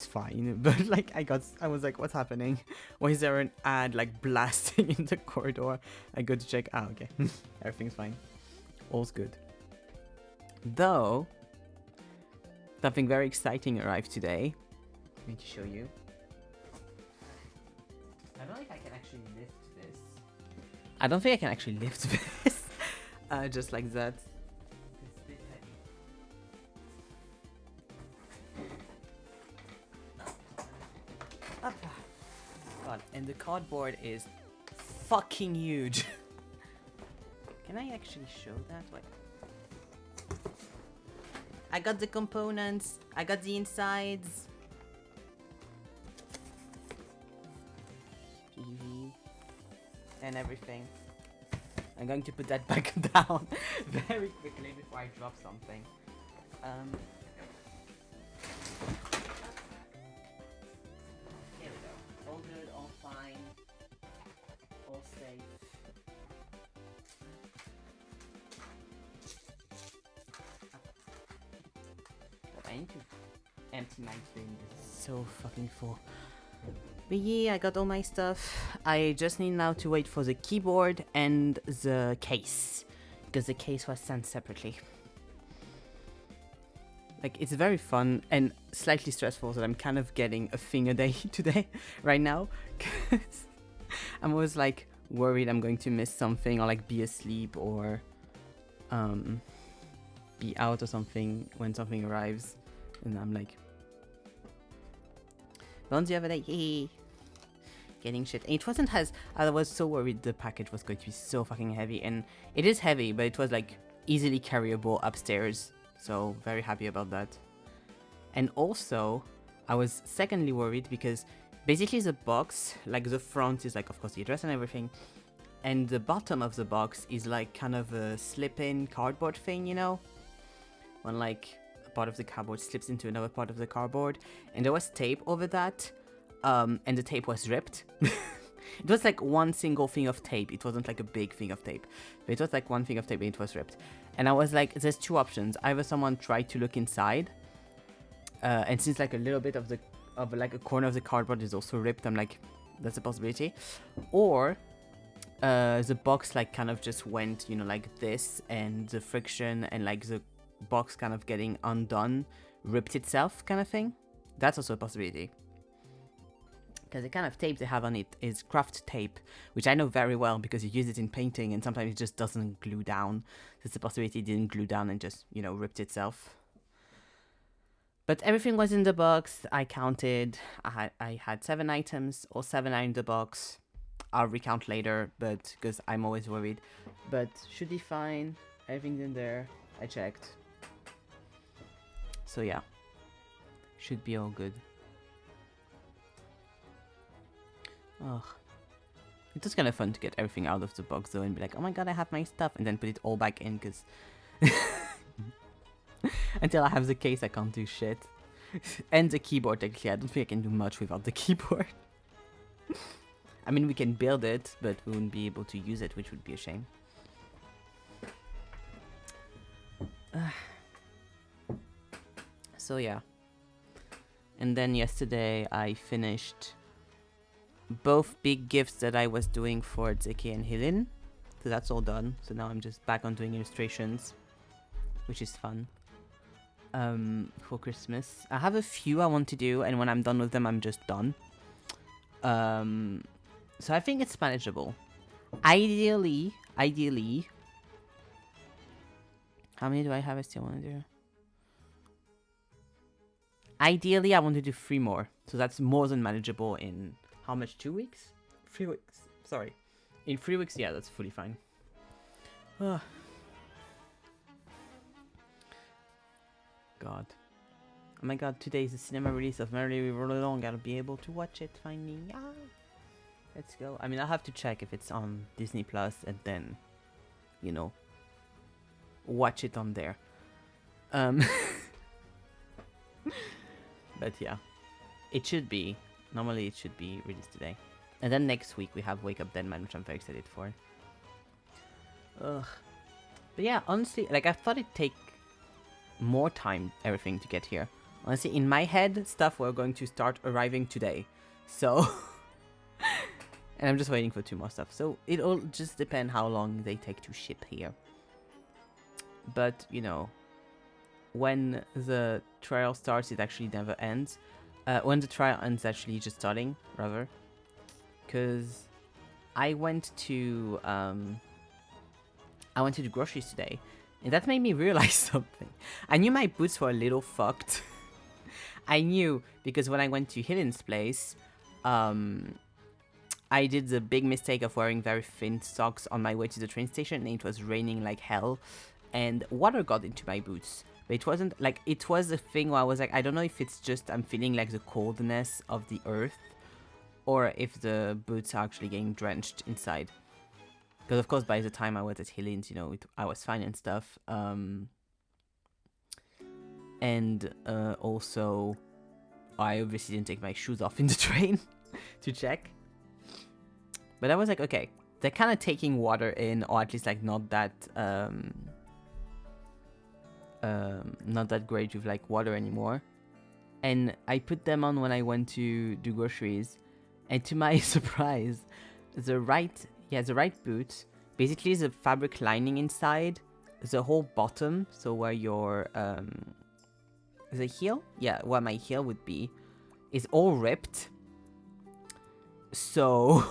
fine, but like I was like, what's happening? Why is there an ad like blasting in the corridor? I go to check. Ah, okay. Everything's fine. All's good. Though, something very exciting arrived today. Let me to show you. I don't think I can actually lift this. I don't think I can actually lift this. Just like that. It's a bit heavy. Up. God, and the cardboard is fucking huge. Can I actually show that? Wait. I got the components. I got the insides. TV and everything. I'm going to put that back down very quickly before I drop something. Here we go. All good, all fine, all safe. But I need to empty my thing. It's so fucking full. But yeah, I got all my stuff. I just need now to wait for the keyboard and the case, because the case was sent separately. Like, it's very fun and slightly stressful that I'm kind of getting a thing a day today, right now, because I'm always like worried I'm going to miss something or like be asleep or be out or something when something arrives, and I'm like, on the other day, getting shit. And it wasn't as, I was so worried the package was going to be so fucking heavy, and it is heavy, but it was like easily carryable upstairs, so very happy about that. And also, I was secondly worried because basically the box, like the front is like of course the address and everything, and the bottom of the box is like kind of a slip-in cardboard thing, you know, when like a part of the cardboard slips into another part of the cardboard, and there was tape over that, and the tape was ripped. It was like one single thing of tape. It wasn't like a big thing of tape, but it was like one thing of tape and it was ripped. And I was like, there's two options. Either someone tried to look inside, and since like a little bit of like a corner of the cardboard is also ripped, I'm like, that's a possibility. Or the box like kind of just went, you know, like this, and the friction and like the box kind of getting undone ripped itself kind of thing. That's also a possibility. Because the kind of tape they have on it is craft tape, which I know very well because you use it in painting and sometimes it just doesn't glue down. There's a possibility it didn't glue down and just, you know, ripped itself. But everything was in the box. I counted. I had 7 items, all 7 are in the box. I'll recount later, but because I'm always worried. But should be fine. Everything's in there. I checked. So yeah, should be all good. Ugh. It's just kind of fun to get everything out of the box though and be like, oh my god, I have my stuff, and then put it all back in, because until I have the case I can't do shit. And the keyboard, technically I don't think I can do much without the keyboard. I mean, we can build it, but we wouldn't be able to use it, which would be a shame. So yeah. And then yesterday I finished both big gifts that I was doing for Zeki and Hilin. So that's all done. So now I'm just back on doing illustrations, which is fun. For Christmas. I have a few I want to do, and when I'm done with them, I'm just done. So I think it's manageable. Ideally, how many do I have I still want to do? Ideally, I want to do 3 more. So that's more than manageable in how much? 2 weeks? 3 weeks. Sorry. In 3 weeks, yeah, that's fully fine. God. Oh my god, today is the cinema release of Merrily We Roll Along. I'll be able to watch it finally. Yeah. Let's go. I mean, I'll have to check if it's on Disney Plus and then, you know, watch it on there. But yeah, it should be. Normally it should be released today. And then next week we have Wake Up Dead Man, which I'm very excited for. Ugh. But yeah, honestly, like I thought it'd take more time, everything, to get here. Honestly, in my head, stuff were going to start arriving today. So, and I'm just waiting for 2 more stuff. So it all just depends how long they take to ship here. But, you know, when the trial starts, it actually never ends. When the trial ends, actually just starting, rather. Because I went to the groceries today, and that made me realize something. I knew my boots were a little fucked. I knew because when I went to Helen's place, I did the big mistake of wearing very thin socks on my way to the train station, and it was raining like hell, and water got into my boots. But it wasn't like, it was a thing where I was like, I don't know if it's just I'm feeling like the coldness of the earth, or if the boots are actually getting drenched inside. Because of course by the time I was at Helen's, you know, I was fine and stuff. And also, I obviously didn't take my shoes off in the train to check. But I was like, okay, they're kind of taking water in, or at least like not that great with like water anymore. And I put them on when I went to do groceries, and to my surprise, the right boot, basically the fabric lining inside, the whole bottom, so where your the heel, where my heel would be, is all ripped. So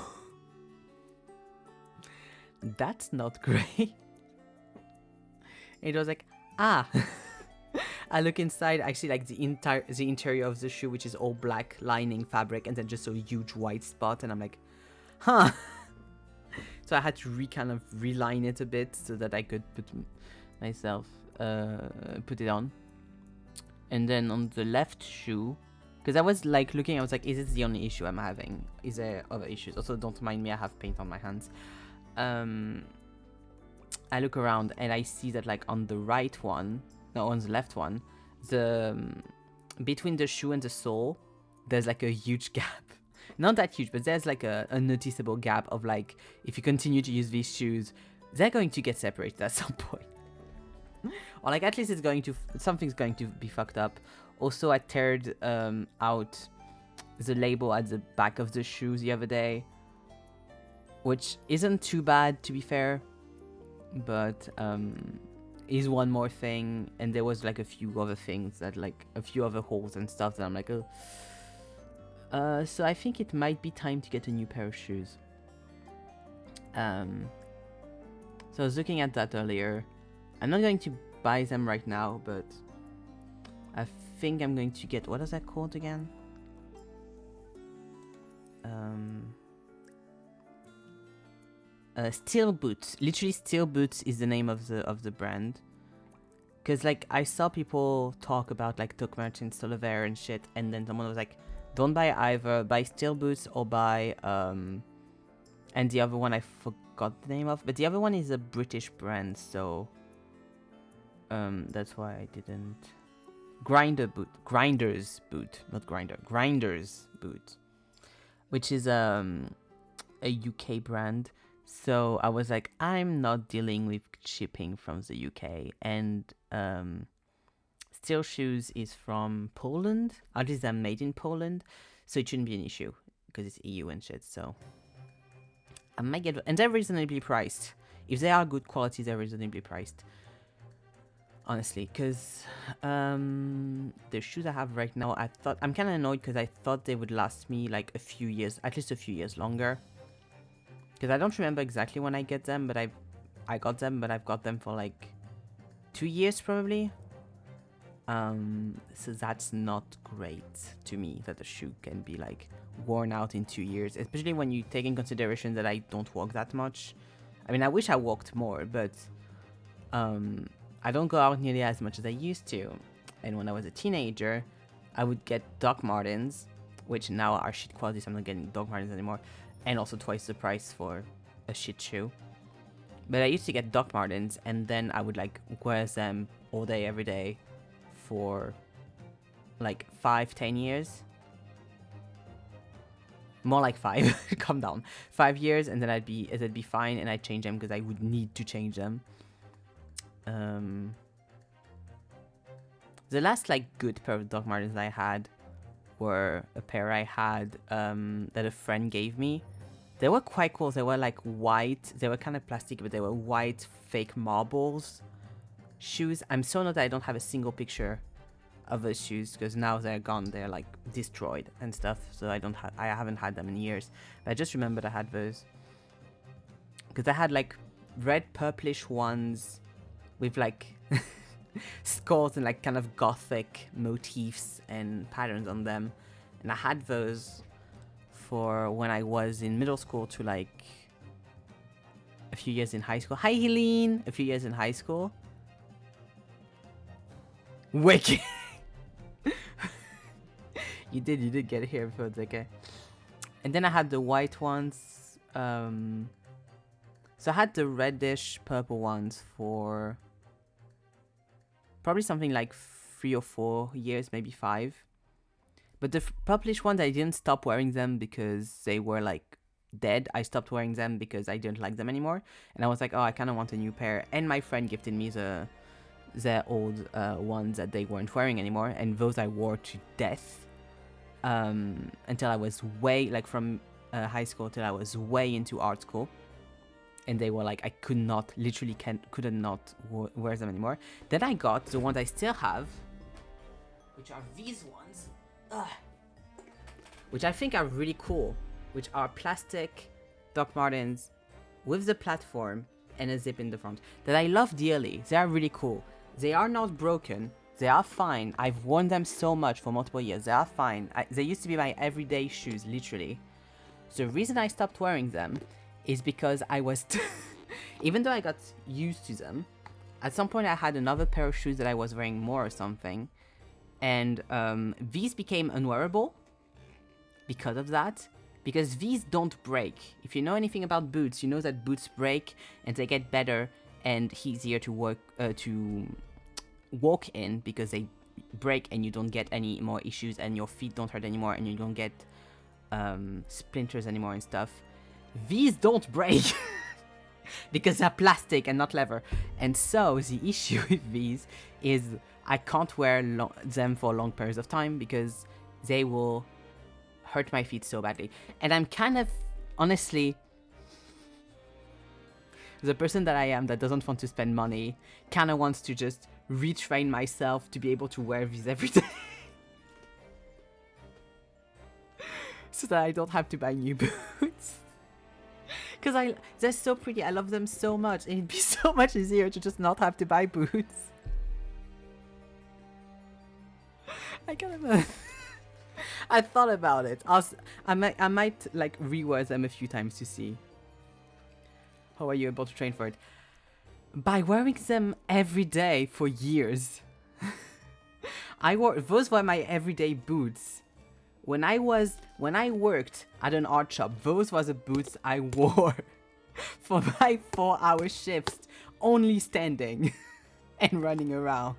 that's not great. It was like, I look inside, I see like the interior of the shoe, which is all black lining fabric, and then just a huge white spot, and I'm like, huh. So I had to kind of reline it a bit so that I could put it on. And then on the left shoe, because I was like looking, I was like, is this the only issue I'm having? Is there other issues? Also, don't mind me, I have paint on my hands. I look around and I see that like on the right one, no, on the left one, between the shoe and the sole, there's like a huge gap. Not that huge, but there's like a noticeable gap of like, if you continue to use these shoes, they're going to get separated at some point. Or like at least something's going to be fucked up. Also, I teared out the label at the back of the shoes the other day, which isn't too bad to be fair, but is one more thing. And there was like a few other things that like a few other holes and stuff that I'm like, oh. So I think it might be time to get a new pair of shoes. So I was looking at that earlier. I'm not going to buy them right now, but I think I'm going to get, what is that called again? Steel Boots. Literally, Steel Boots is the name of the brand. Cause like I saw people talk about like Doc Martens, Stolliver and shit, and then someone was like, don't buy either. Buy Steel Boots or buy and the other one I forgot the name of, but the other one is a British brand, so that's why I didn't. Grinders Boot, which is a UK brand. So I was like, I'm not dealing with shipping from the UK, and Steel Shoes is from Poland. At least they're made in Poland, so it shouldn't be an issue because it's EU and shit. So I might get, and they're reasonably priced. If they are good quality, they're reasonably priced. Honestly, because the shoes I have right now, I'm kind of annoyed because I thought they would last me like a few years, at least a few years longer. Because I don't remember exactly when I get them, but I got them, but I've got them for like 2 years probably. So that's not great to me that a shoe can be like worn out in 2 years, especially when you take in consideration that I don't walk that much. I mean, I wish I walked more, but I don't go out nearly as much as I used to. And when I was a teenager, I would get Doc Martens, which now are shit quality, so I'm not getting Doc Martens anymore, and also twice the price for a shit shoe. But I used to get Doc Martens, and then I would like wear them all day, every day for like 5-10 years. More like 5. Calm down. 5 years, and then it'd be fine, and I'd change them because I would need to change them. The last like good pair of Doc Martens I had were a pair I had that a friend gave me. They were quite cool. They were like white. They were kind of plastic, but they were white fake marbles shoes. I'm so not that I don't have a single picture of those shoes because now they're gone. They're like destroyed and stuff. So I haven't had them in years. But I just remembered I had those because I had like red purplish ones with like skulls and like kind of gothic motifs and patterns on them, and I had those for when I was in middle school to like a few years in high school. Hi Helene! A few years in high school. Wicked! You did get here before it's okay. And then I had the white ones. So I had the reddish purple ones for probably something like 3 or 4 years, maybe 5. But the purplish ones, I didn't stop wearing them because they were like dead. I stopped wearing them because I didn't like them anymore. And I was like, oh, I kind of want a new pair. And my friend gifted me the old ones that they weren't wearing anymore. And those I wore to death until I was way, like from high school till I was way into art school. And they were like, I could not, literally couldn't not wear them anymore. Then I got the ones I still have, which are these ones. Which I think are really cool, which are plastic Doc Martens with the platform and a zip in the front that I love dearly. They are really cool. They are not broken. They are fine. I've worn them so much for multiple years. They are fine. They used to be my everyday shoes, literally. So the reason I stopped wearing them is because I was, even though I got used to them, at some point I had another pair of shoes that I was wearing more or something. And these became unwearable because of that. Because these don't break. If you know anything about boots, you know that boots break and they get better and easier to walk in because they break and you don't get any more issues and your feet don't hurt anymore and you don't get splinters anymore and stuff. These don't break because they're plastic and not leather. And so the issue with these is I can't wear them for long periods of time because they will hurt my feet so badly. And I'm kind of, honestly, the person that I am that doesn't want to spend money kind of wants to just retrain myself to be able to wear these every day. So that I don't have to buy new boots. Because they're so pretty. I love them so much. And it'd be so much easier to just not have to buy boots. I kind of... I thought about it. I might like rewear them a few times to see. How are you able to train for it? By wearing them every day for years. Those were my everyday boots. When I worked at an art shop, those were the boots I wore for my 4-hour shifts, only standing and running around.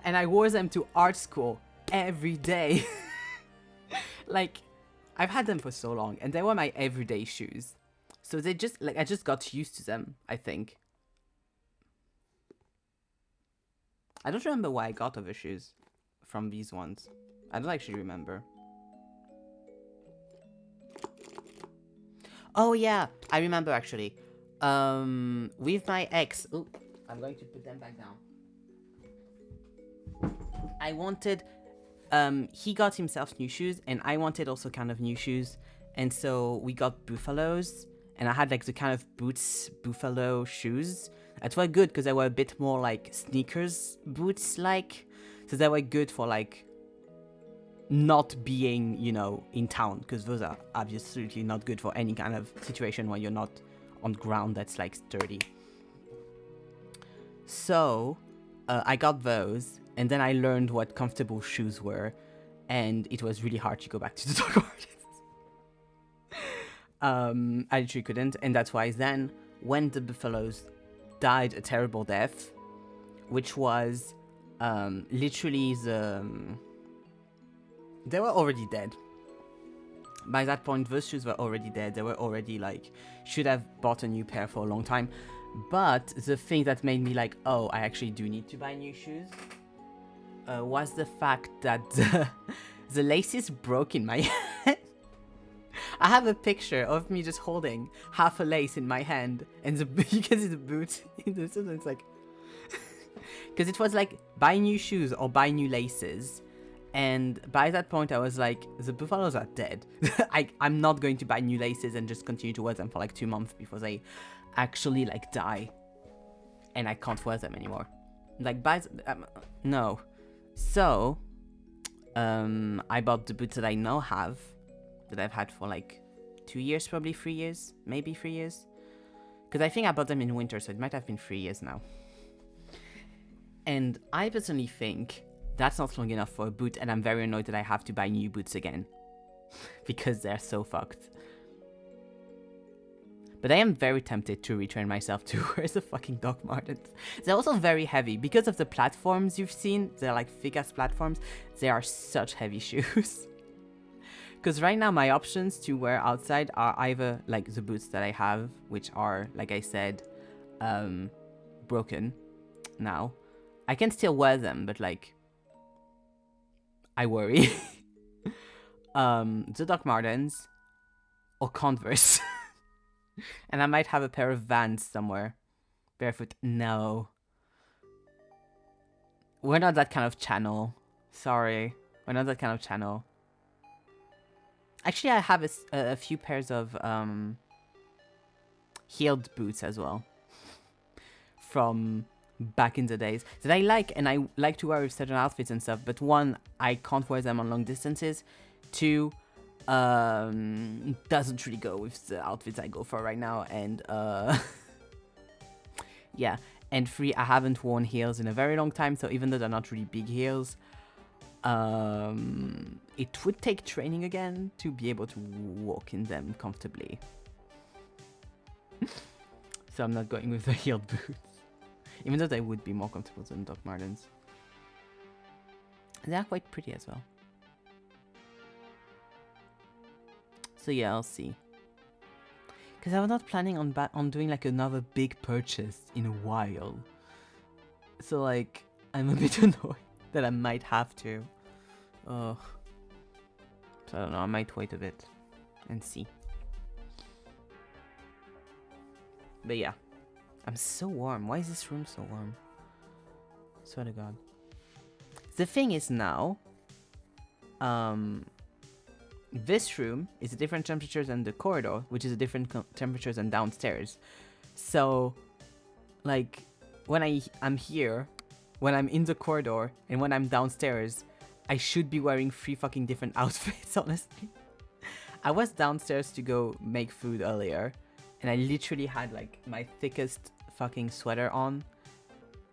And I wore them to art school every day. Like, I've had them for so long, and they were my everyday shoes. So they just, like, I just got used to them, I think. I don't remember why I got other shoes from these ones. I don't actually remember. Oh yeah, I remember actually. With my ex, oh, I'm going to put them back down. I wanted, he got himself new shoes and I wanted also kind of new shoes. And so we got Buffaloes and I had like the kind of boots, Buffalo shoes. That were good because they were a bit more like sneakers boots like. So they were good for like not being, you know, in town because those are absolutely not good for any kind of situation where you're not on ground that's like sturdy. So I got those and then I learned what comfortable shoes were and it was really hard to go back to the dog artist. I literally couldn't, and that's why then when the Buffaloes died a terrible death, which was literally they were already dead. By that point, those shoes were already dead. They were already like, should have bought a new pair for a long time. But the thing that made me like, oh, I actually do need to buy new shoes, was the fact that the laces broke in my hand. I have a picture of me just holding half a lace in my hand, and you can see the boot in the suit. It's like, because it was like buy new shoes or buy new laces, and by that point I was like, the buffaloes are dead. I'm not going to buy new laces and just continue to wear them for like 2 months before they actually like die, and I can't wear them anymore. Like no. So I bought the boots that I now have, that I've had for like 2 years, probably 3 years, maybe 3 years. Because I think I bought them in winter, so it might have been 3 years now. And I personally think that's not long enough for a boot, and I'm very annoyed that I have to buy new boots again. Because they're so fucked. But I am very tempted to retrain myself to wear the fucking Doc Martens. They're also very heavy. Because of the platforms you've seen, they're like thick-ass platforms, they are such heavy shoes. Because right now my options to wear outside are either like the boots that I have, which are, like I said, broken now. I can still wear them, but like, I worry. The Doc Martens or Converse. And I might have a pair of Vans somewhere. Barefoot, no. We're not that kind of channel. Sorry, we're not that kind of channel. Actually, I have a few pairs of heeled boots as well. From back in the days. That I like, and I like to wear with certain outfits and stuff. But one, I can't wear them on long distances. Two, doesn't really go with the outfits I go for right now. And yeah. And three, I haven't worn heels in a very long time. So even though they're not really big heels, it would take training again to be able to walk in them comfortably. So I'm not going with the heeled boots, even though they would be more comfortable than Doc Martens. They are quite pretty as well. So yeah, I'll see. Because I was not planning on doing like another big purchase in a while. So like, I'm a bit annoyed that I might have to. Oh. So I don't know, I might wait a bit and see. But yeah. I'm so warm. Why is this room so warm? Swear to God. The thing is now, this room is a different temperature than the corridor, which is a different temperature than downstairs. So, like, when I'm here, when I'm in the corridor, and when I'm downstairs, I should be wearing 3 fucking different outfits, honestly. I was downstairs to go make food earlier, and I literally had, like, my thickest fucking sweater on,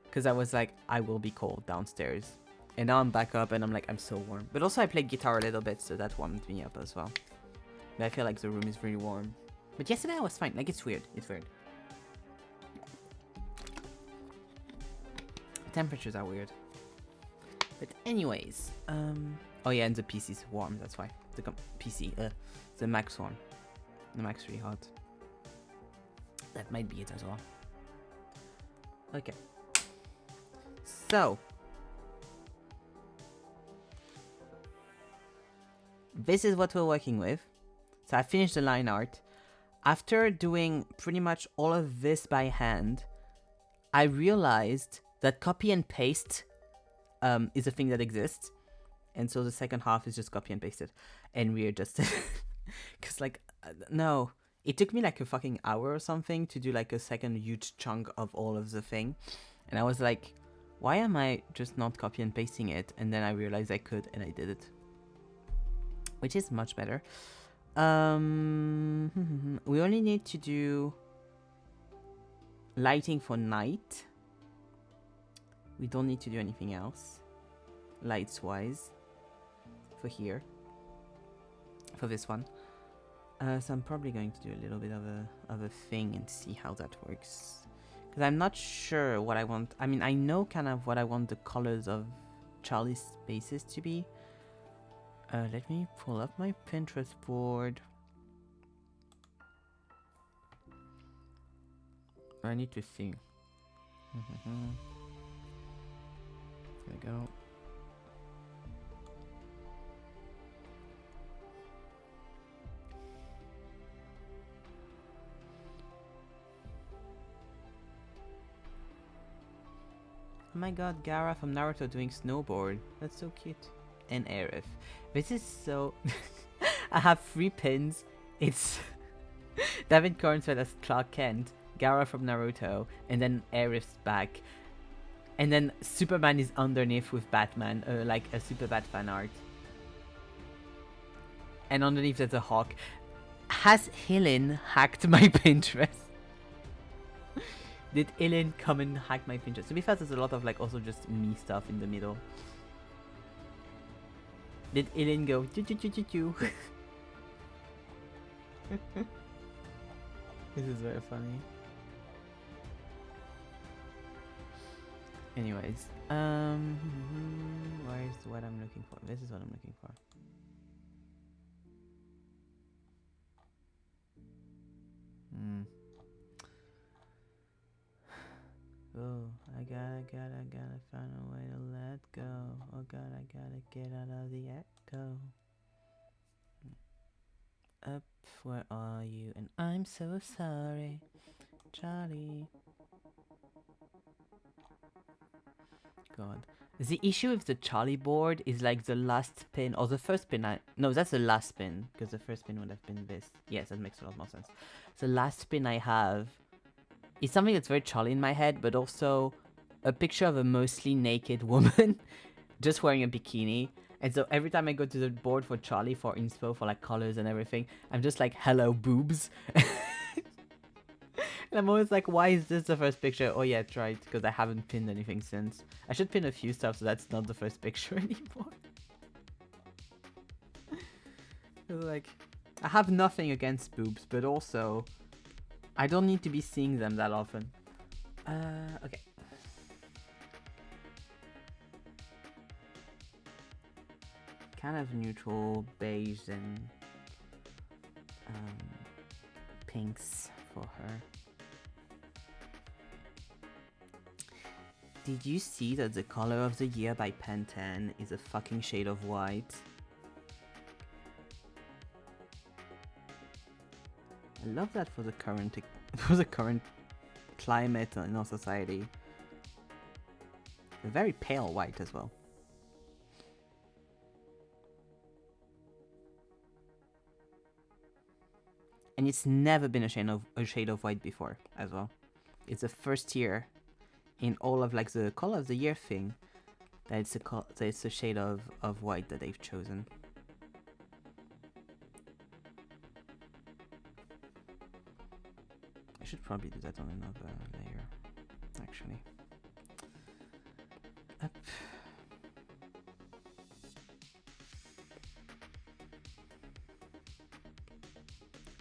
because I was like, I will be cold downstairs. And now I'm back up, and I'm like, I'm so warm. But also I played guitar a little bit, so that warmed me up as well. But I feel like the room is really warm. But yesterday I was fine. Like, it's weird. It's weird. Temperatures are weird. But anyways, oh yeah, and the PC's warm, that's why. The the Mac's warm. The Mac's really hot. That might be it as well. Okay. So, this is what we're working with. So I finished the line art. After doing pretty much all of this by hand, I realized that copy and paste is a thing that exists. And so the second half is just copy and paste it and readjust it. Because like, no. It took me like a fucking hour or something to do like a second huge chunk of all of the thing. And I was like, why am I just not copy and pasting it? And then I realized I could, and I did it. Which is much better. We only need to do lighting for night. We don't need to do anything else, lights wise, for here, for this one. So I'm probably going to do a little bit of a thing and see how that works, because I'm not sure what I want. I mean, I know kind of what I want the colors of Charlie's spaces to be. Let me pull up my Pinterest board. I need to see. There we go. Oh my god, Gaara from Naruto doing snowboard. That's so cute. And Aerith. This is so... I have 3 pins. It's David Cornsford as Clark Kent, Gaara from Naruto, and then Aerith's back. And then Superman is underneath with Batman, like a Superbat fan art. And underneath there's a hawk. Has Helen hacked my Pinterest? Did Helen come and hack my Pinterest? To be fair, there's a lot of like also just me stuff in the middle. Did Helen go choo choo choo choo choo? This is very funny. Anyways, where's what I'm looking for? This is what I'm looking for. Oh, I gotta find a way to let go. Oh god, I gotta get out of the echo. Up, where are you? And I'm so sorry, Charlie. God. The issue with the Charlie board is like the last pin, or the first pin no, that's the last pin, because the first pin would have been this. Yes, that makes a lot more sense. The last pin I have is something that's very Charlie in my head, but also a picture of a mostly naked woman just wearing a bikini. And so every time I go to the board for Charlie for inspo, for like colors and everything, I'm just like, hello, boobs. And I'm always like, why is this the first picture? Oh yeah, that's right, because I haven't pinned anything since. I should pin a few stuff so that's not the first picture anymore. Like, I have nothing against boobs, but also, I don't need to be seeing them that often. Okay. Kind of neutral, beige, and pinks for her. Did you see that the color of the year by Pantene is a fucking shade of white? I love that for the current climate in our society. A very pale white as well. And it's never been a shade of white before as well. It's the first year in all of like the color of the year thing that it's a shade of white that they've chosen. I should probably do that on another layer, actually. Up.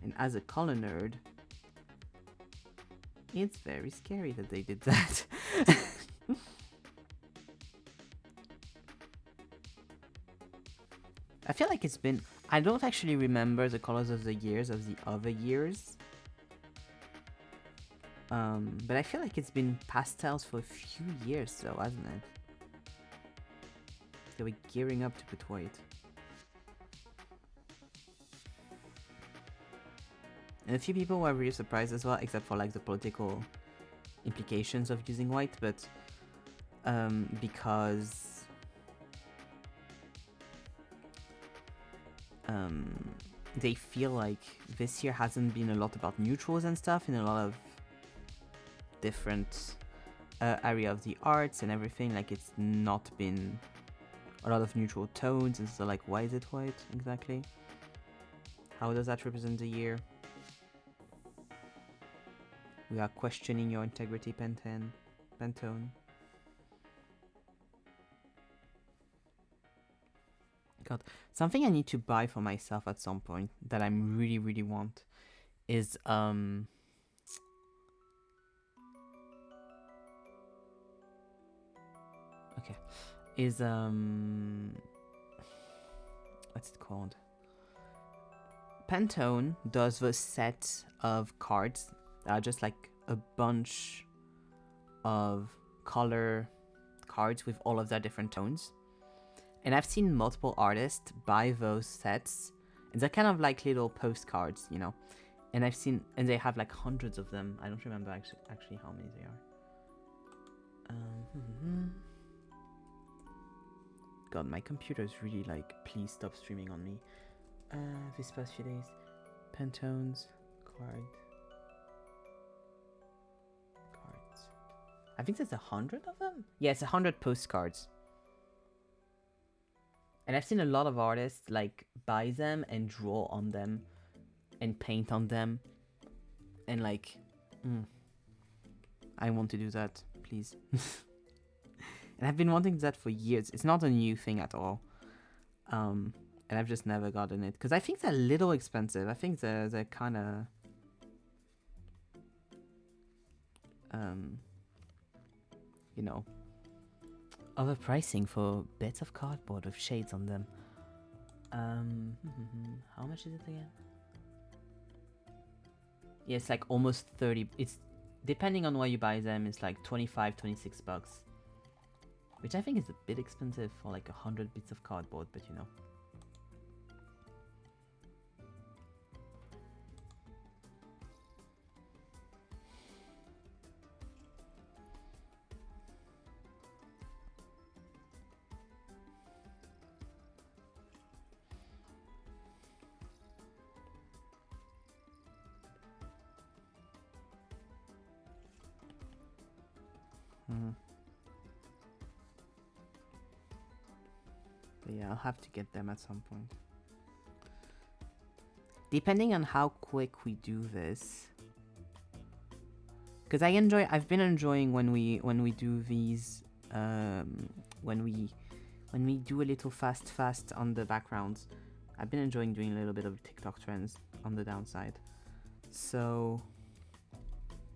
And as a color nerd, it's very scary that they did that. I feel like it's been... I don't actually remember the colors of the years of the other years. But I feel like it's been pastels for a few years though, hasn't it? They were gearing up to put white. And a few people were really surprised as well, except for like the political implications of using white, but because they feel like this year hasn't been a lot about neutrals and stuff in a lot of different area of the arts and everything. Like it's not been a lot of neutral tones, and so like, why is it white exactly? How does that represent the year? We are questioning your integrity, Pantone. God, something I need to buy for myself at some point that I really, really want is okay, is what's it called? Pantone does the set of cards that are just like a bunch of color cards with all of their different tones. And I've seen multiple artists buy those sets, and they're kind of like little postcards, you know. And I've seen, and they have like hundreds of them. I don't remember actually how many they are. God, my computer is really like, please stop streaming on me. This past few days, Pantones, cards. I think there's 100 of them. Yeah, it's 100 postcards. And I've seen a lot of artists like buy them and draw on them and paint on them. And like, I want to do that, please. And I've been wanting that for years. It's not a new thing at all. And I've just never gotten it. Because I think they're a little expensive. I think they're kind of... you know, overpricing for bits of cardboard with shades on them. How much is it again? Yeah, it's like almost 30. It's depending on where you buy them, it's like 25, 26 bucks. Which I think is a bit expensive for like 100 bits of cardboard, but you know. But yeah, I'll have to get them at some point. Depending on how quick we do this, because I've been enjoying when we do these, when we do a little fast on the backgrounds. I've been enjoying doing a little bit of TikTok trends on the downside. So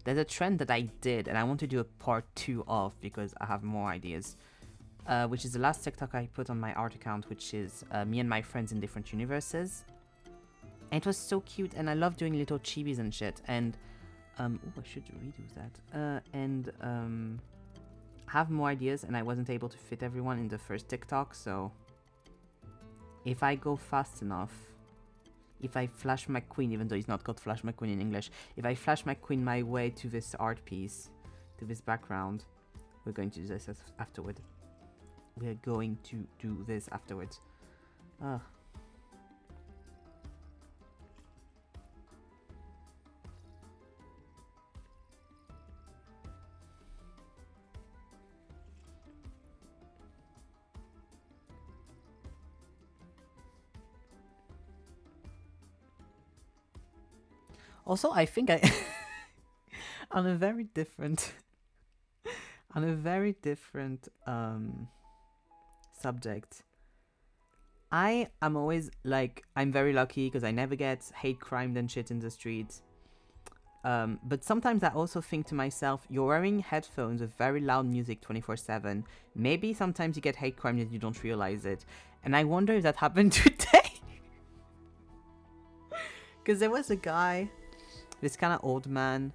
there's a trend that I did, and I want to do a part 2 of because I have more ideas. Which is the last TikTok I put on my art account, which is me and my friends in different universes. And it was so cute, and I love doing little chibis and shit. And I should redo that. And have more ideas, and I wasn't able to fit everyone in the first TikTok. So if I go fast enough, if I Flash McQueen, even though it's not called Flash McQueen in English, if I Flash McQueen my way to this art piece, to this background, we're going to do this afterward. We're going to do this afterwards. Also, I think I on a very different subject. I am always like, I'm very lucky because I never get hate crimed and shit in the streets. But sometimes I also think to myself, you're wearing headphones with very loud music 24/7. Maybe sometimes you get hate crimed and you don't realize it. And I wonder if that happened today. Because there was a guy, this kind of old man,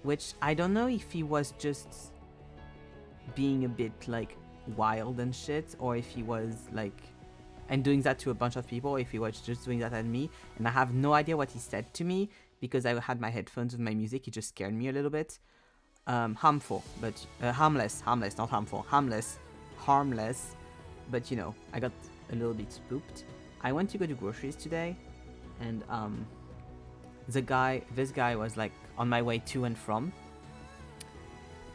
which I don't know if he was just being a bit like wild and shit, or if he was like, and doing that to a bunch of people, or if he was just doing that at me. And I have no idea what he said to me because I had my headphones with my music. He just scared me a little bit. Harmful, but harmless, not harmful, harmless. But you know, I got a little bit spooked. I went to go to groceries today, and this guy was like on my way to and from,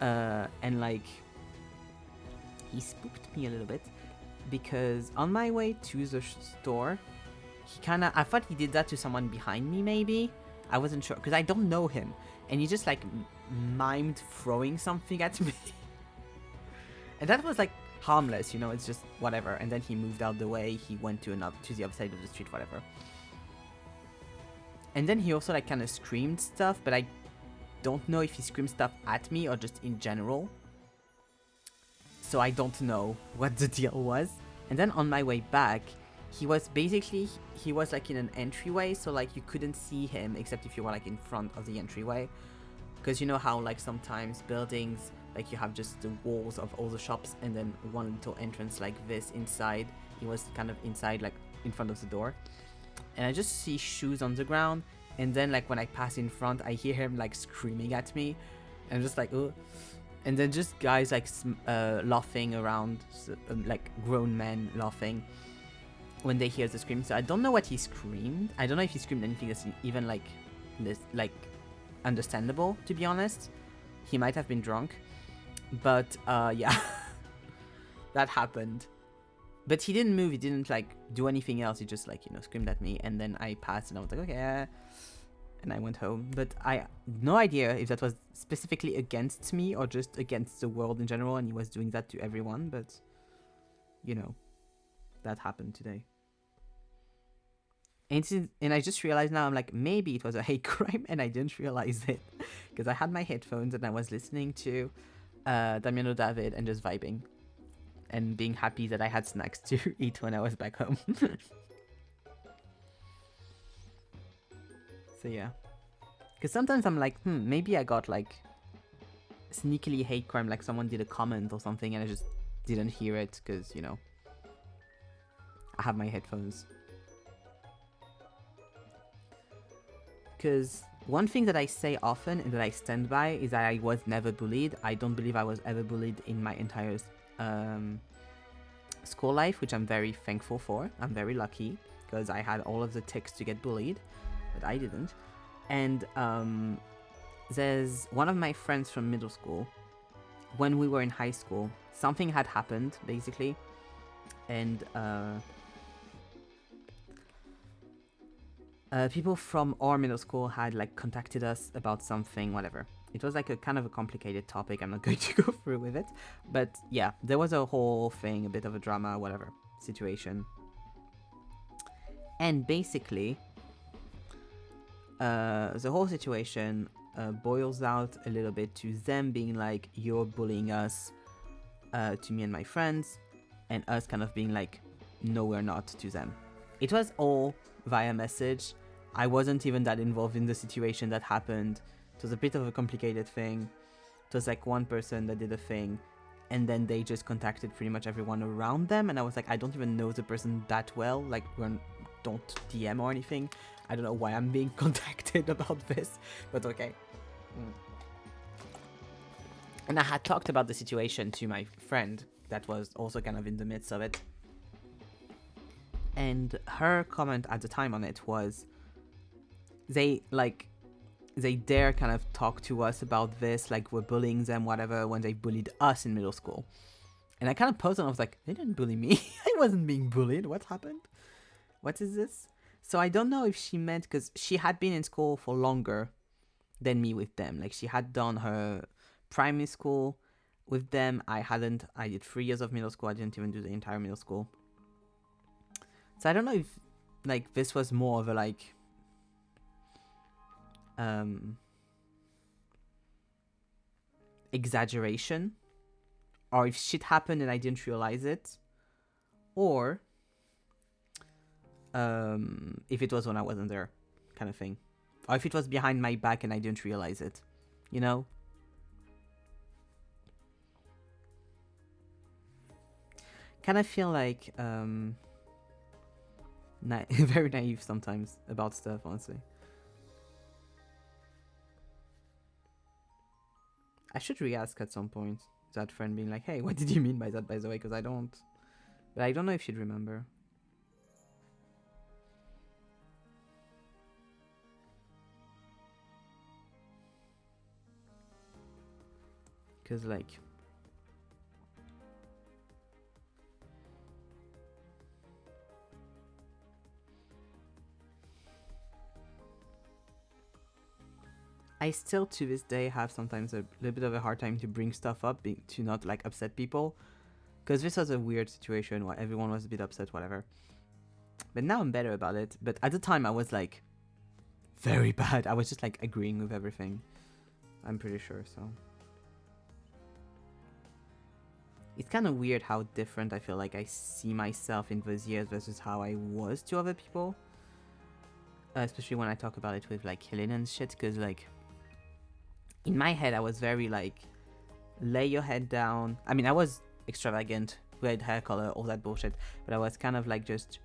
and like he spooked me a little bit because on my way to the store, I thought he did that to someone behind me, maybe. I wasn't sure because I don't know him, and he just like mimed throwing something at me. And that was like harmless, you know, it's just whatever. And then he moved out the way, he went to the other side of the street, whatever. And then he also like kind of screamed stuff, but I don't know if he screamed stuff at me or just in general. So I don't know what the deal was. And then on my way back, he was basically, he was like in an entryway, so like you couldn't see him except if you were like in front of the entryway. Because you know how like sometimes buildings, like you have just the walls of all the shops and then one little entrance like this inside. He was kind of inside, like in front of the door. And I just see shoes on the ground, and then like when I pass in front, I hear him like screaming at me, and I'm just like, oh. And then just guys like laughing around, like grown men laughing when they hear the scream. So I don't know what he screamed. I don't know if he screamed anything that's even like this, like understandable, to be honest. He might have been drunk, but yeah. That happened. But he didn't move, he didn't like do anything else, he just like, you know, screamed at me, and then I passed and I was like, okay, and I went home. But I no idea if that was specifically against me or just against the world in general, and he was doing that to everyone, but you know, that happened today. And I just realized now, I'm like, maybe it was a hate crime and I didn't realize it because I had my headphones and I was listening to Damiano David and just vibing and being happy that I had snacks to eat when I was back home. So yeah, because sometimes I'm like, maybe I got like sneakily hate crime, like someone did a comment or something and I just didn't hear it because, you know, I have my headphones. Because one thing that I say often and that I stand by is that I was never bullied. I don't believe I was ever bullied in my entire school life, which I'm very thankful for. I'm very lucky because I had all of the ticks to get bullied, but I didn't. And there's one of my friends from middle school. When we were in high school, something had happened basically, and people from our middle school had like contacted us about something, whatever. It was like a kind of a complicated topic. I'm not going to go through with it, but yeah, there was a whole thing, a bit of a drama, whatever situation. And basically, the whole situation boils out a little bit to them being like, you're bullying us, to me and my friends, and us kind of being like, no, we're not, to them. It was all via message. I wasn't even that involved in the situation that happened. It was a bit of a complicated thing. It was like one person that did a thing, and then they just contacted pretty much everyone around them, and I was like, I don't even know the person that well, like, don't DM or anything. I don't know why I'm being contacted about this, but okay. And I had talked about the situation to my friend that was also kind of in the midst of it. And her comment at the time on it was, they dare kind of talk to us about this, like we're bullying them, whatever, when they bullied us in middle school. And I kind of paused and I was like, they didn't bully me. I wasn't being bullied. What happened? What is this? So I don't know if she meant, because she had been in school for longer than me with them. Like she had done her primary school with them. I hadn't. I did 3 years of middle school. I didn't even do the entire middle school. So I don't know if like this was more of a like exaggeration, or if shit happened and I didn't realize it, or if it was when I wasn't there, kind of thing, or if it was behind my back and I didn't realize it, you know. Kind of feel like very naive sometimes about stuff, honestly. I should re-ask at some point that friend, being like, hey, what did you mean by that, by the way? Because I don't. But I don't know if she'd remember. Because, like, I still to this day have sometimes a little bit of a hard time to bring stuff up, to not like upset people, because this was a weird situation where everyone was a bit upset, whatever. But now I'm better about it. But at the time I was like very bad. I was just like agreeing with everything, I'm pretty sure. So it's kind of weird how different I feel like I see myself in those years versus how I was to other people. Especially when I talk about it with like Helen and shit, because like in my head I was very like, lay your head down. I mean, I was extravagant, red hair color, all that bullshit, but I was kind of like, just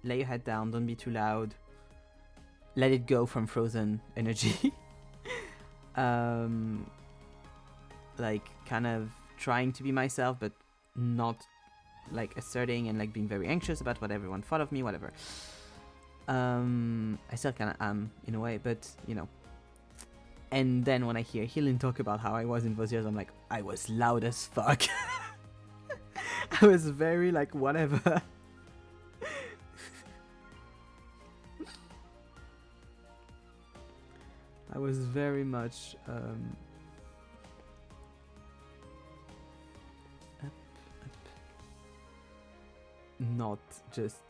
lay your head down, don't be too loud, let it go from Frozen energy. Like kind of trying to be myself, but not like asserting and like being very anxious about what everyone thought of me, whatever. I still kind of am in a way, but you know. And then when I hear Helen talk about how I was in those years, I'm like, I was loud as fuck. I was very like, whatever. I was very much not just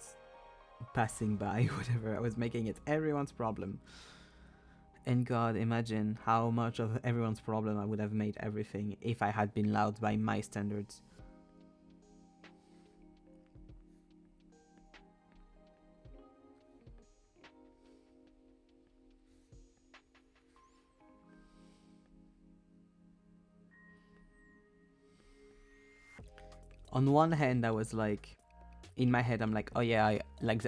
passing by, whatever. I was making it everyone's problem. And God, imagine how much of everyone's problem I would have made everything if I had been loud by my standards. On one hand, I was like, in my head, I'm like, oh yeah,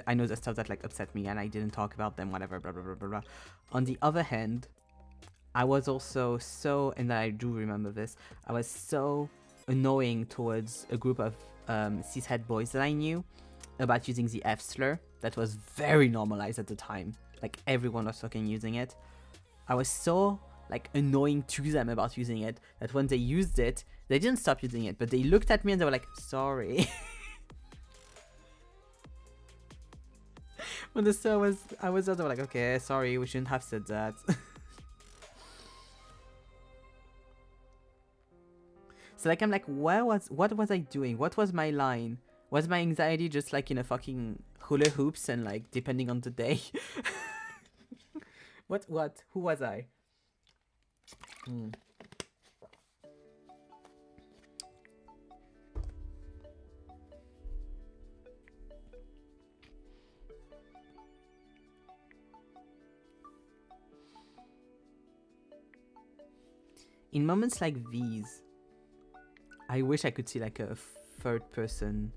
I know the stuff that like upset me and I didn't talk about them, whatever, blah, blah, blah, blah, blah. On the other hand, I was also so, and I do remember this, I was so annoying towards a group of cishet boys that I knew about using the F slur that was very normalized at the time. Like everyone was fucking using it. I was so like annoying to them about using it that when they used it, they didn't stop using it, but they looked at me and they were like, sorry. When the sir was, I was there, they were like, okay, sorry, we shouldn't have said that. So like, I'm like, what was I doing? What was my line? Was my anxiety just like in a fucking hula hoops and like depending on the day? What? Who was I? In moments like these, I wish I could see like a third person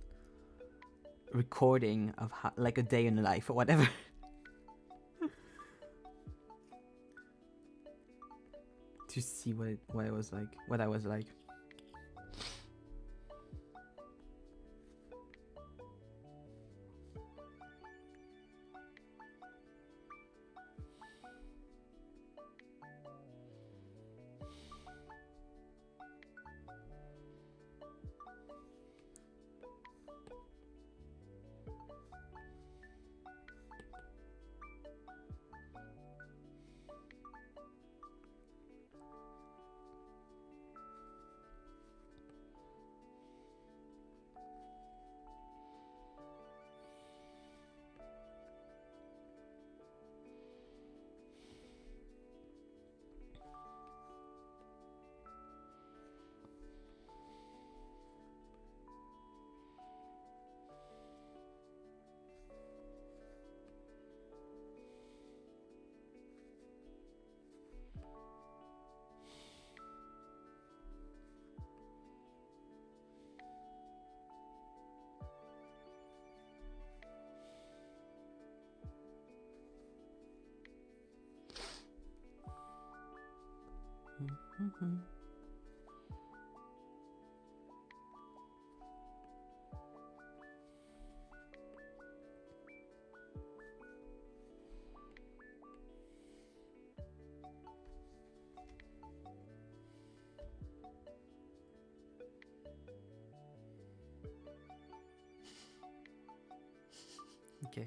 recording of like a day in the life or whatever. To see what I was like, what I was like. Okay.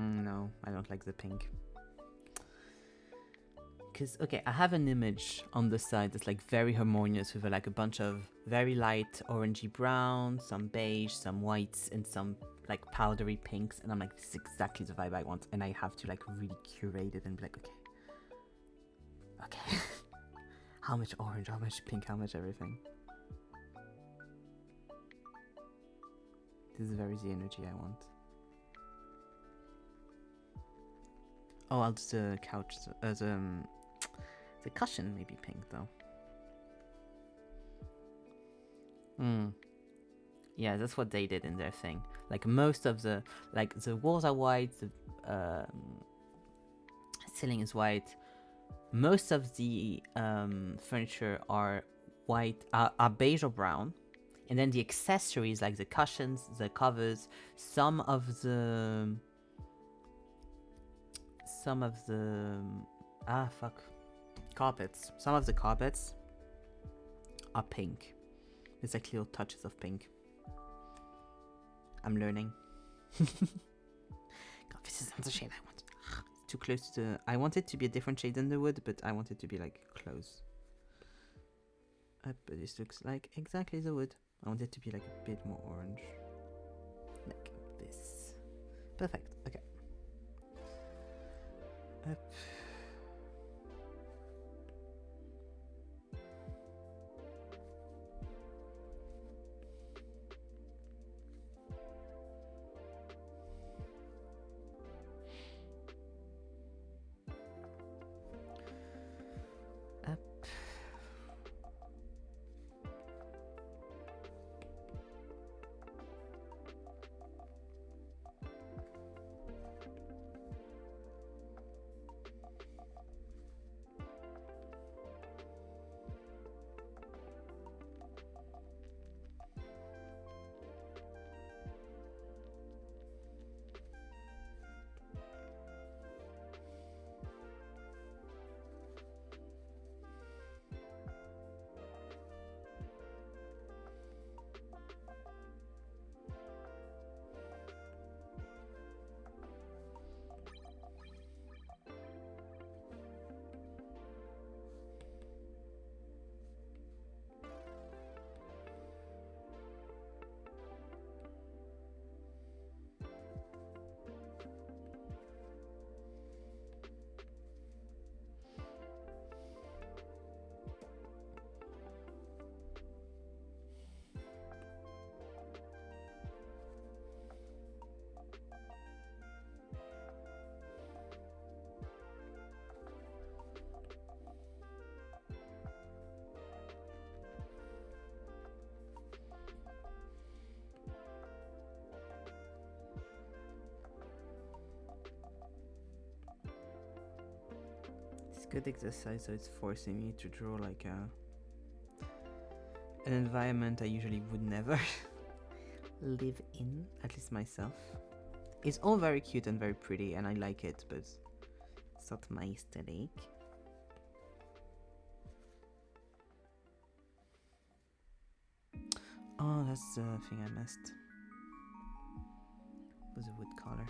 No, I don't like the pink. because okay, I have an image on the side that's like very harmonious with like a bunch of very light orangey brown, some beige, some whites, and some like powdery pinks, and I'm like, this is exactly the vibe I want, and I have to like really curate it and be like, okay, how much orange, how much pink, how much everything. This is very the energy I want. Oh, I'll do the couch, the cushion maybe pink though. Yeah, that's what they did in their thing. Like most of the, like the walls are white, the ceiling is white. Most of the furniture are white, are beige or brown. And then the accessories like the cushions, the covers, some of the carpets. Some of the carpets are pink. There's like little touches of pink. I'm learning. God, this isn't the shade I want. It's too close to the... I want it to be a different shade than the wood, but I want it to be like close. But this looks like exactly the wood. I want it to be like a bit more orange. Like this. Perfect. Okay. Up. Up. Good exercise, so it's forcing me to draw like an environment I usually would never live in, at least myself. It's all very cute and very pretty, and I like it, but it's not my aesthetic. Oh, that's the thing I missed. Was a wood color.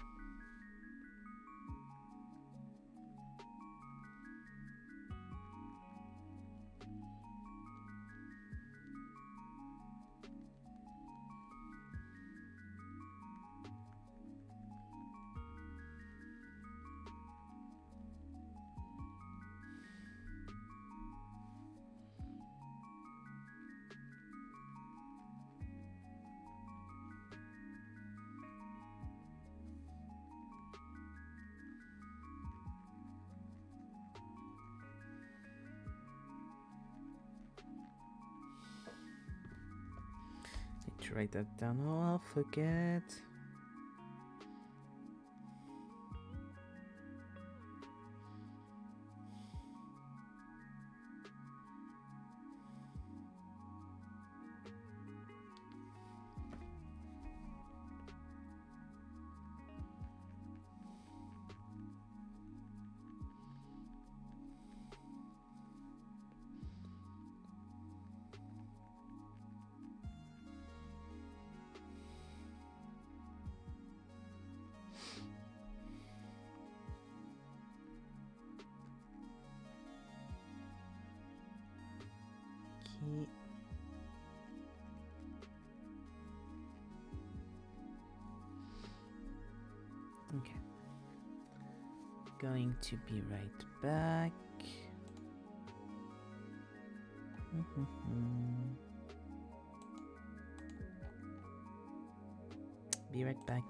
To write that down. Oh, I'll forget. Okay. Going to be right back. Be right back.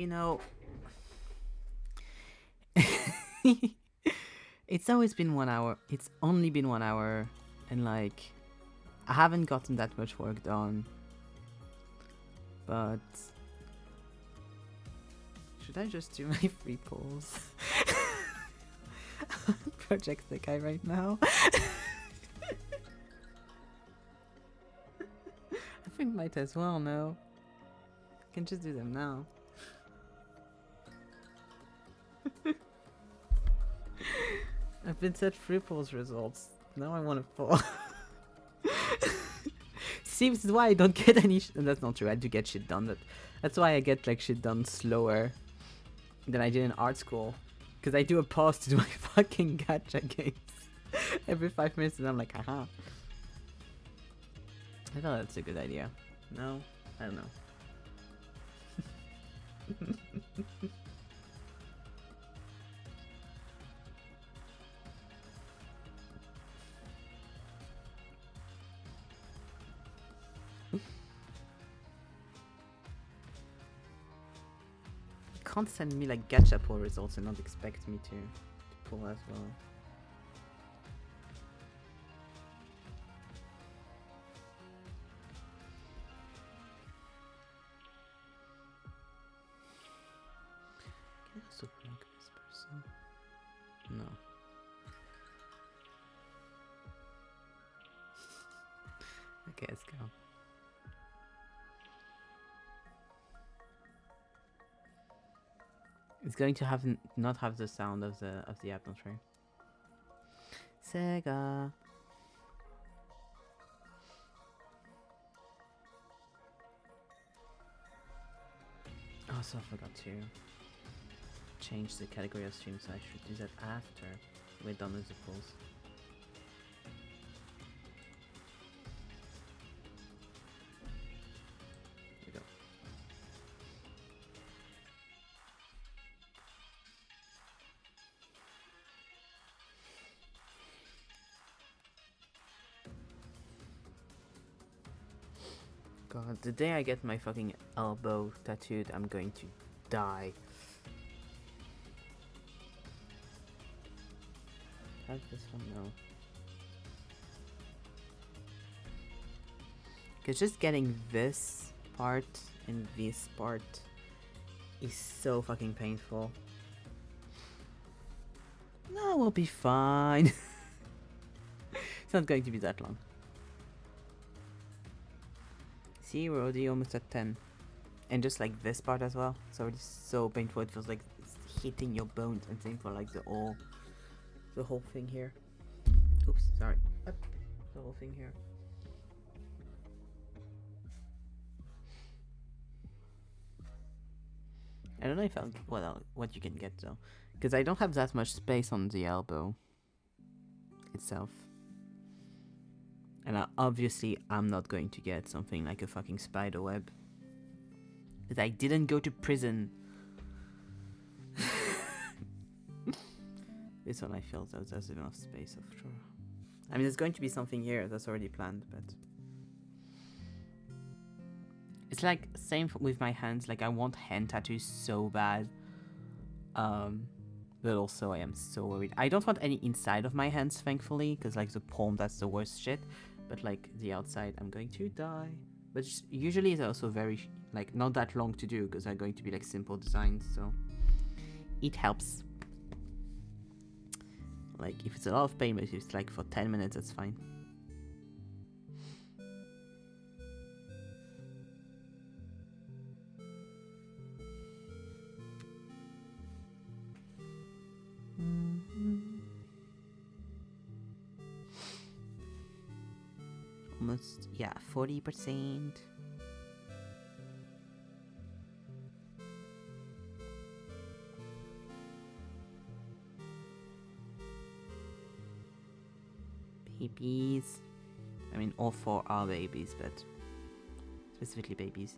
you know, it's always been 1 hour. It's only been 1 hour, and like, I haven't gotten that much work done. But should I just do my free pulls? Project the guy right now. I think might as well, no? I can just do them now. I've been set free pulls results. Now I want to pull. See, this is why I don't get any that's not true, I do get shit done, but that's why I get like shit done slower than I did in art school. Because I do a pause to do my fucking gacha games every 5 minutes and I'm like, haha. I thought that's a good idea. No? I don't know. Can't send me like gacha pull results and not expect me to pull as well. Can I also block this person? No. Okay, let's go. It's going to have not have the sound of the apple tree. Sega. Also, I forgot to change the category of stream, so I should do that after we're done with the polls. God, the day I get my fucking elbow tattooed, I'm going to die. How's this one? No. Because just getting this part and this part is so fucking painful. No, we'll be fine. It's not going to be that long. See, we're already almost at 10. And just like this part as well. It's already so painful, it feels like it's hitting your bones. And same for like the whole thing here. Oops, sorry. Up. The whole thing here. I don't know if I'll what you can get though. Because I don't have that much space on the elbow itself. And obviously, I'm not going to get something like a fucking spider web. Because I didn't go to prison. This one I feel there's enough space, of sure. I mean, there's going to be something here that's already planned, but... It's like, same with my hands. Like, I want hand tattoos so bad. But also, I am so worried. I don't want any inside of my hands, thankfully. Because, like, the palm, that's the worst shit. But like the outside, I'm going to die. But usually it's also very like not that long to do because they're going to be like simple designs, so it helps. Like if it's a lot of pain, but if it's like for 10 minutes, that's fine. Almost, yeah, 40%. Babies. I mean, all 4 are babies, but specifically babies.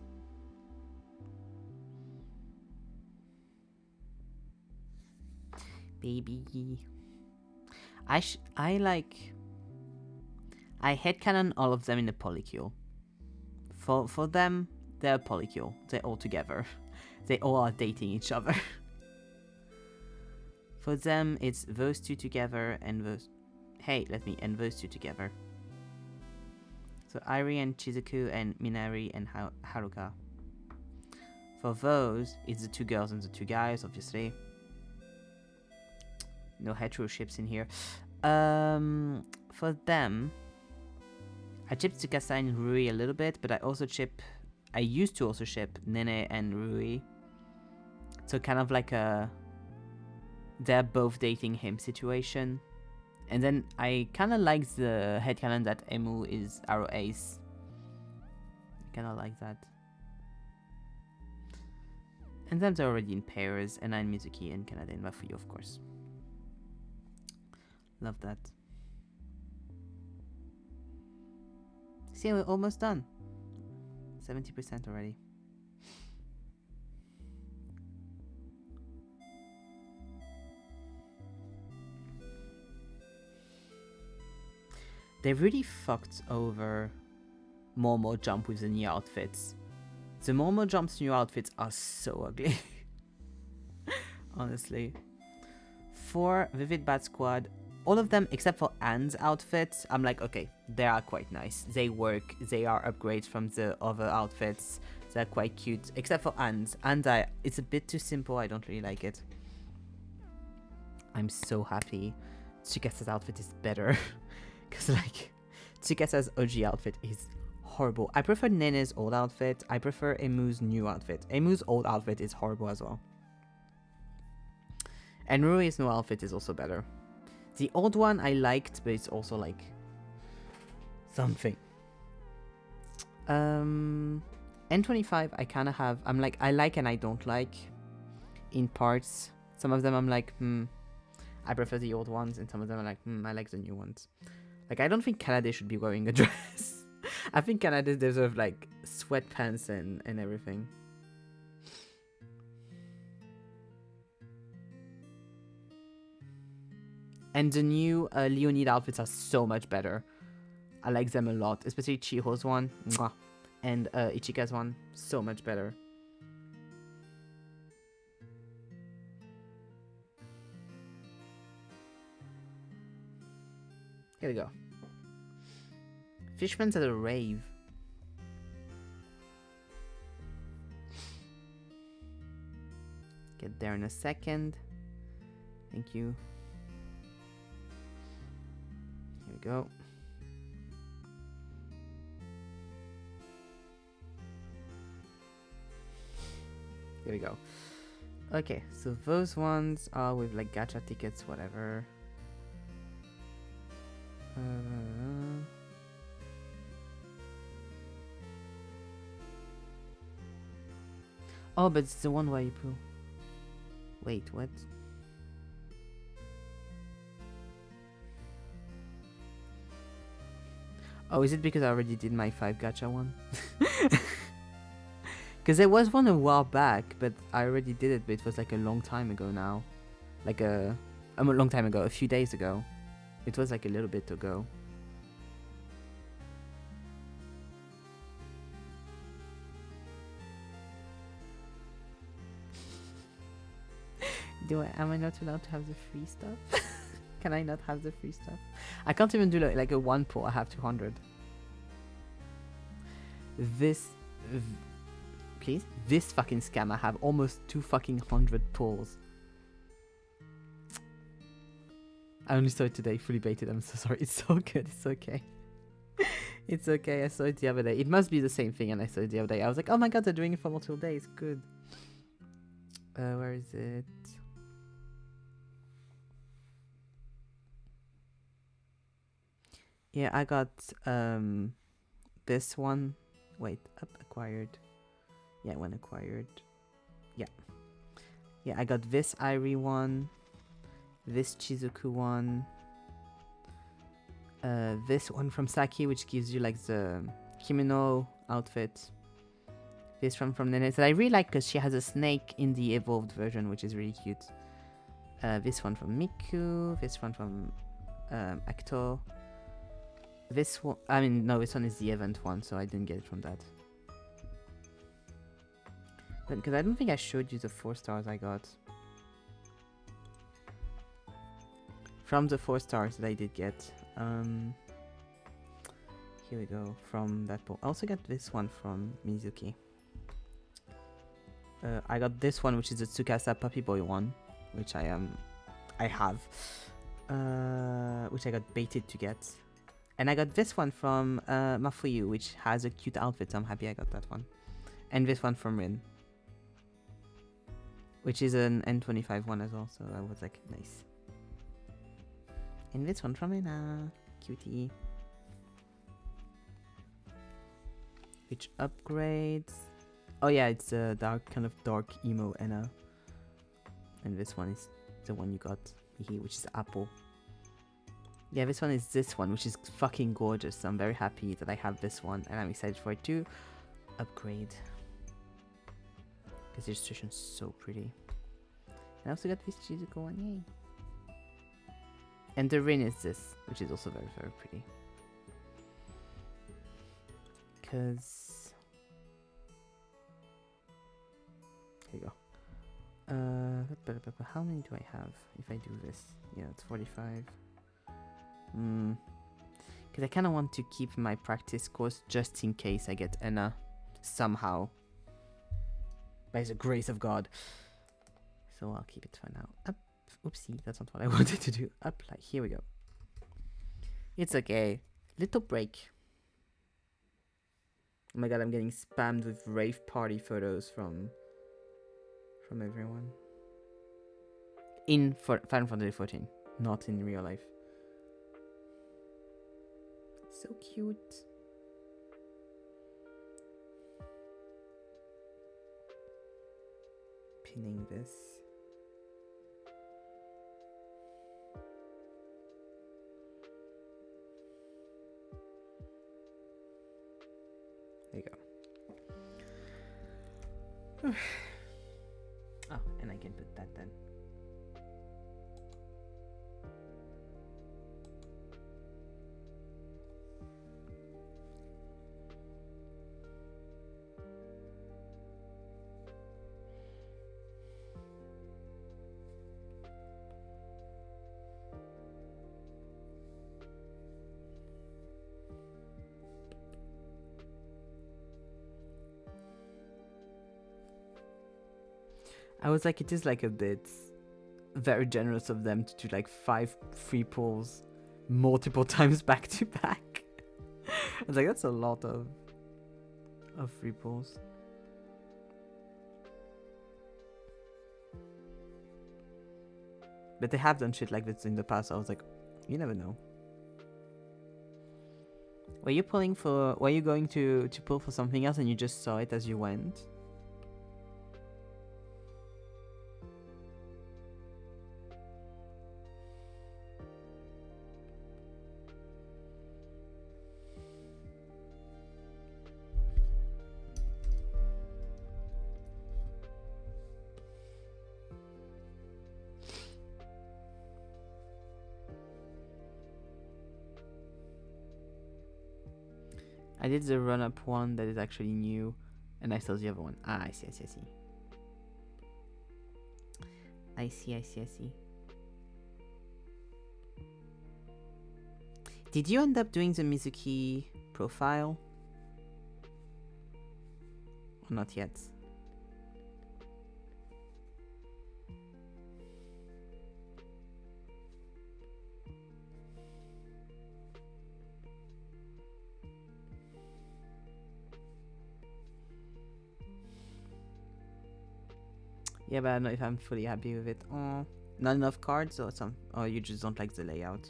Baby. I headcanon all of them in a polycule. For them, they're a polycule. They're all together. They all are dating each other. For them, it's those two together and those... Hey, and those two together. So Airi and Chizuku and Minari and Haruka. For those, it's the two girls and the two guys, obviously. No hetero ships in here. For them, I chipped Tsukasa and Rui a little bit, but I used to also ship Nene and Rui. So kind of like a they're both dating him situation. And then I kind of like the headcanon that Emu is our ace. I kind of like that. And then they're already in pairs, and I'm Mizuki and Kanade and Mafuyu, of course. Love that. See, we're almost done. 70% already. They really fucked over Momo Jump with the new outfits. The Momo Jump's new outfits are so ugly. Honestly. For Vivid Bat Squad, all of them except for Anne's outfits, I'm like, okay, they are quite nice. They work. They are upgrades from the other outfits. They're quite cute. Except for Anne's. It's a bit too simple. I don't really like it. I'm so happy Tsukasa's outfit is better. Because, like, Tsukasa's OG outfit is horrible. I prefer Nene's old outfit. I prefer Emu's new outfit. Emu's old outfit is horrible as well. And Rui's new outfit is also better. The old one I liked, but it's also, like, something. N25 I kind of have... I'm like, I like and I don't like in parts. Some of them I'm like, I prefer the old ones. And some of them are like, I like the new ones. Like, I don't think Kanade should be wearing a dress. I think Kanade deserves, like, sweatpants and everything. And the new Leonid outfits are so much better. I like them a lot. Especially Chiho's one. Mwah. And Ichika's one. So much better. Here we go. Fishman's at a rave. Get there in a second. Thank you. Here we go. Here we go. Okay, so those ones are with like gacha tickets, whatever. Oh, but it's the one where you pull. Wait, what? Oh, is it because I already did my 5 gacha one? Because there was one a while back, but I already did it, but it was like a long time ago now. Like a long time ago, a few days ago. It was like a little bit ago. Am I not allowed to have the free stuff? Can I not have the free stuff? I can't even do like a 1 pull. I have 200. Please? This fucking scam. I have almost 200 pulls. I only saw it today, fully baited. I'm so sorry. It's so good. It's okay. It's okay. I saw it the other day. It must be the same thing, and I saw it the other day. I was like, oh my god, they're doing it for multiple days. Good. Where is it? Yeah, I got this one. Wait, acquired. Yeah, when acquired. Yeah. Yeah, I got this Airi one. This Chizuku one. This one from Saki, which gives you like the kimono outfit. This one from Nene that I really like because she has a snake in the evolved version, which is really cute. This one from Miku. This one from Acto. This one, I mean, no, this one is the event one, so I didn't get it from that. open, because I don't think I showed you the 4 stars I got. From the 4 stars that I did get. Here we go, from that poll. I also got this one from Mizuki. I got this one, which is the Tsukasa Puppy Boy one, which I have. Which I got baited to get. And I got this one from Mafuyu, which has a cute outfit, so I'm happy I got that one. And this one from Rin, which is an N25 one as well, so I was like, nice. And this one from Ina, cutie. Which upgrades? Oh yeah, it's a kind of dark emo Ena. And this one is the one you got, which is Apple. Yeah, this one is this one, which is fucking gorgeous. So I'm very happy that I have this one, and I'm excited for it to upgrade. Because the illustration is so pretty. And I also got this Shizuko one, yay. And the Rin is this, which is also very, very pretty. Because... here we go. How many do I have if I do this? Yeah, it's 45. Because I kind of want to keep my practice course just in case I get Ena somehow. By the grace of God. So I'll keep it for now. Up. Oopsie, that's not what I wanted to do. Apply. Here we go. It's okay. Little break. Oh my god, I'm getting spammed with rave party photos from everyone. In Final Fantasy 14, not in real life. So cute. Pinning this. There you go. Oh, and I can put that then. I was like, it is like a bit very generous of them to do like 5 free pulls multiple times back to back. I was like, that's a lot of free pulls. But they have done shit like this in the past. So I was like, you never know. Were you going to pull for something else and you just saw it as you went? I did the run-up one that is actually new, and I saw the other one. Ah, I see. I see. Did you end up doing the Mizuki profile? Or not yet? Yeah, but I don't know if I'm fully happy with it. Oh, not enough cards or or you just don't like the layout.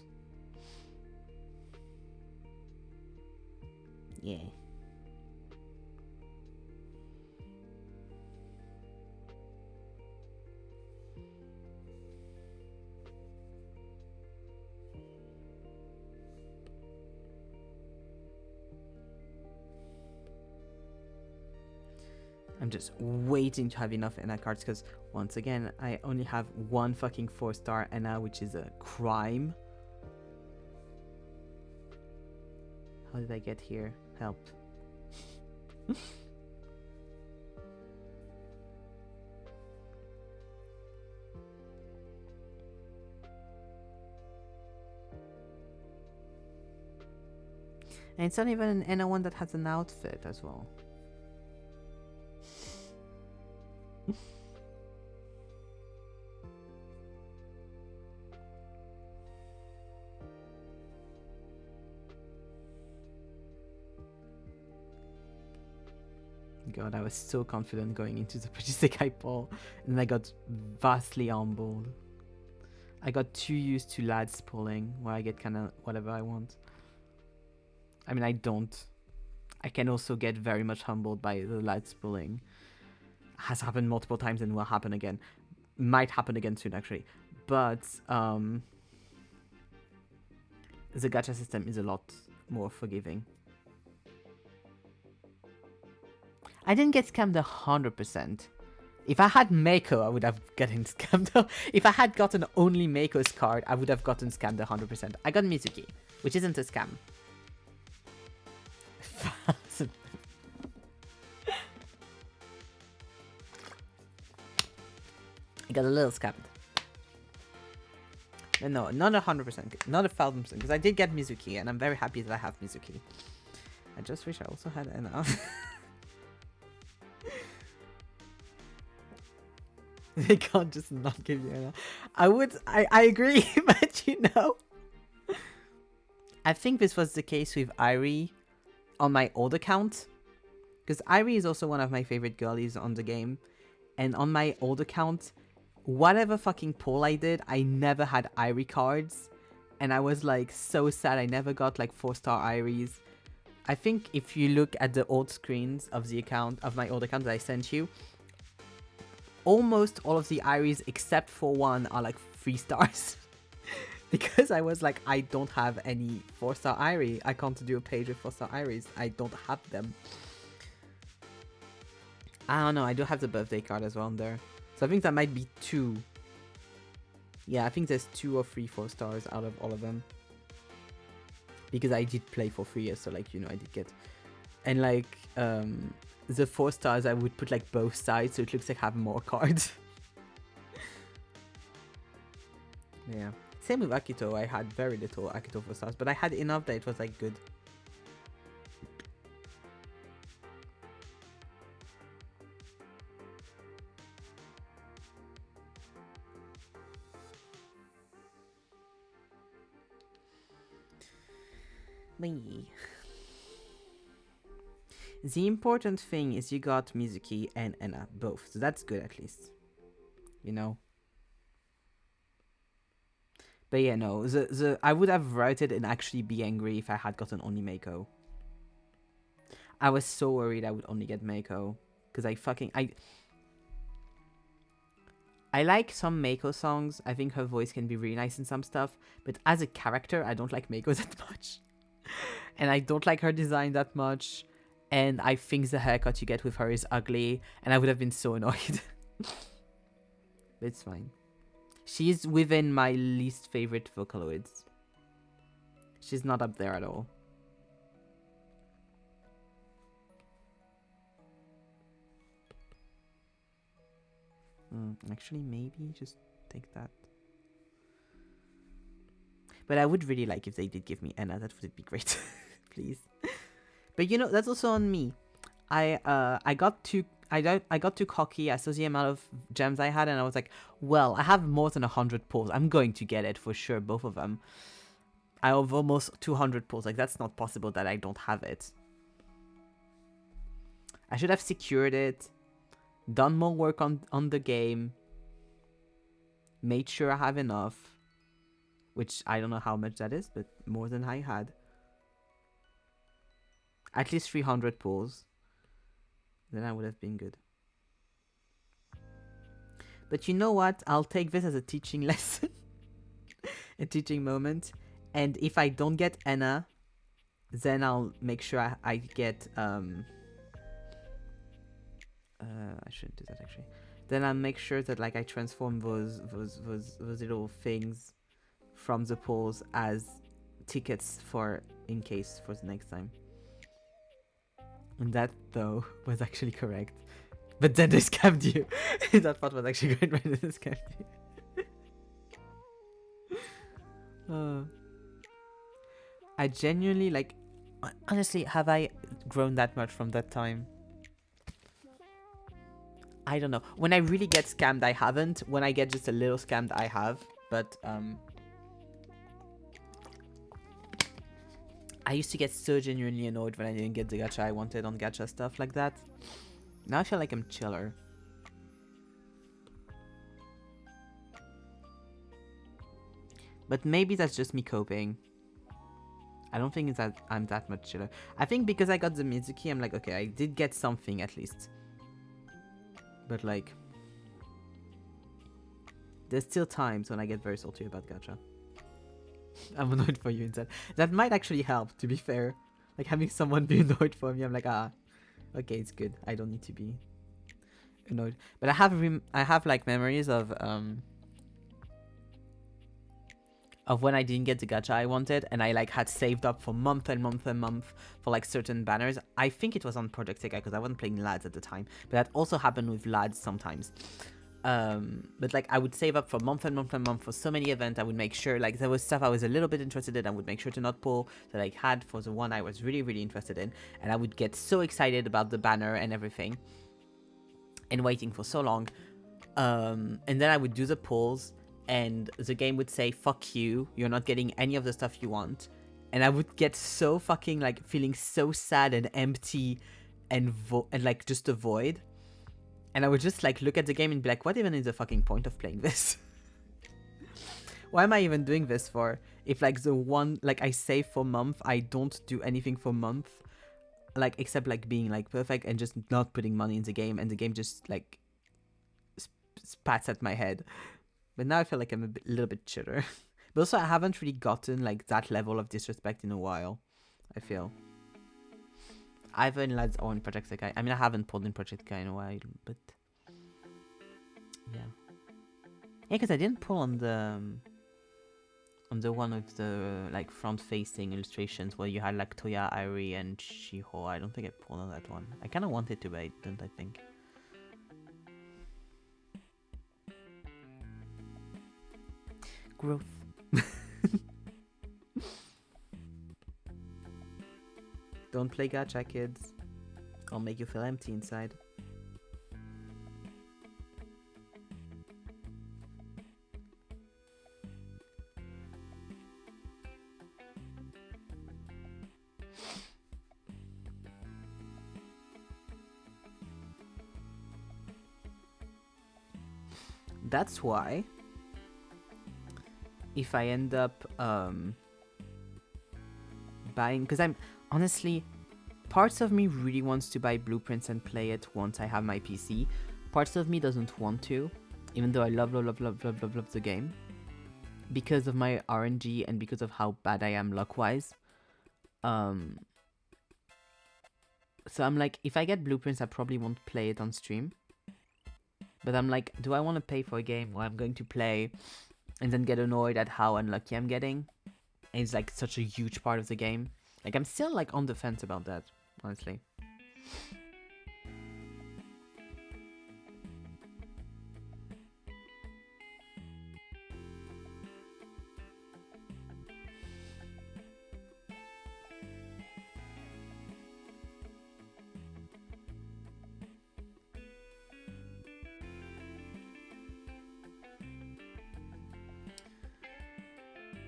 Yeah. I'm just waiting to have enough NA cards because, once again, I only have one fucking 4-star NA, which is a crime. How did I get here? Help. And it's not even anyone that has an outfit as well. God, I was so confident going into the Pretty Sick Eye poll, and I got vastly humbled. I got too used to lads pulling, where I get kind of whatever I want. I mean, I don't. I can also get very much humbled by the lads pulling. Has happened multiple times and will happen again. Might happen again soon, actually. But the gacha system is a lot more forgiving. I didn't get scammed 100%. If I had Mako, I would have gotten scammed. If I had gotten only Mako's card, I would have gotten scammed 100%. I got Mizuki, which isn't a scam. I got a little scammed. But no, not 100%, not 1000%, because I did get Mizuki, and I'm very happy that I have Mizuki. I just wish I also had enough. They can't just not give you enough. I agree, but you know. I think this was the case with Irie on my old account. Because Irie is also one of my favorite girlies on the game. And on my old account, whatever fucking poll I did, I never had Irie cards. And I was like so sad I never got like 4-star Iries. I think if you look at the old screens of the account, of my old account that I sent you, almost all of the Iries except for one are like 3 stars. Because I was like, I don't have any 4-star Irie. I can't do a page with 4-star Iries. I don't have them. I don't know. I do have the birthday card as well on there. So I think that might be 2. Yeah, I think there's 2 or 3 4 stars out of all of them. Because I did play for 3 years, so like, you know, I did get... And like, the 4 stars, I would put like both sides, so it looks like I have more cards. Yeah. Same with Akito, I had very little Akito 4 stars, but I had enough that it was like good. Me. The important thing is you got Mizuki and Enna, both. So that's good at least. You know? But yeah, no. I would have routed and actually be angry if I had gotten only Mako. I was so worried I would only get Mako. Because I like some Mako songs. I think her voice can be really nice in some stuff. But as a character, I don't like Mako that much. And I don't like her design that much. And I think the haircut you get with her is ugly. And I would have been so annoyed. But it's fine. She's within my least favorite Vocaloids. She's not up there at all. Actually, maybe just take that. But I would really like if they did give me Enna. That would be great. Please. But you know, that's also on me. I got too cocky. I saw the amount of gems I had, and I was like, well, I have more than 100 pulls. I'm going to get it for sure, both of them. I have almost 200 pulls. Like, that's not possible that I don't have it. I should have secured it, done more work on the game, made sure I have enough, which I don't know how much that is, but more than I had. At least 300 pulls. Then I would have been good. But you know what? I'll take this as a teaching lesson. A teaching moment. And if I don't get Enna, then I'll make sure I get... I shouldn't do that actually. Then I'll make sure that like I transform those little things from the polls as tickets for in case for the next time. And that, though, was actually correct. But then they scammed you. That part was actually great when they scammed you. I genuinely, like... Honestly, have I grown that much from that time? I don't know. When I really get scammed, I haven't. When I get just a little scammed, I have. But I used to get so genuinely annoyed when I didn't get the gacha I wanted on gacha stuff like that. Now I feel like I'm chiller. But maybe that's just me coping. I don't think it's that I'm that much chiller. I think because I got the Mizuki, I'm like, okay, I did get something at least. But like, there's still times when I get very salty about gacha. I'm annoyed for you instead. That might actually help, to be fair. Like having someone be annoyed for me, I'm like, okay, it's good. I don't need to be annoyed. But I have like memories of when I didn't get the gacha I wanted, and I like had saved up for month and month and month for like certain banners. I think it was on Project Sega because I wasn't playing lads at the time, but that also happened with lads sometimes. But like I would save up for month and month and month for so many events. I would make sure like there was stuff I was a little bit interested in. I would make sure to not pull that I had for the one I was really interested in, and I would get so excited about the banner and everything, and waiting for so long. And then I would do the pulls, and the game would say, fuck you, you're not getting any of the stuff you want. And I would get so fucking like feeling so sad and empty and like just a void. And I would just like look at the game and be like, what even is the fucking point of playing this? Why am I even doing this for? If like the one, like I save for month, I don't do anything for month. Like except like being like perfect and just not putting money in the game, and the game just like spats at my head. But now I feel like I'm a little bit chiller. But also I haven't really gotten like that level of disrespect in a while, I feel. Either in Lads or in Project Sekai. I mean, I haven't pulled in Project Sekai in a while, but yeah. Yeah, because I didn't pull on the one with the like front-facing illustrations where you had like Toya, Airi, and Shiho. I don't think I pulled on that one. I kind of wanted to, but I didn't, I think. Growth. Don't play gacha, kids. I'll make you feel empty inside. That's why if I end up buying, because I'm honestly, parts of me really wants to buy Blueprints and play it once I have my PC. Parts of me doesn't want to, even though I love the game, because of my RNG and because of how bad I am luck-wise. So I'm like, if I get Blueprints, I probably won't play it on stream. But I'm like, do I want to pay for a game where I'm going to play and then get annoyed at how unlucky I'm getting? And it's like such a huge part of the game. Like I'm still like on the fence about that, honestly.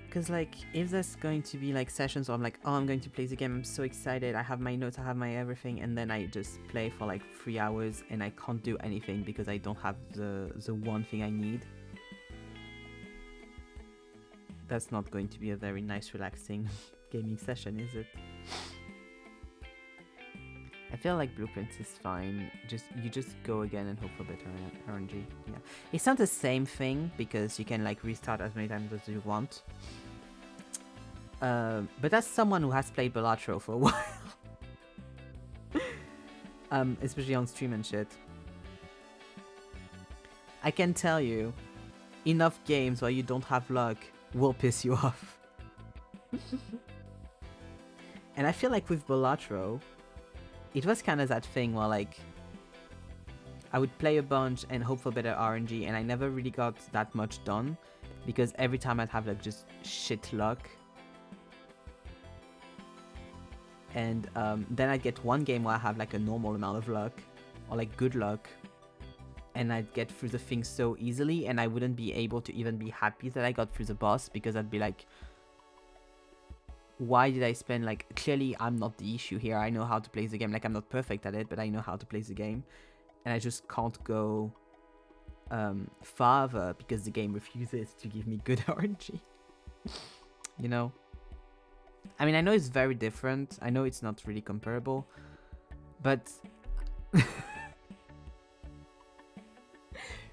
Because like if there's going to be like sessions where I'm like, oh, I'm going to play the game, I'm so excited, I have my notes, I have my everything, and then I just play for like 3 hours and I can't do anything because I don't have the one thing I need, that's not going to be a very nice relaxing gaming session, is it? I feel like Blueprints is fine. You just go again and hope for better RNG. Yeah, it's not the same thing because you can like restart as many times as you want. But as someone who has played Balatro for a while, especially on stream and shit, I can tell you, enough games where you don't have luck will piss you off. And I feel like with Balatro, it was kind of that thing where like I would play a bunch and hope for better RNG, and I never really got that much done because every time I'd have like just shit luck. and then I'd get one game where I have like a normal amount of luck, or like good luck, and I'd get through the thing so easily, and I wouldn't be able to even be happy that I got through the boss, because I'd be like, why did I spend, like, clearly I'm not the issue here. I know how to play the game. Like, I'm not perfect at it, but I know how to play the game, and I just can't go farther because the game refuses to give me good RNG. You know? I mean, I know it's very different. I know it's not really comparable, but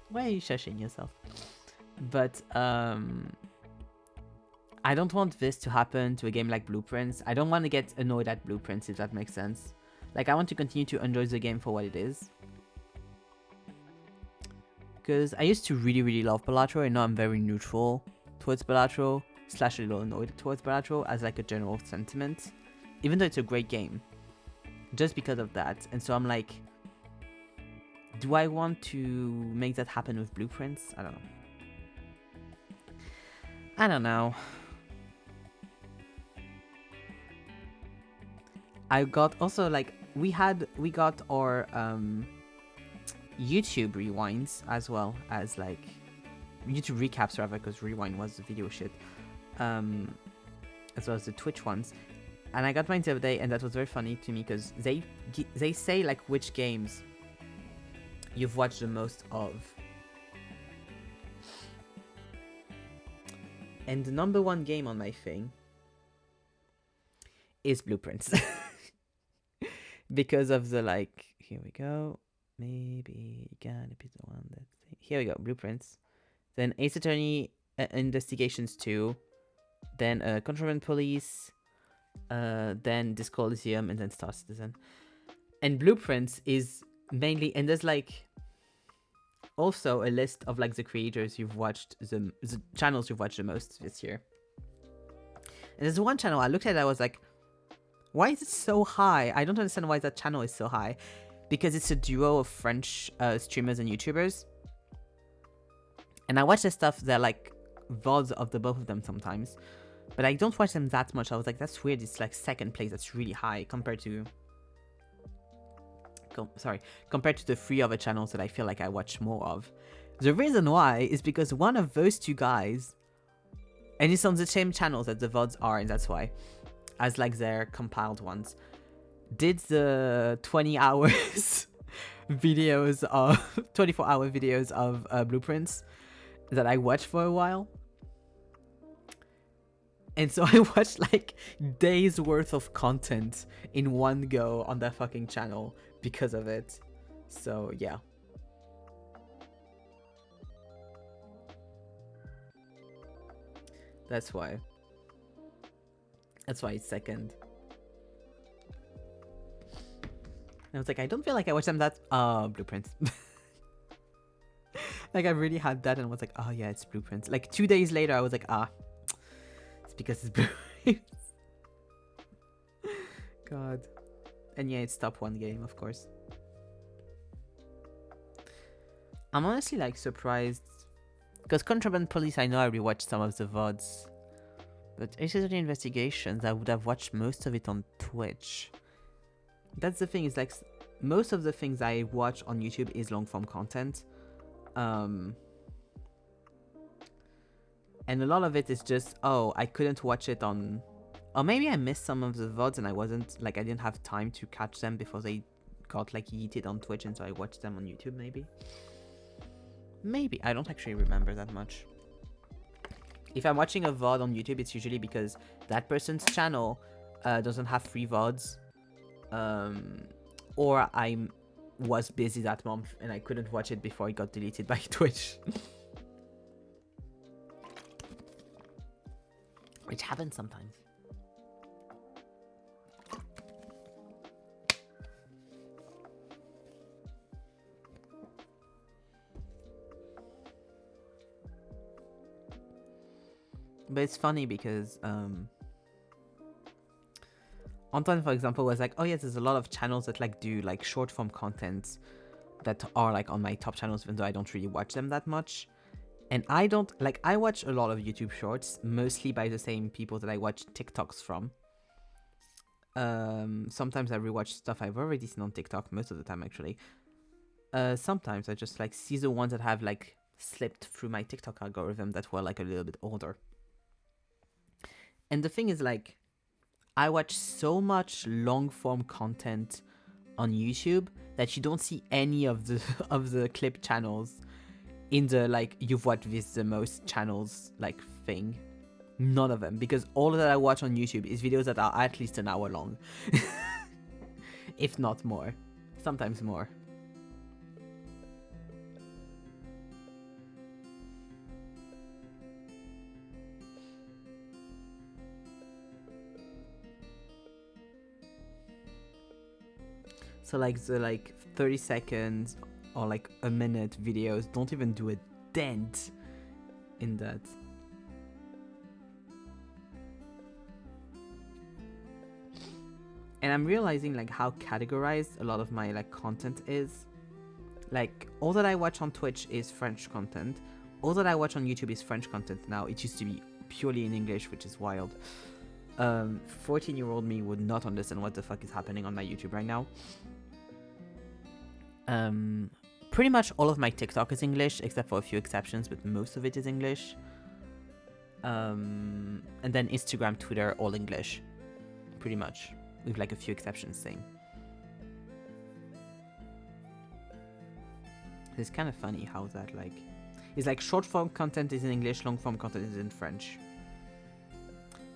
why are you shushing yourself? But I don't want this to happen to a game like Blueprints. I don't want to get annoyed at Blueprints, if that makes sense. Like, I want to continue to enjoy the game for what it is. Because I used to really, really love Balatro, and now I'm very neutral towards Balatro, / a little annoyed towards Balatro as like a general sentiment. Even though it's a great game. Just because of that. And so I'm like, do I want to make that happen with Blueprints? I don't know. I don't know. I got also, like, we got our YouTube rewinds as well as, like, YouTube recaps rather, because rewind was the video shit, as well as the Twitch ones. And I got mine the other day, and that was very funny to me because they say like which games you've watched the most of. And the number one game on my thing is Blueprints. Because of the, like, here we go. Maybe gonna be the one that... Here we go, Blueprints. Then Ace Attorney Investigations 2. Then Contraband Police. Then Disco Elysium, and then Star Citizen. And Blueprints is mainly... And there's, like, also a list of, like, the creators you've watched, the channels you've watched the most this year. And there's one channel I looked at, I was like, why is it so high? I don't understand why that channel is so high. Because it's a duo of French streamers and YouTubers. And I watch their stuff, they're like VODs of the both of them sometimes. But I don't watch them that much. I was like, that's weird, it's like second place, that's really high compared to... compared to the 3 other channels that I feel like I watch more of. The reason why is because one of those 2 guys, and it's on the same channels that the VODs are, and that's why, as like their compiled ones, did the 20 hours videos of 24-hour videos of Blueprints that I watched for a while. And so I watched like days worth of content in one go on that fucking channel because of it. So yeah. That's why. That's why it's second. And I was like, I don't feel like I watched them that... Blueprints. Like, I really had that and was like, oh yeah, it's Blueprints. Like, 2 days later, I was like, it's because it's Blueprints. God. And yeah, it's top 1 game, of course. I'm honestly, like, surprised. Because Contraband Police, I know I rewatched some of the VODs. But Ace Attorney Investigations, I would have watched most of it on Twitch. That's the thing, is like, most of the things I watch on YouTube is long-form content. And a lot of it is just, oh, I couldn't watch it on... Or maybe I missed some of the VODs and I wasn't, like, I didn't have time to catch them before they got, like, yeeted on Twitch, and so I watched them on YouTube, maybe. Maybe, I don't actually remember that much. If I'm watching a VOD on YouTube, it's usually because that person's channel doesn't have free VODs. Or I was busy that month and I couldn't watch it before it got deleted by Twitch. Which happens sometimes. But it's funny because Antoine, for example, was like, oh yes, there's a lot of channels that like do like short form content that are like on my top channels, even though I don't really watch them that much. And I don't, like, I watch a lot of YouTube shorts, mostly by the same people that I watch TikToks from. Sometimes I rewatch stuff I've already seen on TikTok, most of the time actually. Sometimes I just like see the ones that have like slipped through my TikTok algorithm that were like a little bit older. And the thing is, like, I watch so much long form content on YouTube that you don't see any of the of the clip channels in the like you've watched this the most channels like thing. None of them, because all that I watch on YouTube is videos that are at least an hour long. If not more. Sometimes more. So like the like 30 seconds or like a minute videos don't even do a dent in that. And I'm realizing like how categorized a lot of my like content is. Like all that I watch on Twitch is French content. All that I watch on YouTube is French content now. It used to be purely in English, which is wild. 14-year-old me would not understand what the fuck is happening on my YouTube right now. Pretty much all of my TikTok is English, except for a few exceptions, but most of it is English. And then Instagram, Twitter, all English. Pretty much. With like a few exceptions saying. It's kind of funny how that like... It's like short form content is in English, long form content is in French.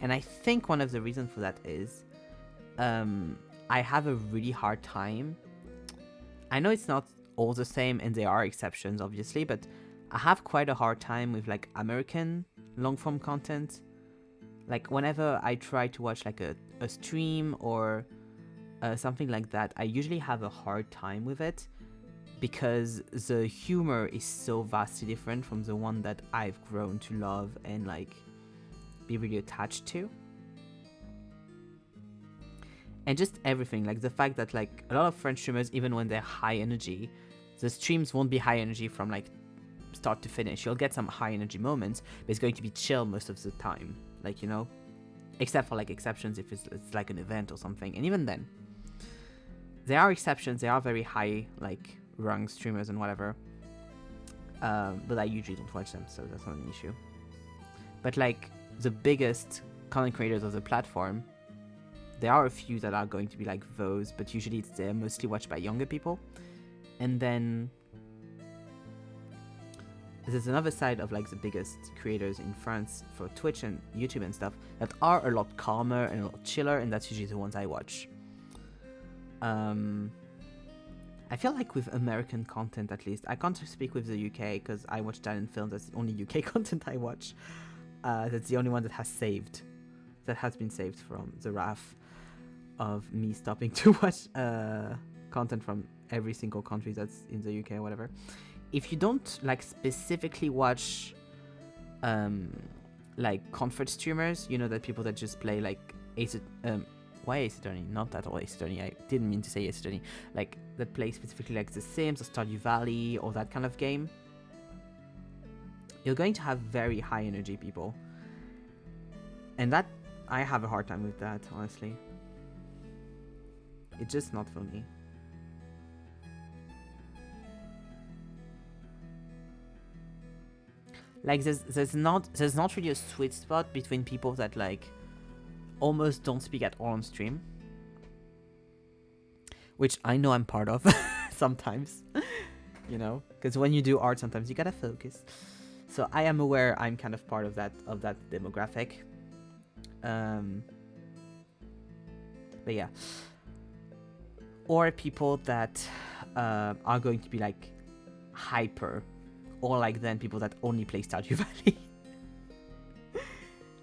And I think one of the reasons for that is I have a really hard time. I know it's not all the same and there are exceptions obviously, but I have quite a hard time with like American long form content. Like whenever I try to watch like a stream or something like that, I usually have a hard time with it because the humor is so vastly different from the one that I've grown to love and like be really attached to. And just everything, like the fact that like a lot of French streamers, even when they're high energy, the streams won't be high energy from like start to finish. You'll get some high energy moments, but it's going to be chill most of the time, like, you know, except for like exceptions if it's like an event or something. And even then, there are exceptions. There are very high like rung streamers and whatever, but I usually don't watch them, so that's not an issue. But like the biggest content creators of the platform, there are a few that are going to be like those, but usually they're mostly watched by younger people. And then there's another side of like the biggest creators in France for Twitch and YouTube and stuff that are a lot calmer and a lot chiller, and that's usually the ones I watch. I feel like with American content, at least, I can't speak with the UK because I watch talent films. That's the only UK content I watch. That's the only one that has been saved from the wrath of me stopping to watch content from every single country that's in the UK or whatever. If you don't like specifically watch like comfort streamers, you know, that people that just play like why Ace Attorney? Not at all Ace Attorney. I didn't mean to say Ace Attorney. Like that play specifically like The Sims or Stardew Valley or that kind of game. You're going to have very high energy people. And that, I have a hard time with that, honestly. It's just not for me. Like there's not really a sweet spot between people that like almost don't speak at all on stream, which I know I'm part of sometimes, you know, because when you do art sometimes you gotta focus. So I am aware I'm kind of part of that demographic. But yeah, or people that are going to be like hyper, or like then people that only play Stardew Valley.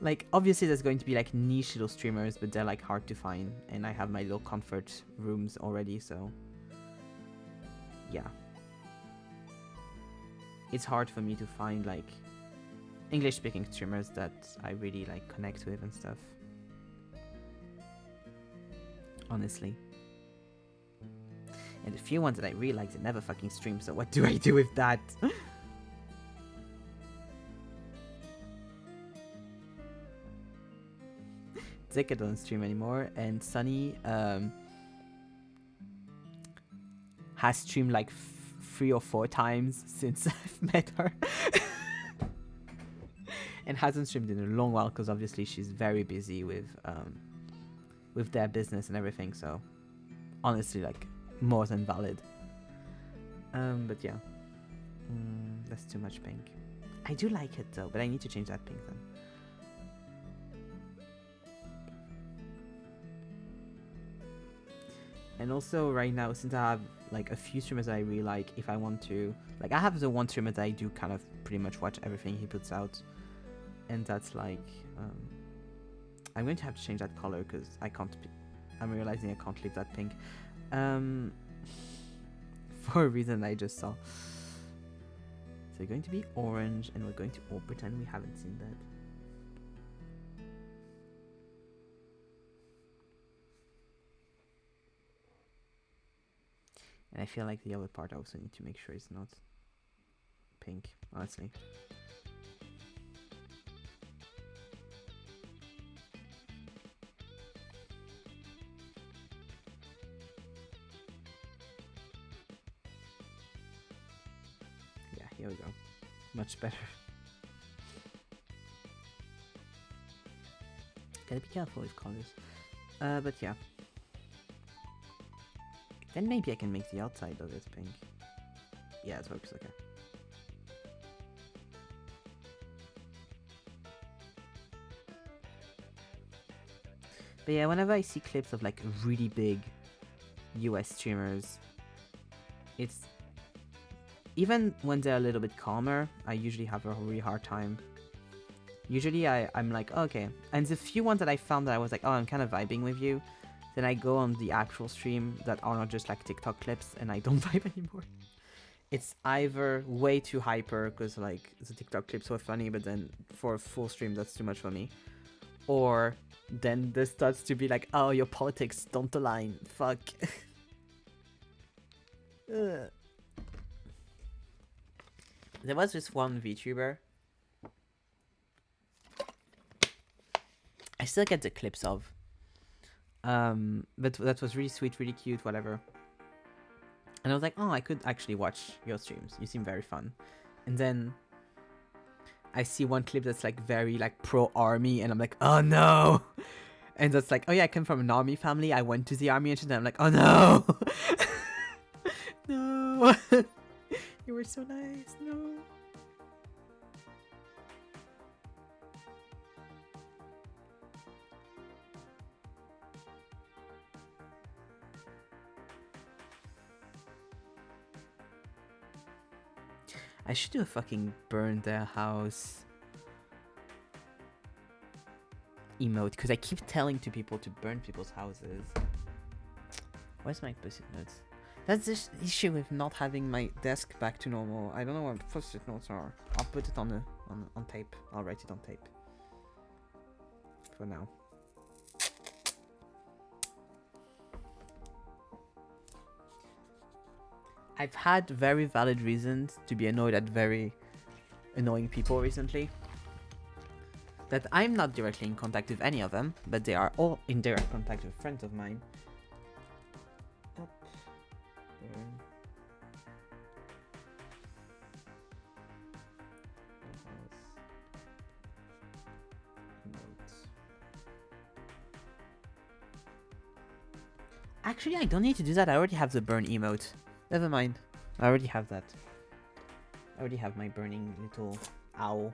Like obviously there's going to be like niche little streamers, but they're like hard to find, and I have my little comfort rooms already, so yeah. It's hard for me to find like English speaking streamers that I really like connect with and stuff. Honestly. And the few ones that I really like, they never fucking stream, so what do I do with that? Zika doesn't stream anymore, and Sunny has streamed like 3 or 4 times since I've met her. And hasn't streamed in a long while because obviously she's very busy with their business and everything. So honestly, like, more than valid. But yeah, that's too much pink. I do like it though, but I need to change that pink then. And also right now, since I have like a few streamers I really like, if I want to, like, I have the one streamer that I do kind of pretty much watch everything he puts out, and that's like, I'm going to have to change that color because I can't. I'm realizing I can't leave that pink, for a reason I just saw. So we're going to be orange, and we're going to all pretend we haven't seen that. And I feel like the other part I also need to make sure it's not pink, honestly. Yeah, here we go. Much better. Gotta be careful with colors. But yeah. Then maybe I can make the outside of it pink. Yeah, it works, okay. But yeah, whenever I see clips of like really big US streamers, it's... even when they're a little bit calmer, I usually have a really hard time. Usually I'm like, oh, okay. And the few ones that I found that I was like, oh, I'm kind of vibing with you, then I go on the actual stream that are not just like TikTok clips and I don't vibe anymore. It's either way too hyper because like the TikTok clips were funny, but then for a full stream that's too much for me. Or then this starts to be like, oh, your politics don't align. Fuck. There was this one VTuber I still get the clips of. But that was really sweet, really cute, whatever. And I was like, oh, I could actually watch your streams. You seem very fun. And then I see one clip that's like very like pro-army, and I'm like, oh no. And that's like, oh yeah, I come from an army family. I went to the army and shit. And I'm like, oh no. No. You were so nice. No. I should do a fucking burn their house emote, because I keep telling to people to burn people's houses. Where's my post-it notes? That's the issue with not having my desk back to normal. I don't know what post-it notes are. I'll put it on tape. I'll write it on tape. For now. I've had very valid reasons to be annoyed at very annoying people recently. That I'm not directly in contact with any of them, but they are all in direct contact with friends of mine. Up. Burn. Actually, I don't need to do that. I already have the burn emote. Never mind. I already have that. I already have my burning little owl.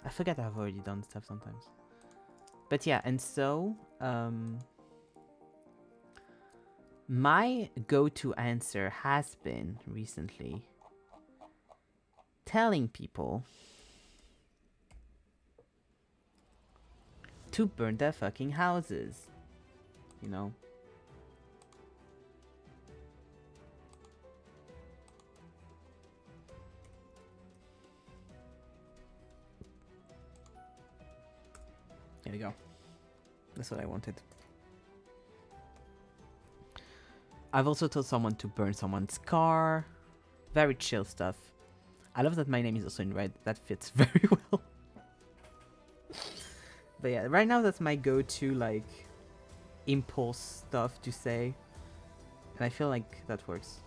I forget I've already done stuff sometimes. But yeah, and so my go-to answer has been recently telling people to burn their fucking houses. You know? There we go. That's what I wanted. I've also told someone to burn someone's car. Very chill stuff. I love that my name is also in red. That fits very well. But yeah, right now that's my go-to like impulse stuff to say, and I feel like that works.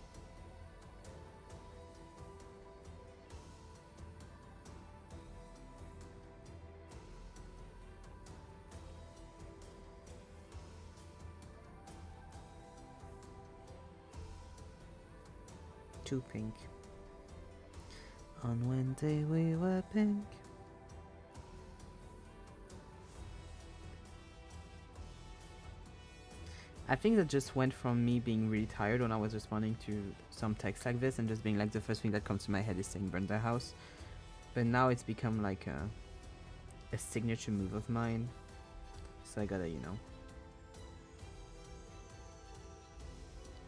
Too pink. On Wednesday we were pink. I think that just went from me being really tired when I was responding to some text like this and just being like the first thing that comes to my head is saying burn their house. But now it's become like a signature move of mine. So I gotta, you know,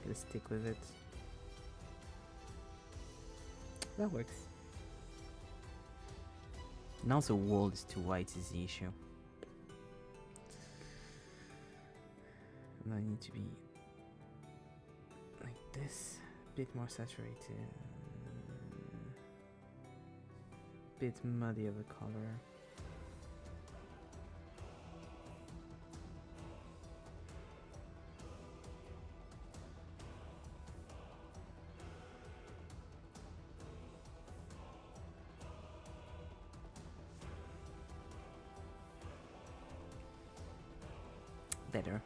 gotta stick with it. That works. Now the wall is too white is the issue. And I need to be like this, a bit more saturated, bit muddy of a color. Better.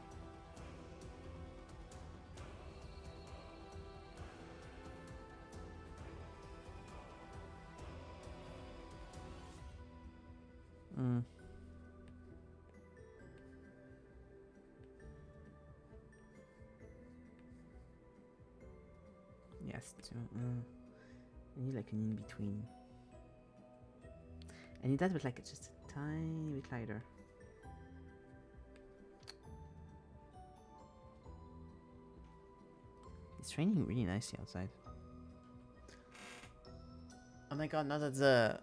Yes, I need like an in-between. I need that, but like it's just a tiny bit lighter. It's raining really nicely outside. Oh my god, now that the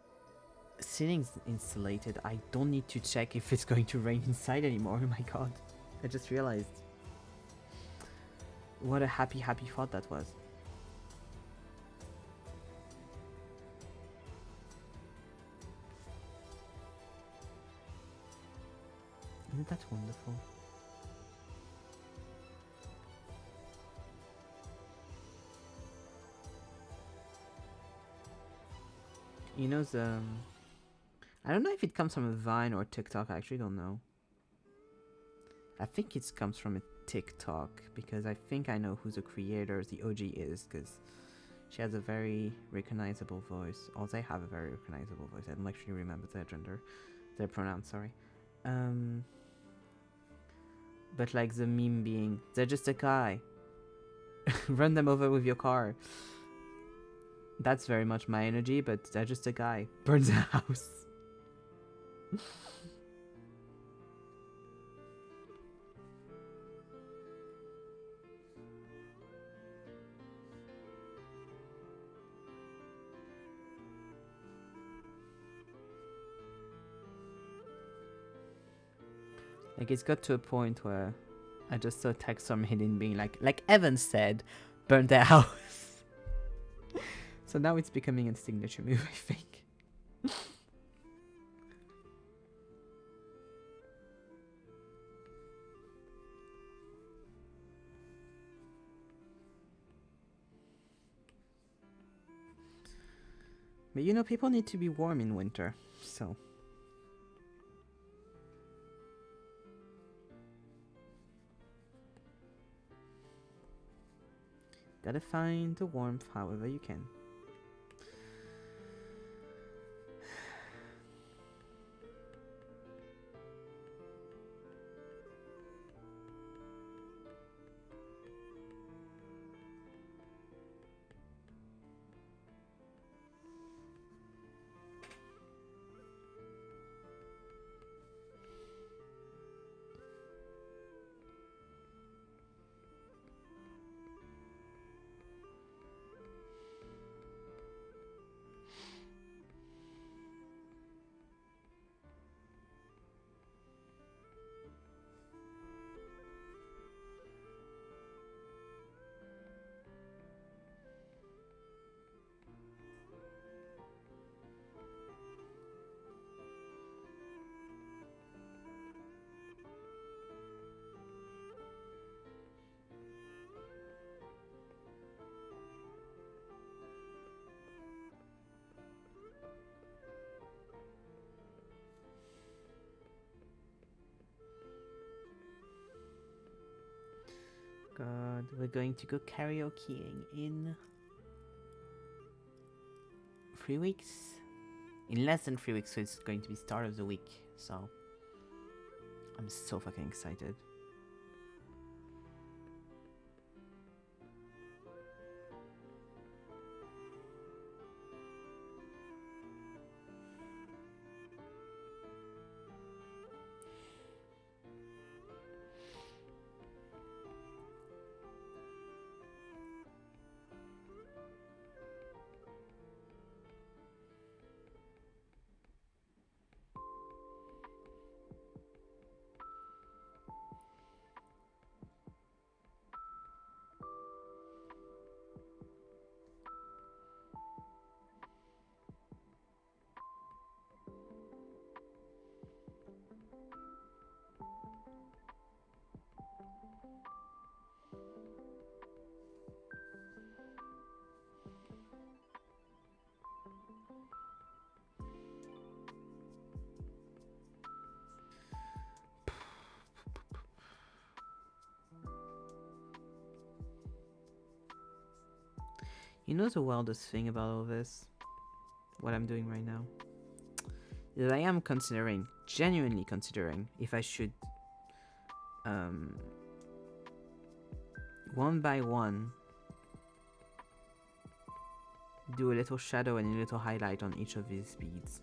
ceiling's insulated, I don't need to check if it's going to rain inside anymore. Oh my god. I just realized. What a happy thought that was. Isn't that wonderful? You know the... I don't know if it comes from a Vine or TikTok, I actually don't know. I think it comes from a TikTok, because I think I know who the creator, the OG is, because she has a very recognizable voice. Or they have a very recognizable voice. I don't actually remember their gender, their pronouns, sorry. But like the meme being, they're just a guy. Run them over with your car. That's very much my energy, but they're just a guy. Burns a house. Like, it's got to a point where I just saw text from hidden being like Evan said, burn their house. So now it's becoming a signature move, I think. But you know, people need to be warm in winter, so... Gotta find the warmth however you can. god, we're going to go karaokeing in 3 weeks? In less than 3 weeks, so it's going to be start of the week, so I'm so fucking excited. You know the wildest thing about all this? What I'm doing right now? Is I am considering, genuinely considering, if I should one by one do a little shadow and a little highlight on each of these beads.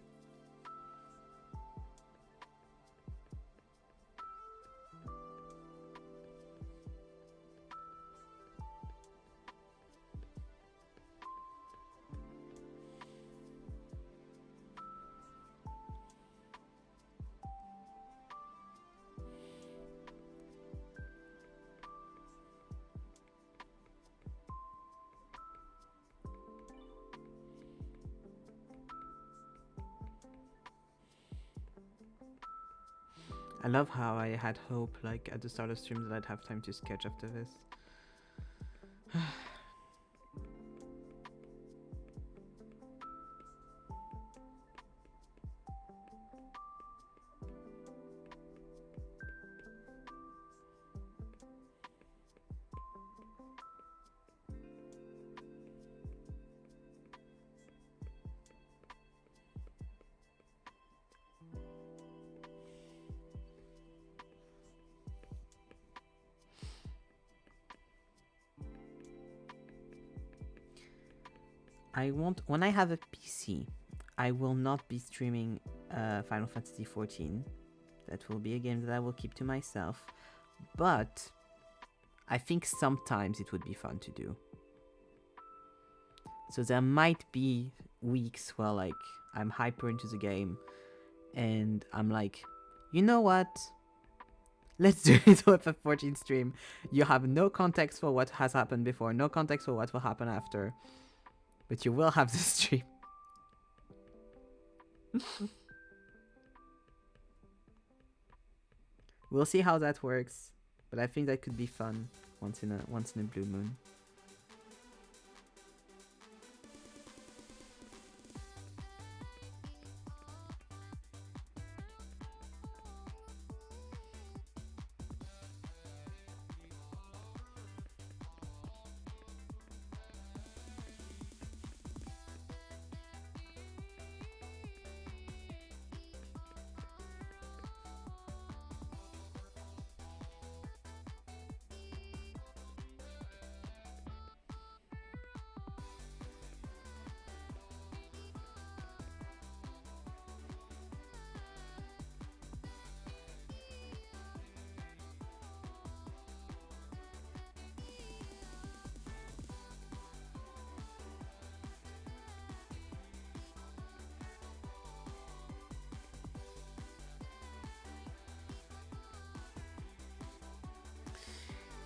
I love how I had hope, like, at the start of stream that I'd have time to sketch after this. When I have a PC, I will not be streaming Final Fantasy XIV. That will be a game that I will keep to myself. But I think sometimes it would be fun to do. So there might be weeks where, like, I'm hyper into the game and I'm like, you know what? Let's do it with a 14 stream. You have no context for what has happened before, no context for what will happen after. But you will have the stream. We'll see how that works, but I think that could be fun once in a blue moon.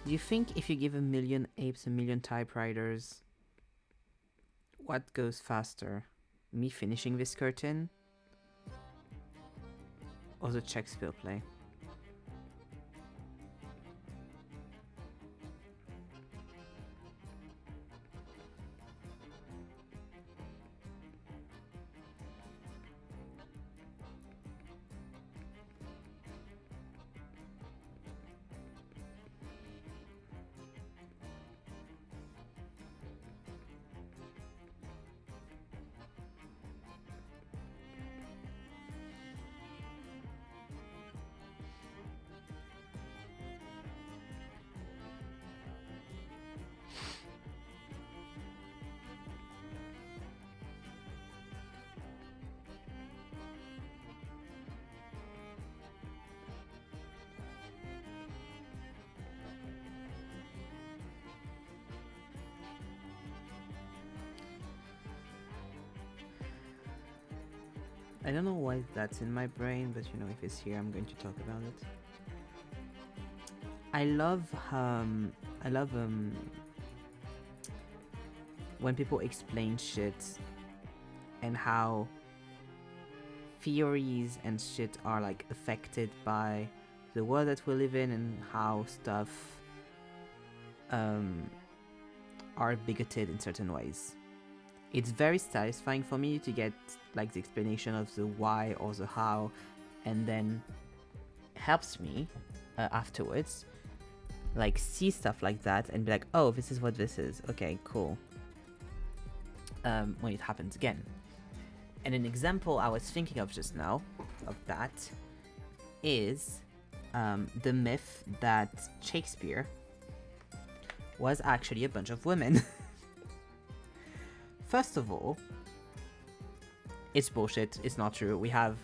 Do you think if you give a million apes a million typewriters, what goes faster? Me finishing this curtain? Or the Shakespeare play? I don't know why that's in my brain, but you know, if it's here, I'm going to talk about it. I love when people explain shit and how theories and shit are like affected by the world that we live in, and how stuff are bigoted in certain ways. It's very satisfying for me to get like the explanation of the why or the how, and then helps me afterwards like see stuff like that and be like, oh, this is what this is, okay, cool, when it happens again. And an example I was thinking of just now of that is the myth that Shakespeare was actually a bunch of women. First of all, it's bullshit. It's not true. We have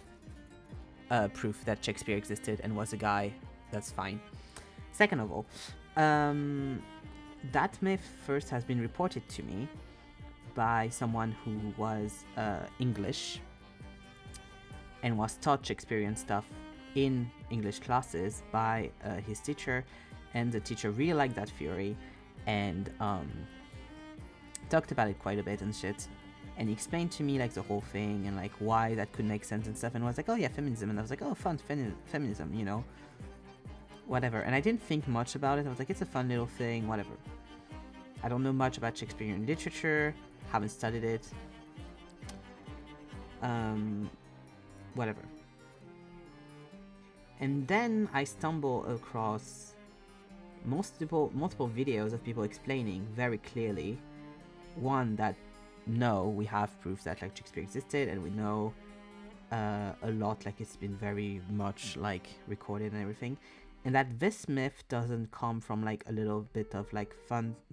proof that Shakespeare existed and was a guy. That's fine. Second of all, that myth first has been reported to me by someone who was English and was taught Shakespearean stuff in English classes by his teacher, and the teacher really liked that theory and talked about it quite a bit and shit, and he explained to me like the whole thing and like why that could make sense and stuff, and was like, oh yeah, feminism, and I was like, oh, fun, feminism, you know, whatever. And I didn't think much about it. I was like, it's a fun little thing, whatever. I don't know much about Shakespearean literature, haven't studied it, whatever. And then I stumble across multiple videos of people explaining very clearly, one, that no, we have proof that like Shakespeare existed, and we know a lot, like it's been very much like recorded and everything, and that this myth doesn't come from like a little bit of like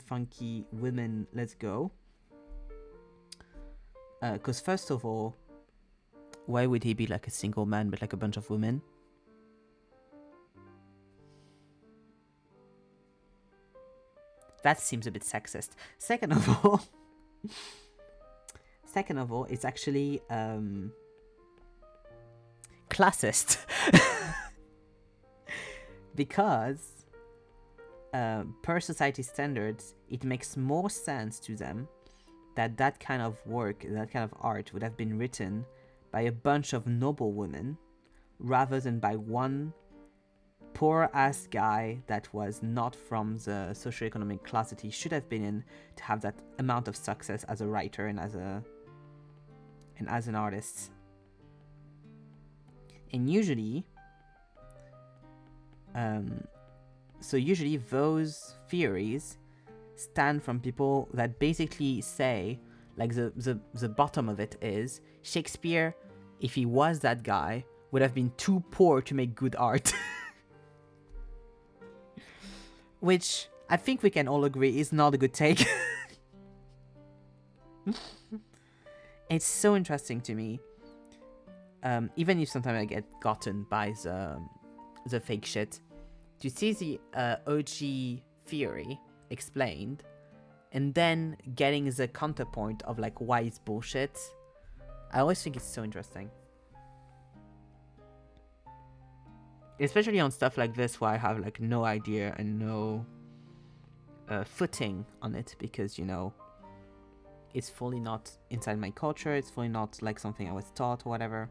funky women, let's go. Because first of all, why would he be like a single man but like a bunch of women? That seems a bit sexist. Second of all, it's actually classist. Because per society standards, it makes more sense to them that kind of work, that kind of art would have been written by a bunch of noble women rather than by one poor ass guy that was not from the socioeconomic class that he should have been in to have that amount of success as a writer and as an artist. And usually usually those theories stand from people that basically say, like, the bottom of it is Shakespeare, if he was that guy, would have been too poor to make good art. Which I think we can all agree is not a good take. It's so interesting to me. Even if sometimes I get gotten by the fake shit, to see the OG theory explained and then getting the counterpoint of like why it's bullshit, I always think it's so interesting. Especially on stuff like this where I have like no idea and no footing on it, because, you know, it's fully not inside my culture, it's fully not like something I was taught or whatever.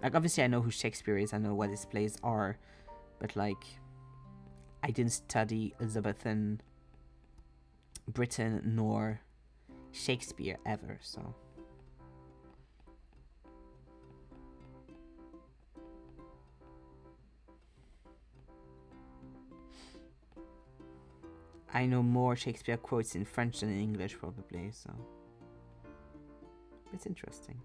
Like, obviously I know who Shakespeare is, I know what his plays are, but like, I didn't study Elizabethan Britain nor Shakespeare ever, so. I know more Shakespeare quotes in French than in English, probably, so. It's interesting.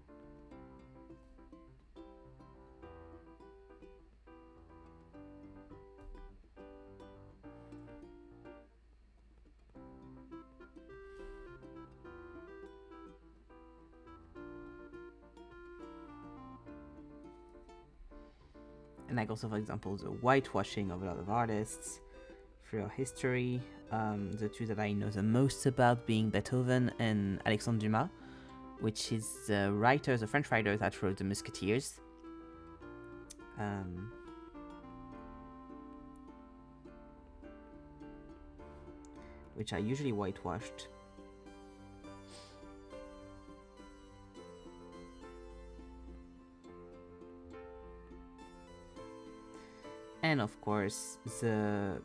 And like also, for example, the whitewashing of a lot of artists throughout history. The two that I know the most about being Beethoven and Alexandre Dumas. which is the writers, the French writers that wrote The Musketeers. Which are usually whitewashed. And of course,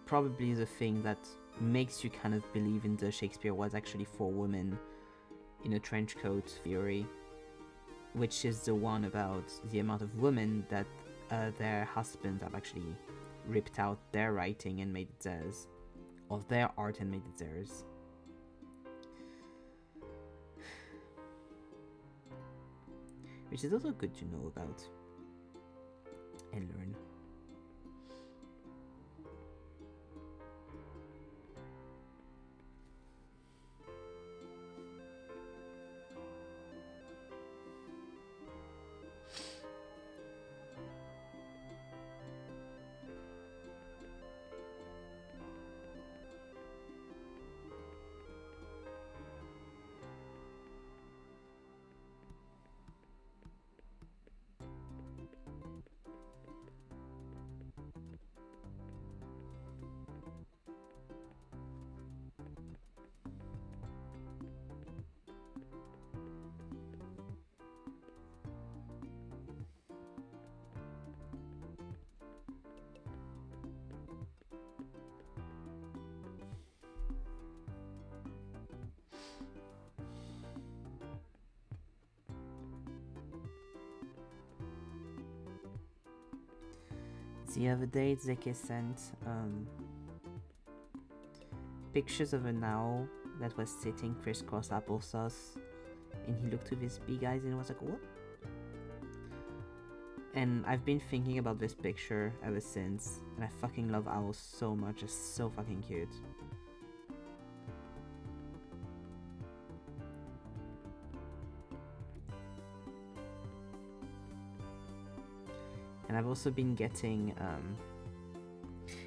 probably the thing that makes you kind of believe in the Shakespeare was actually 4 women in a trench coat theory, which is the one about the amount of women that their husbands have actually ripped out their writing and made it theirs, of their art and made it theirs. Which is also good to know about and learn. The other day, Zeke sent pictures of an owl that was sitting crisscross applesauce, and he looked with his big eyes and was like, what? And I've been thinking about this picture ever since, and I fucking love owls so much. It's so fucking cute. And I've also been getting,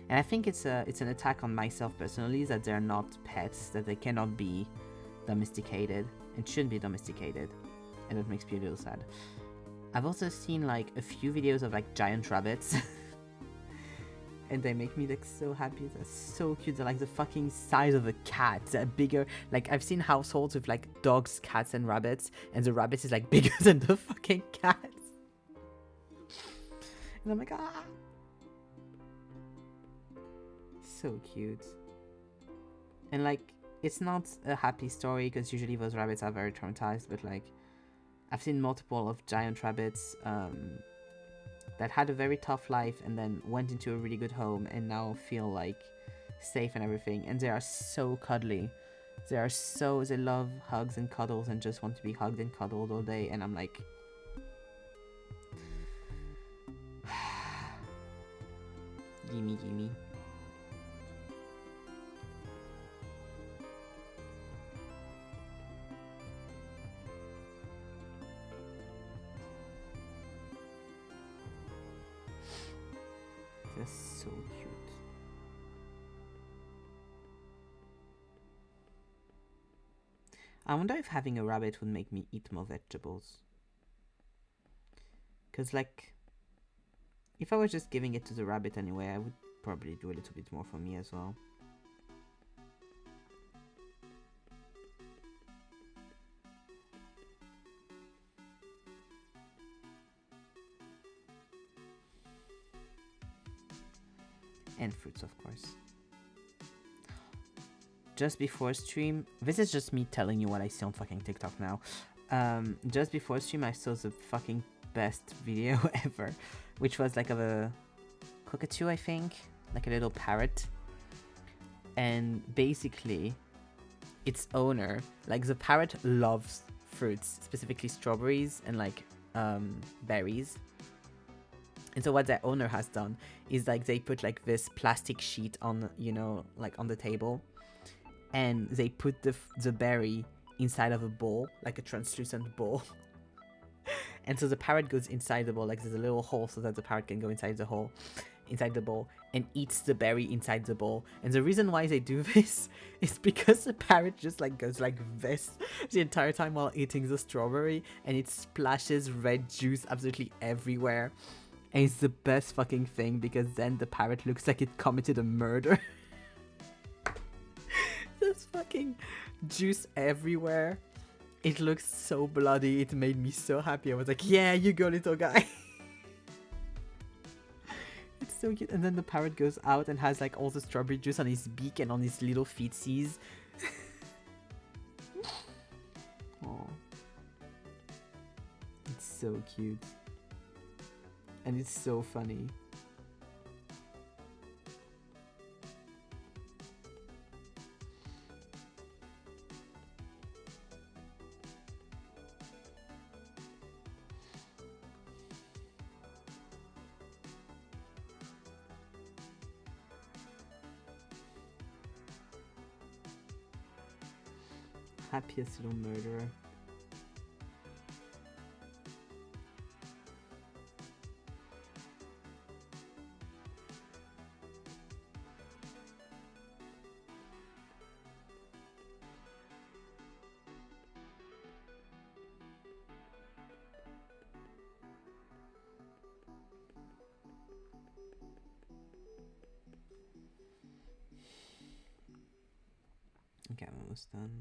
and I think it's an attack on myself personally, that they're not pets, that they cannot be domesticated and shouldn't be domesticated, and that makes me a little sad. I've also seen like a few videos of like giant rabbits, and they make me like so happy. They're so cute. They're like the fucking size of a cat. They're bigger. Like I've seen households with like dogs, cats, and rabbits, and the rabbit is like bigger than the fucking cat. And I'm like, ah, so cute. And like, it's not a happy story because usually those rabbits are very traumatized, but like, I've seen multiple of giant rabbits that had a very tough life and then went into a really good home and now feel like safe and everything. And they are so cuddly. They love hugs and cuddles and just want to be hugged and cuddled all day. And I'm like, gimme, gimme. They're so cute. I wonder if having a rabbit would make me eat more vegetables. Because like, if I was just giving it to the rabbit anyway, I would probably do a little bit more for me as well. And fruits, of course. Just before stream, this is just me telling you what I see on fucking TikTok now. Just before stream, I saw the fucking best video ever, which was like of a cockatoo, I think, like a little parrot, and basically its owner, like the parrot loves fruits, specifically strawberries and like berries. And so what their owner has done is like they put like this plastic sheet on, you know, like on the table, and they put the berry inside of a bowl, like a translucent bowl. And so the parrot goes inside the bowl, like there's a little hole so that the parrot can go inside the hole. inside the bowl and eats the berry inside the bowl. And the reason why they do this is because the parrot just like goes like this the entire time while eating the strawberry, and it splashes red juice absolutely everywhere. And it's the best fucking thing because then the parrot looks like it committed a murder. There's fucking juice everywhere. It looks so bloody. It made me so happy. I was like, yeah, you go, little guy. It's so cute. And then the parrot goes out and has like all the strawberry juice on his beak and on his little feetsies. Oh, it's so cute. And it's so funny. Happiest little murderer. Okay, I'm almost done.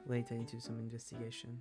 Wait, I need to do some investigation.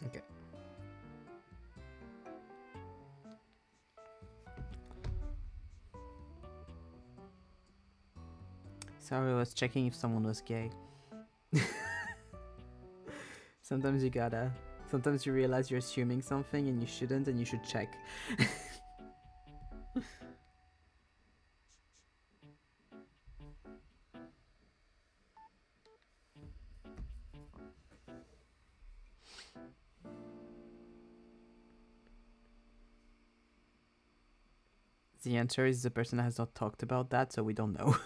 Okay. Sorry, I was checking if someone was gay. Sometimes you gotta. Sometimes you realize you're assuming something and you shouldn't, and you should check. The answer is the person has not talked about that, so we don't know.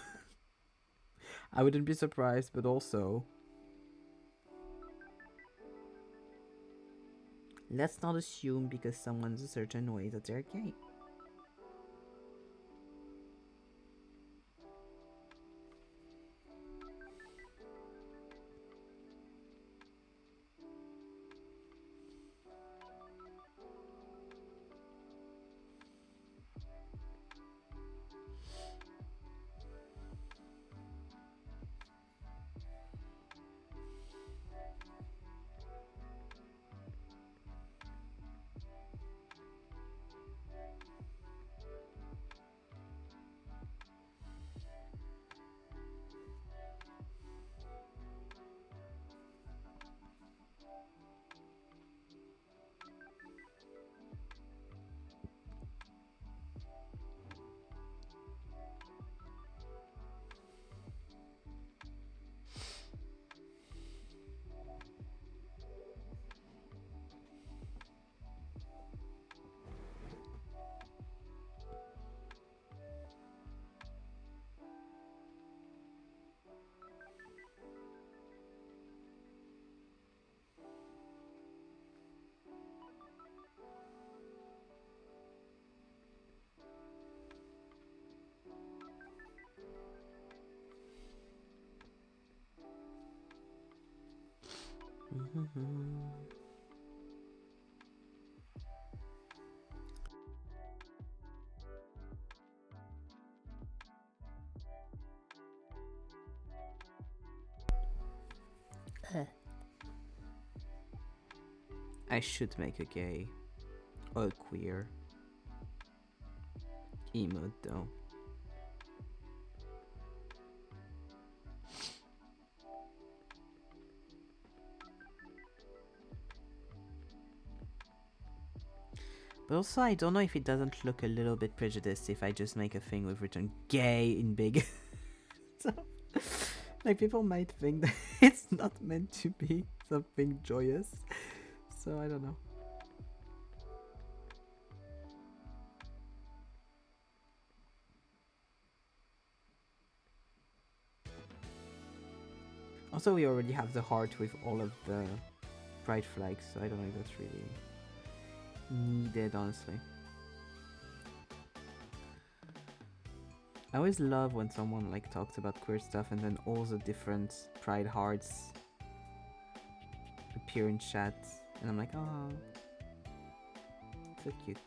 I wouldn't be surprised, but also, let's not assume because someone's a certain way that they're gay. I should make a gay or queer emote though. But also, I don't know if it doesn't look a little bit prejudiced if I just make a thing with written gay in big. So, like, people might think that it's not meant to be something joyous. So, I don't know. Also, we already have the heart with all of the pride flags, so I don't know if that's really needed, honestly. I always love when someone like talks about queer stuff and then all the different pride hearts appear in chat, and I'm like, oh, so cute.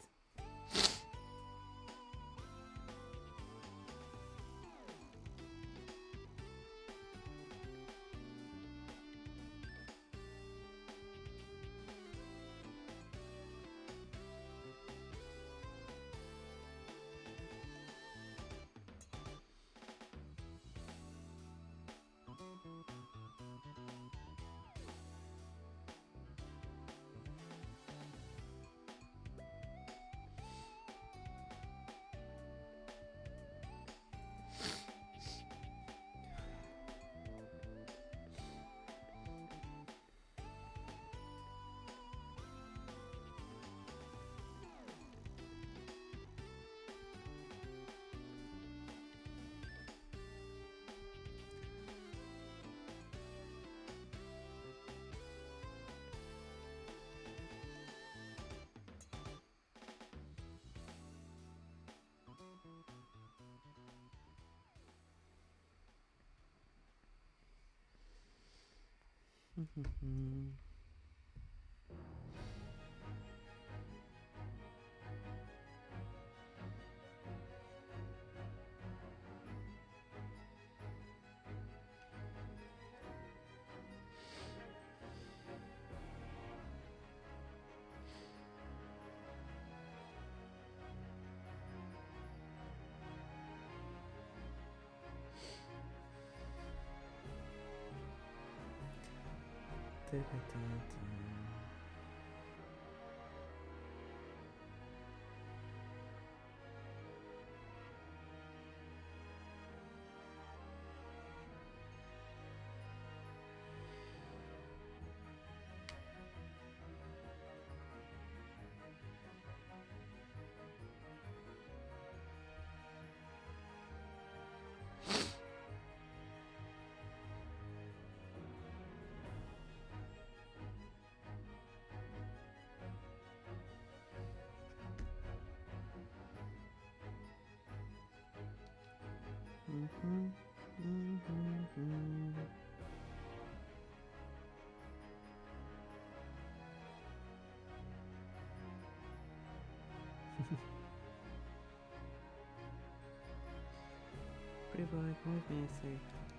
Pretty boy, come with me and say,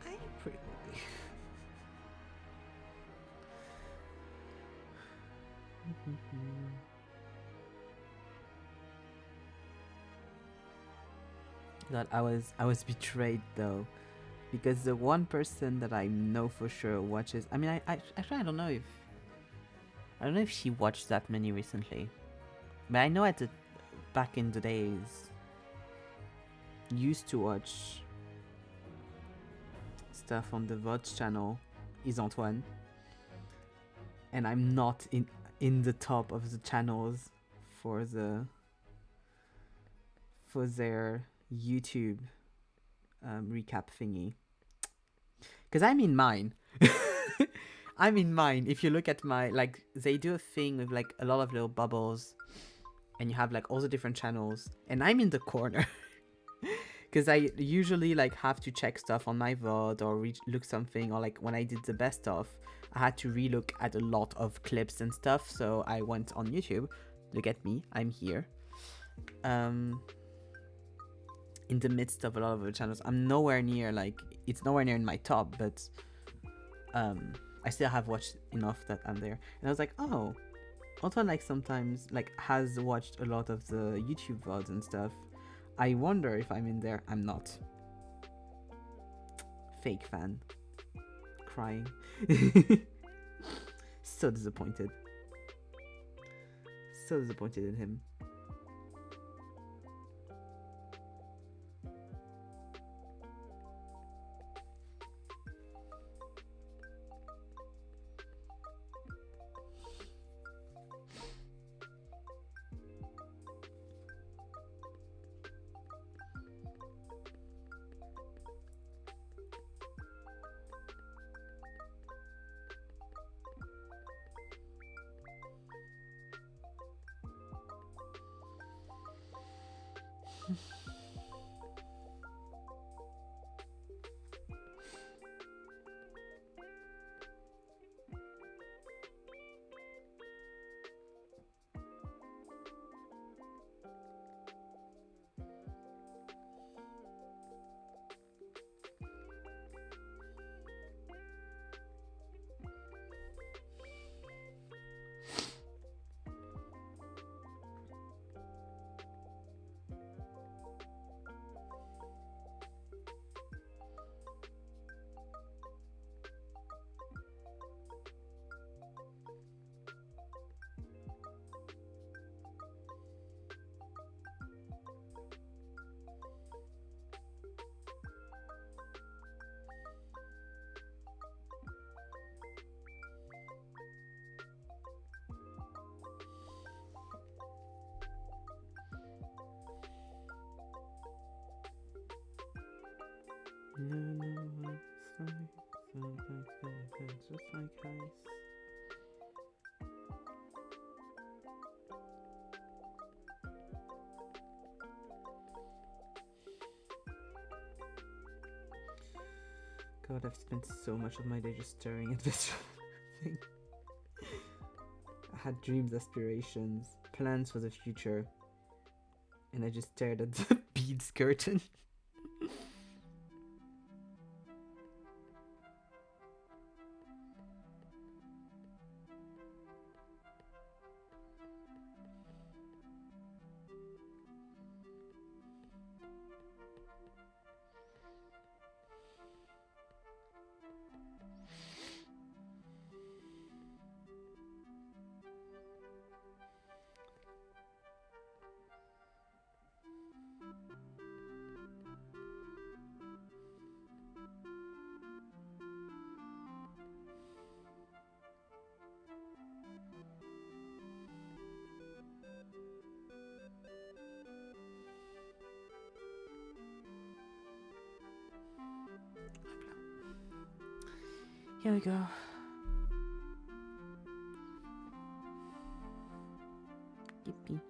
I'm pretty boy. God, I was betrayed though, because the one person that I know for sure watches. I mean, I actually I don't know if she watched that many recently, but I know at the back in the days used to watch stuff on the VOD channel is Antoine, and I'm not in the top of the channels for their YouTube recap thingy, because I'm in mine. I'm in mine. If you look at my, like, they do a thing with like a lot of little bubbles, and you have like all the different channels, and I'm in the corner. Because I usually like have to check stuff on my VOD or look something, or like when I did the best of, I had to relook at a lot of clips and stuff. So I went on YouTube. Look at me, I'm here. In the midst of a lot of the channels, I'm nowhere near, like, it's nowhere near in my top, but I still have watched enough that I'm there. And I was like, oh, Also, like sometimes, like has watched a lot of the YouTube VODs and stuff. I wonder if I'm in there. I'm not. Fake fan. Crying. So disappointed. So disappointed in him. No, it's just like ice. God, I've spent so much of my day just staring at this thing. I had dreams, aspirations, plans for the future, and I just stared at the beads curtain. Here we go. Yippee.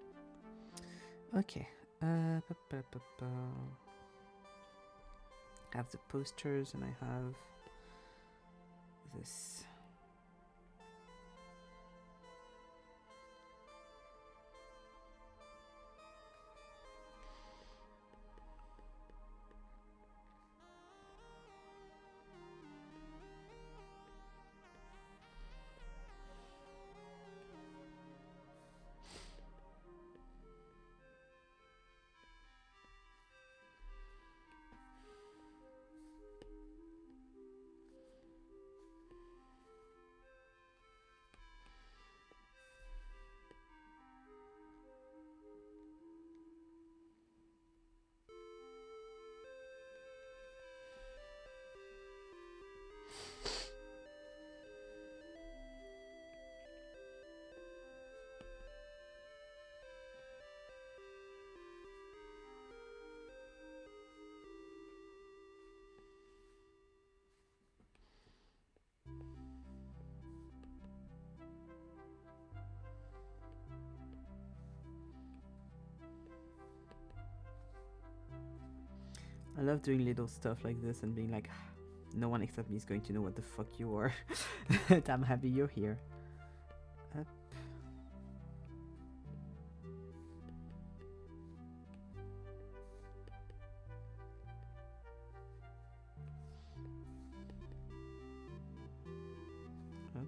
Okay. I have the posters and I have this. I love doing little stuff like this and being like, no one except me is going to know what the fuck you are. But I'm happy you're here. Up. Up.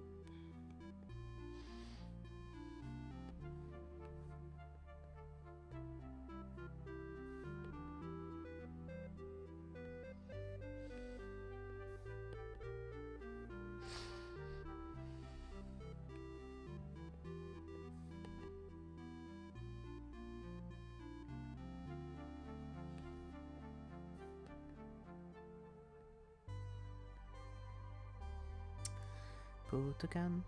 put a gun.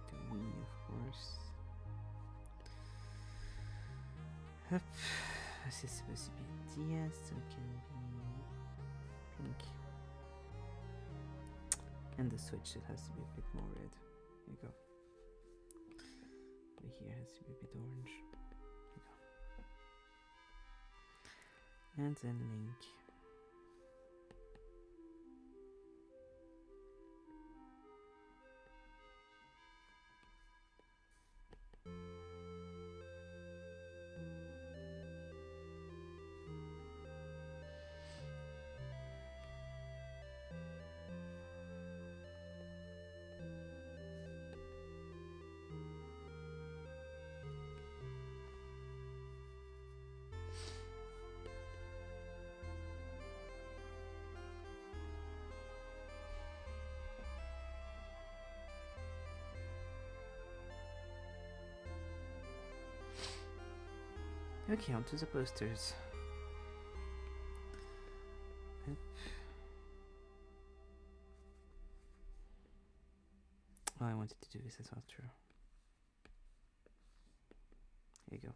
The Wii, of course. Hop. C'est supposed to be DS, so it can be pink. And the Switch, it has to be a bit more red. There you go. But here it has to be a bit orange. There you go. And then Link. Okay, on to the posters. Yep. Oh, I wanted to do this as well, true. Here you go.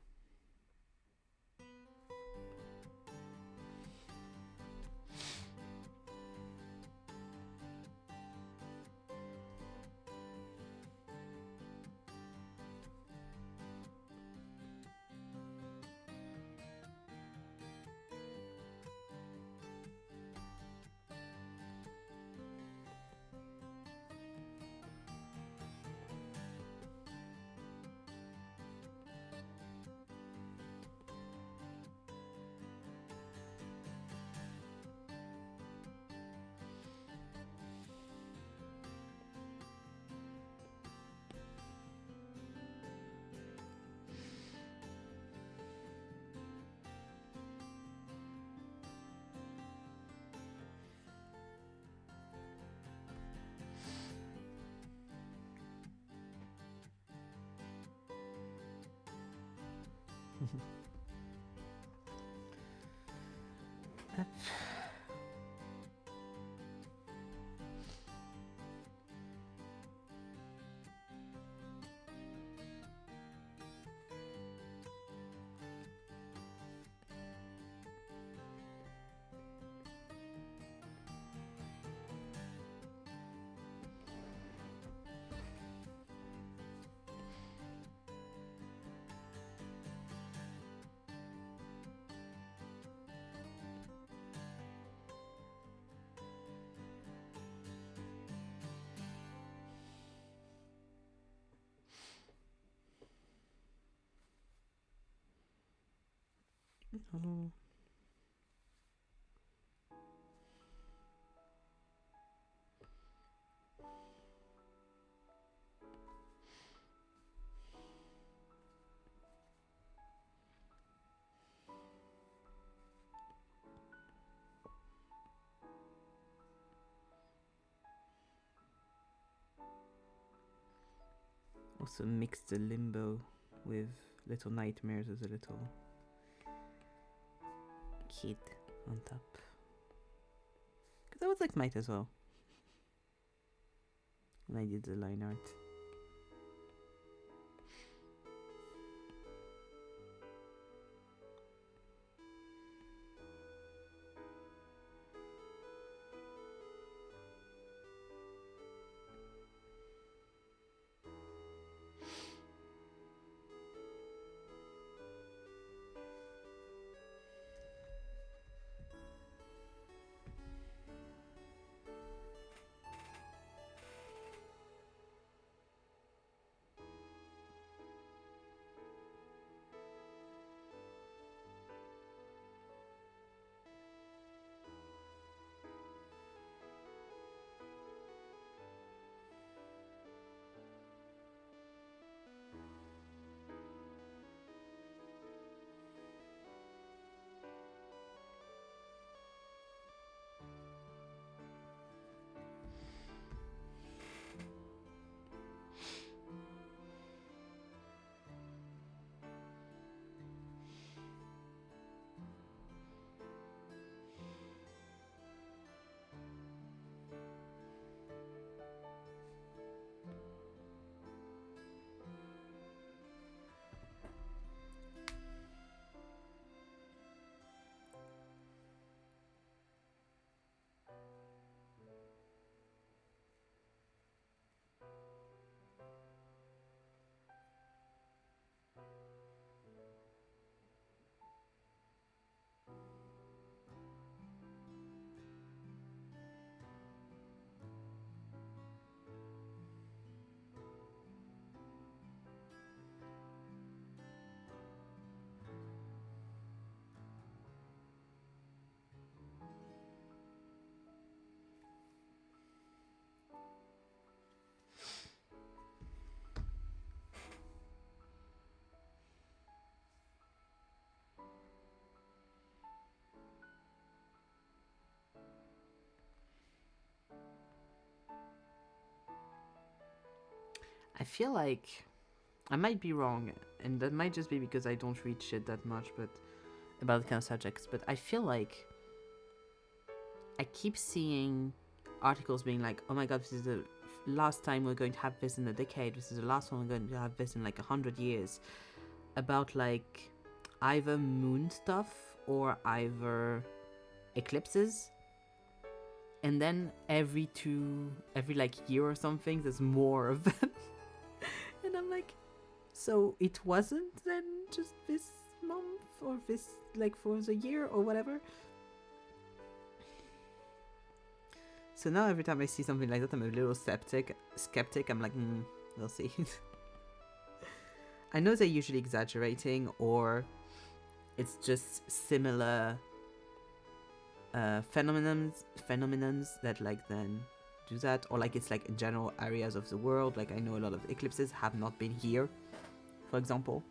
Up. Oh. Also mix the Limbo with Little Nightmares as a little kid on top. Because I was like Might as well when I did the line art. I feel like I might be wrong, and that might just be because I don't read shit that much, but about the kind of subjects. But I feel like I keep seeing articles being like, "Oh my god, this is the last time we're going to have this in a decade. This is the last one we're going to have this in like 100 years." About like either moon stuff or either eclipses. And then every like year or something, there's more of them. And I'm like, so it wasn't then just this month or this like for the year or whatever. So now every time I see something like that, I'm a little skeptic. I'm like, we'll see. I know they're usually exaggerating, or it's just similar phenomenons that like then do that, or like it's like in general areas of the world. Like I know a lot of eclipses have not been here, for example,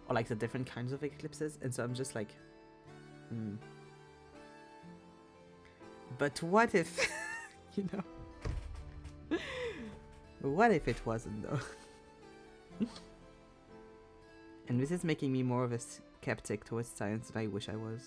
or like the different kinds of eclipses, and so I'm just like, but what if, you know, what if it wasn't though? And this is making me more of a skeptic towards science than I wish I was.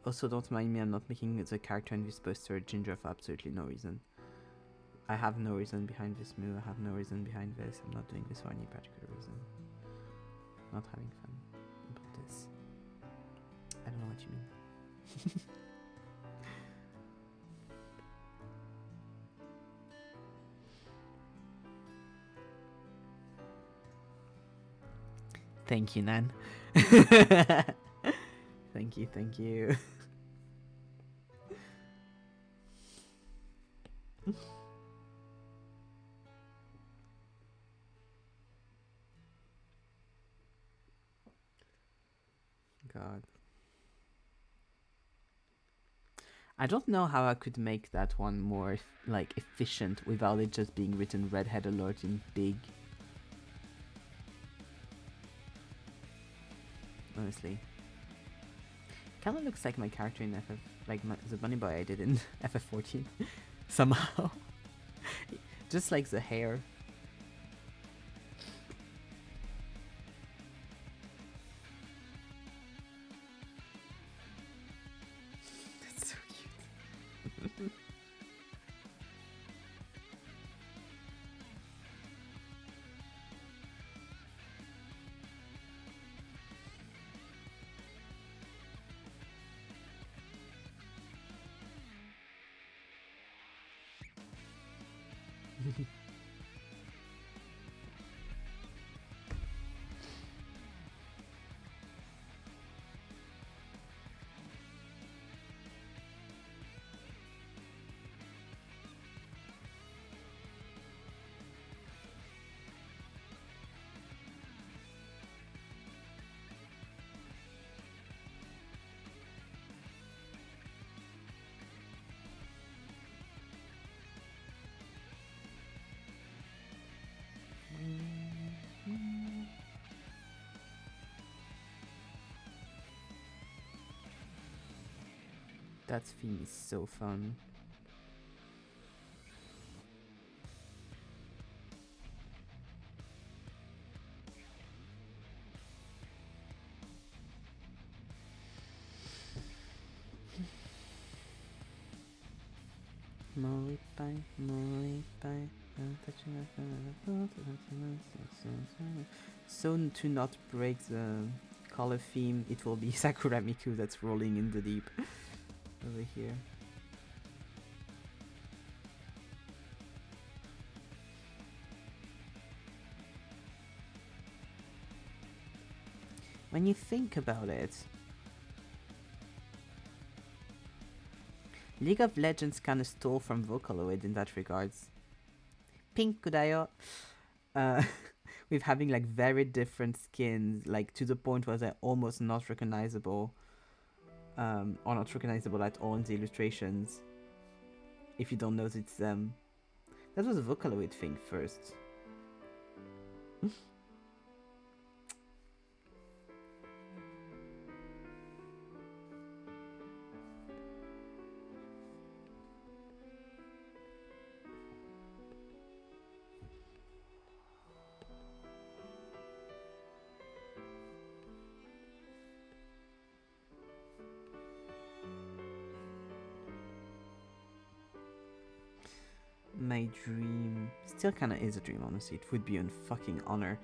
Also, don't mind me, I'm not making the character in this poster ginger for absolutely no reason. I have no reason behind this move, I have no reason behind this, I'm not doing this for any particular reason. Not having fun about this. I don't know what you mean. Thank you, Nan. Thank you, thank you. God. I don't know how I could make that one more like efficient without it just being written redhead alert in big. Honestly. Kind of looks like my character in FF, like the bunny boy I did in FF14. Somehow. Just like the hair. That's so cute. That theme is so fun. So to not break the color theme, it will be Sakura Miku that's rolling in the deep over here. When you think about it, League of Legends kind of stole from Vocaloid in that regards. Pink Kudayo. with having like very different skins, like to the point where they're almost not recognizable, or not recognizable at all in the illustrations if you don't know it's them. That was a Vocaloid thing first. My dream, still kind of is a dream, honestly. It would be a fucking honor.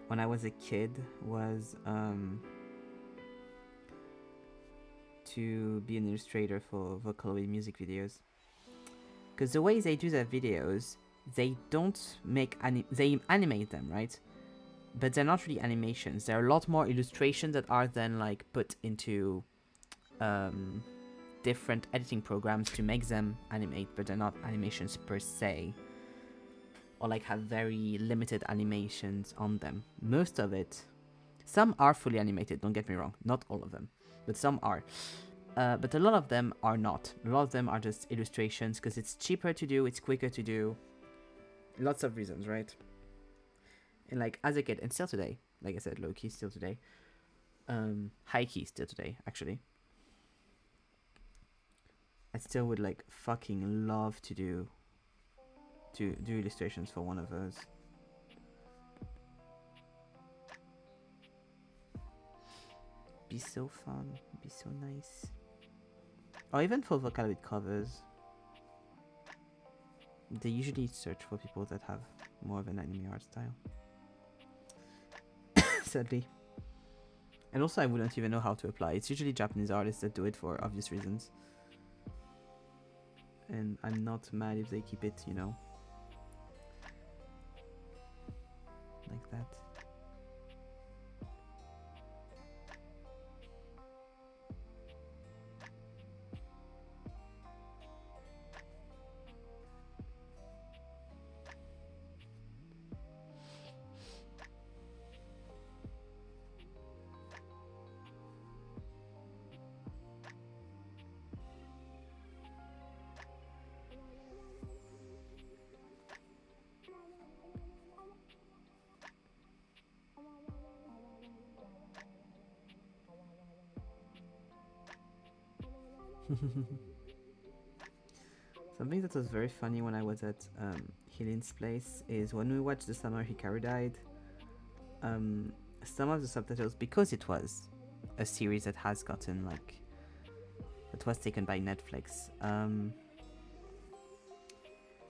When I was a kid, was to be an illustrator for Vocaloid music videos. Because the way they do their videos, they don't make they animate them, right? But they're not really animations. There are a lot more illustrations that are then like put into different editing programs to make them animate, but they're not animations per se, or like have very limited animations on them. Most of it, some are fully animated, don't get me wrong, not all of them, but some are. But a lot of them are not. A lot of them are just illustrations because it's cheaper to do, it's quicker to do. Lots of reasons, right? And like as a kid, and still today, like I said, low key still today, high key still today, actually. I still would like fucking love to do illustrations for one of those. Be so fun, be so nice. Or even for Vocaloid covers. They usually search for people that have more of an anime art style. Sadly. And also I wouldn't even know how to apply. It's usually Japanese artists that do it for obvious reasons. And I'm not mad if they keep it, you know, like that. Something that was very funny when I was at Helen's place is when we watched The Summer Hikaru Died, some of the subtitles, because it was a series that has gotten like, that was taken by Netflix,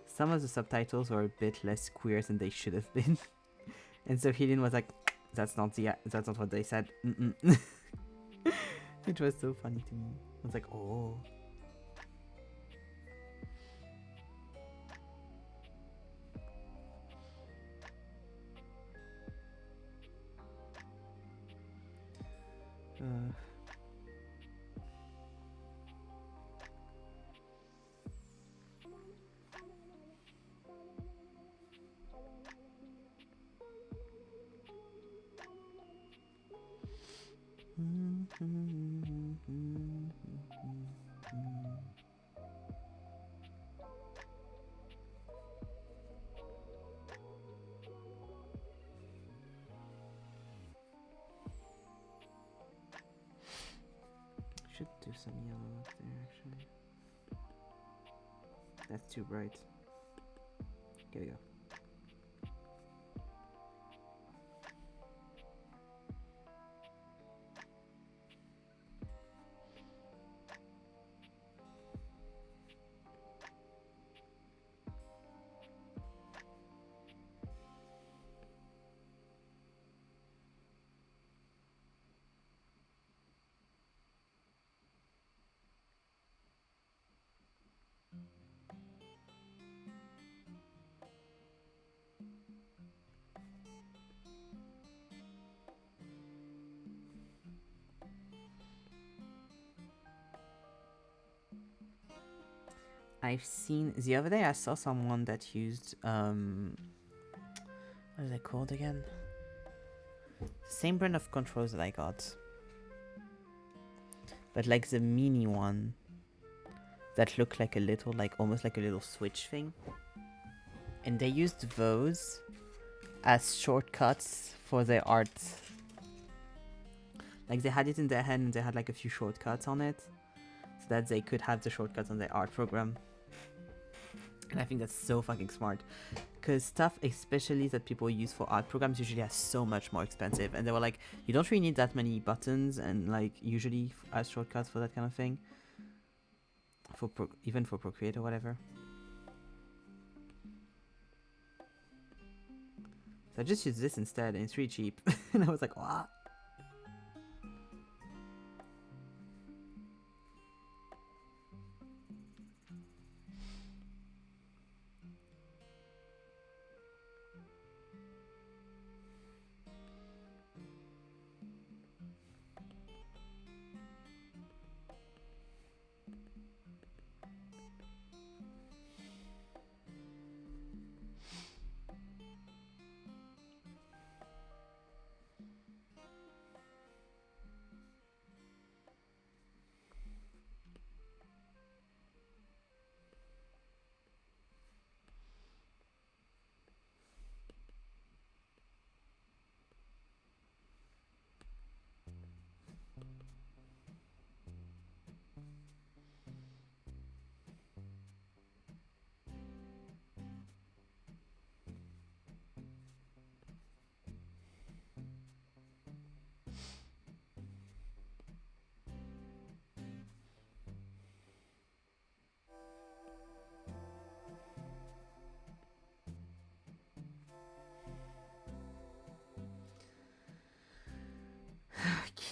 some of the subtitles were a bit less queer than they should have been. And so Helen was like, that's not what they said. It was so funny to me. I was like, oh. Should do some yellow up there actually. That's too bright. Here we go. I've seen the other day I saw someone that used what is it called again? Same brand of controls that I got, but like the mini one that looked like a little, like almost like a little switch thing. And they used those as shortcuts for their art. Like they had it in their hand and they had like a few shortcuts on it so that they could have the shortcuts on their art program. And I think that's so fucking smart, because stuff especially that people use for art programs usually are so much more expensive, and they were like, you don't really need that many buttons and like usually as shortcuts for that kind of thing, for even for Procreate or whatever. So I just used this instead and it's really cheap. And I was like, what?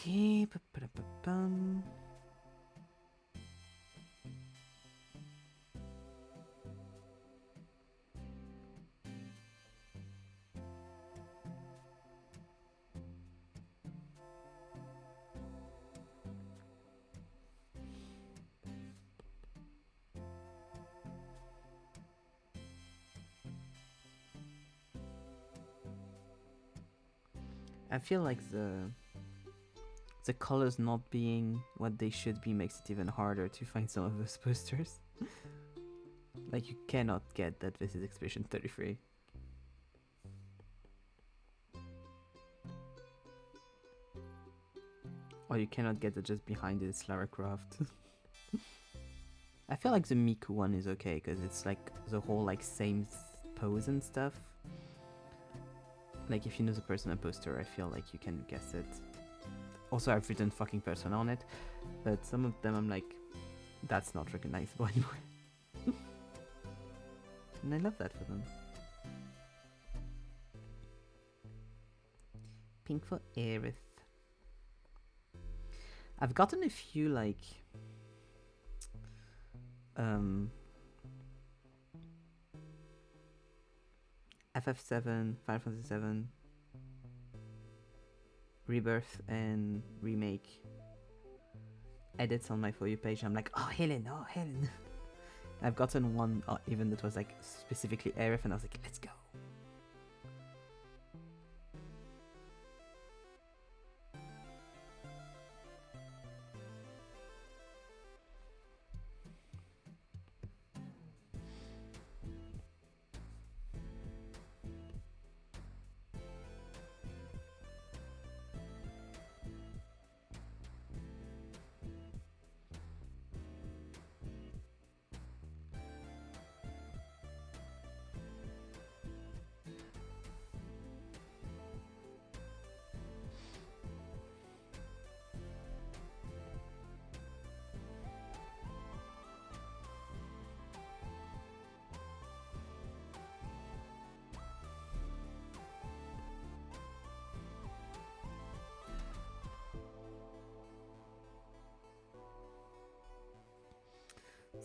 Okay. Ba-ba-da-ba-bum. I feel like the colors not being what they should be makes it even harder to find some of those posters. Like you cannot get that this is Expedition 33. Or you cannot get that just behind it it's Lara Croft. I feel like the Miku one is okay because it's like the whole like same pose and stuff. Like if you know the Persona poster, I feel like you can guess it. Also, I've written fucking Persona on it, but some of them I'm like, that's not recognizable anymore. And I love that for them. Pink for Aerith. I've gotten a few like FF7, Final Fantasy 7, Rebirth and Remake edits on my For You page. I'm like, oh Helen. I've gotten one even that was like specifically Aerith and I was like, let's go.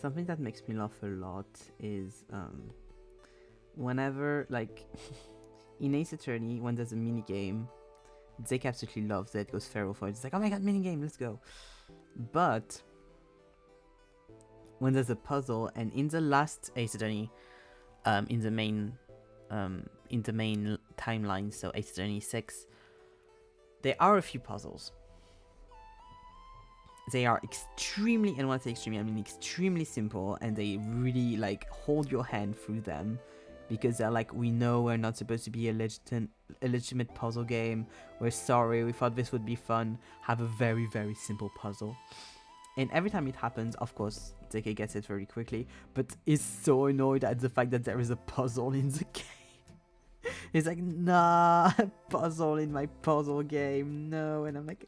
Something that makes me laugh a lot is whenever, like, in Ace Attorney, when there's a mini game, Zeke absolutely loves it, goes feral for it. It's like, oh my god, mini game, let's go. But when there's a puzzle, and in the last Ace Attorney, in the main timeline, so Ace Attorney 6, There are a few puzzles. They are extremely, and when I say extremely, I mean extremely simple, and they really like hold your hand through them, because they're like, we know we're not supposed to be a legitimate puzzle game. We're sorry. We thought this would be fun. Have a very, very simple puzzle. And every time it happens, of course, DK gets it very quickly, but is so annoyed at the fact that there is a puzzle in the game. He's like, nah, puzzle in my puzzle game, no. And I'm like,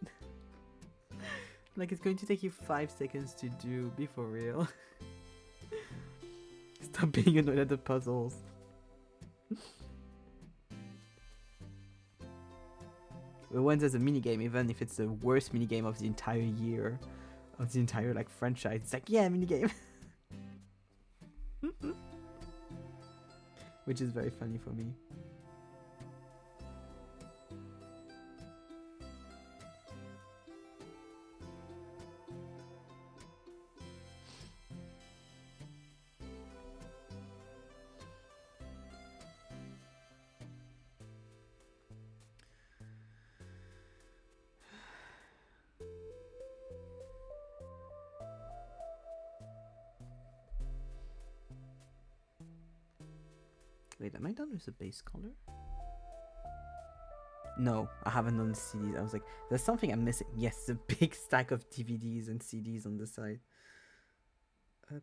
it's going to take you 5 seconds to do, be for real. Stop being annoyed at the puzzles. But when there's a minigame, even if it's the worst minigame of the entire year, of the entire like franchise, it's like, yeah, minigame. Which is very funny for me. Wait, am I done with the base color? No, I haven't done the CDs. I was like, there's something I'm missing. Yes, the big stack of DVDs and CDs on the side. Up.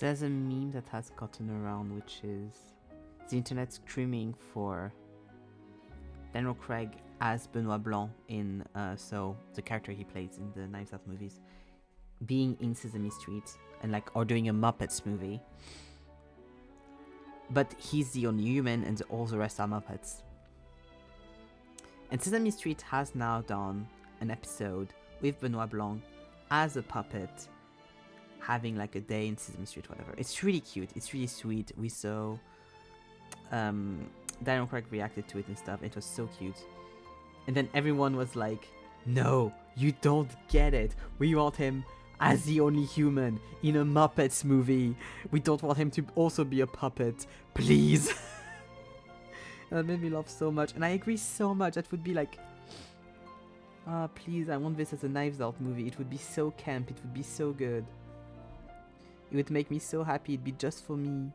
There's a meme that has gotten around, which is the internet screaming for Daniel Craig as Benoit Blanc in so the character he plays in the Knives Out movies, being in Sesame Street and like or doing a Muppets movie. But he's the only human and all the rest are Muppets. And Sesame Street has now done an episode with Benoit Blanc as a puppet, having like a day in Sesame Street, whatever. It's really cute. It's really sweet. We saw Daniel Craig reacted to it and stuff. It was so cute. And then everyone was like, no, you don't get it. We want him as the only human in a Muppets movie. We don't want him to also be a puppet. Please. And that made me laugh so much. And I agree so much. That would be like, please, I want this as a Knives Out movie. It would be so camp. It would be so good. It would make me so happy. It'd be just for me.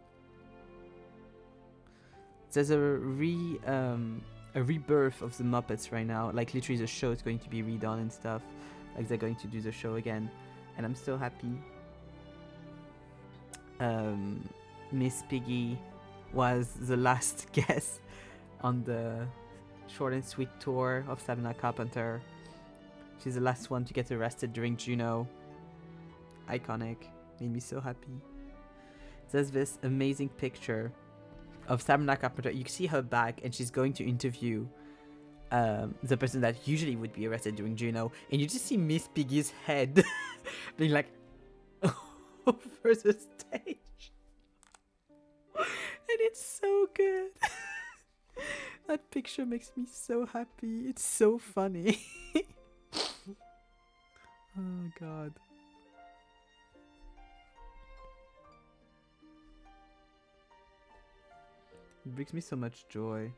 There's a rebirth of the Muppets right now. Like literally the show is going to be redone and stuff. Like they're going to do the show again. And I'm so happy. Miss Piggy was the last guest on the short and sweet tour of Sabrina Carpenter. She's the last one to get arrested during Juno. Iconic. Made me so happy. There's this amazing picture of Sabrina Carpenter. You can see her back and she's going to interview the person that usually would be arrested during Juno. And you just see Miss Piggy's head being like over the stage. And it's so good. That picture makes me so happy. It's so funny. Oh god. It brings me so much joy.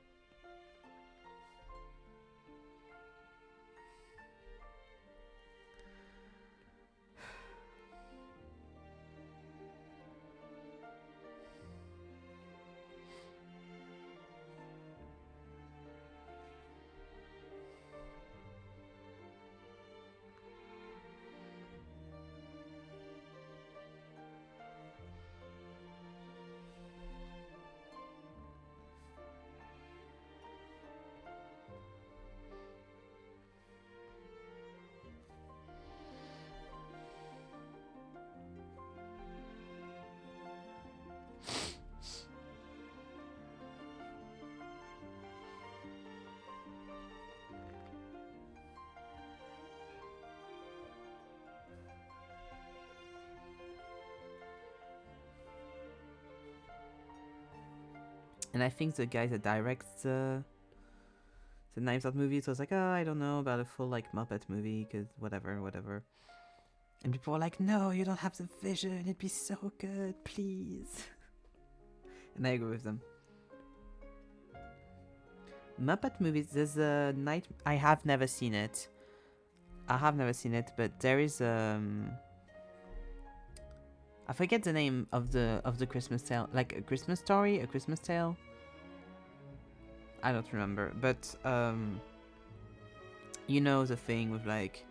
And I think the guy that directs the Knives Out movies was like, oh, I don't know about a full like Muppet movie, cause whatever. And people were like, no, you don't have the vision. It'd be so good, please. And I agree with them. Muppet movies. There's a night. I have never seen it. But there is I forget the name of the Christmas tale, like a Christmas story, a Christmas tale. I don't remember, but you know the thing with like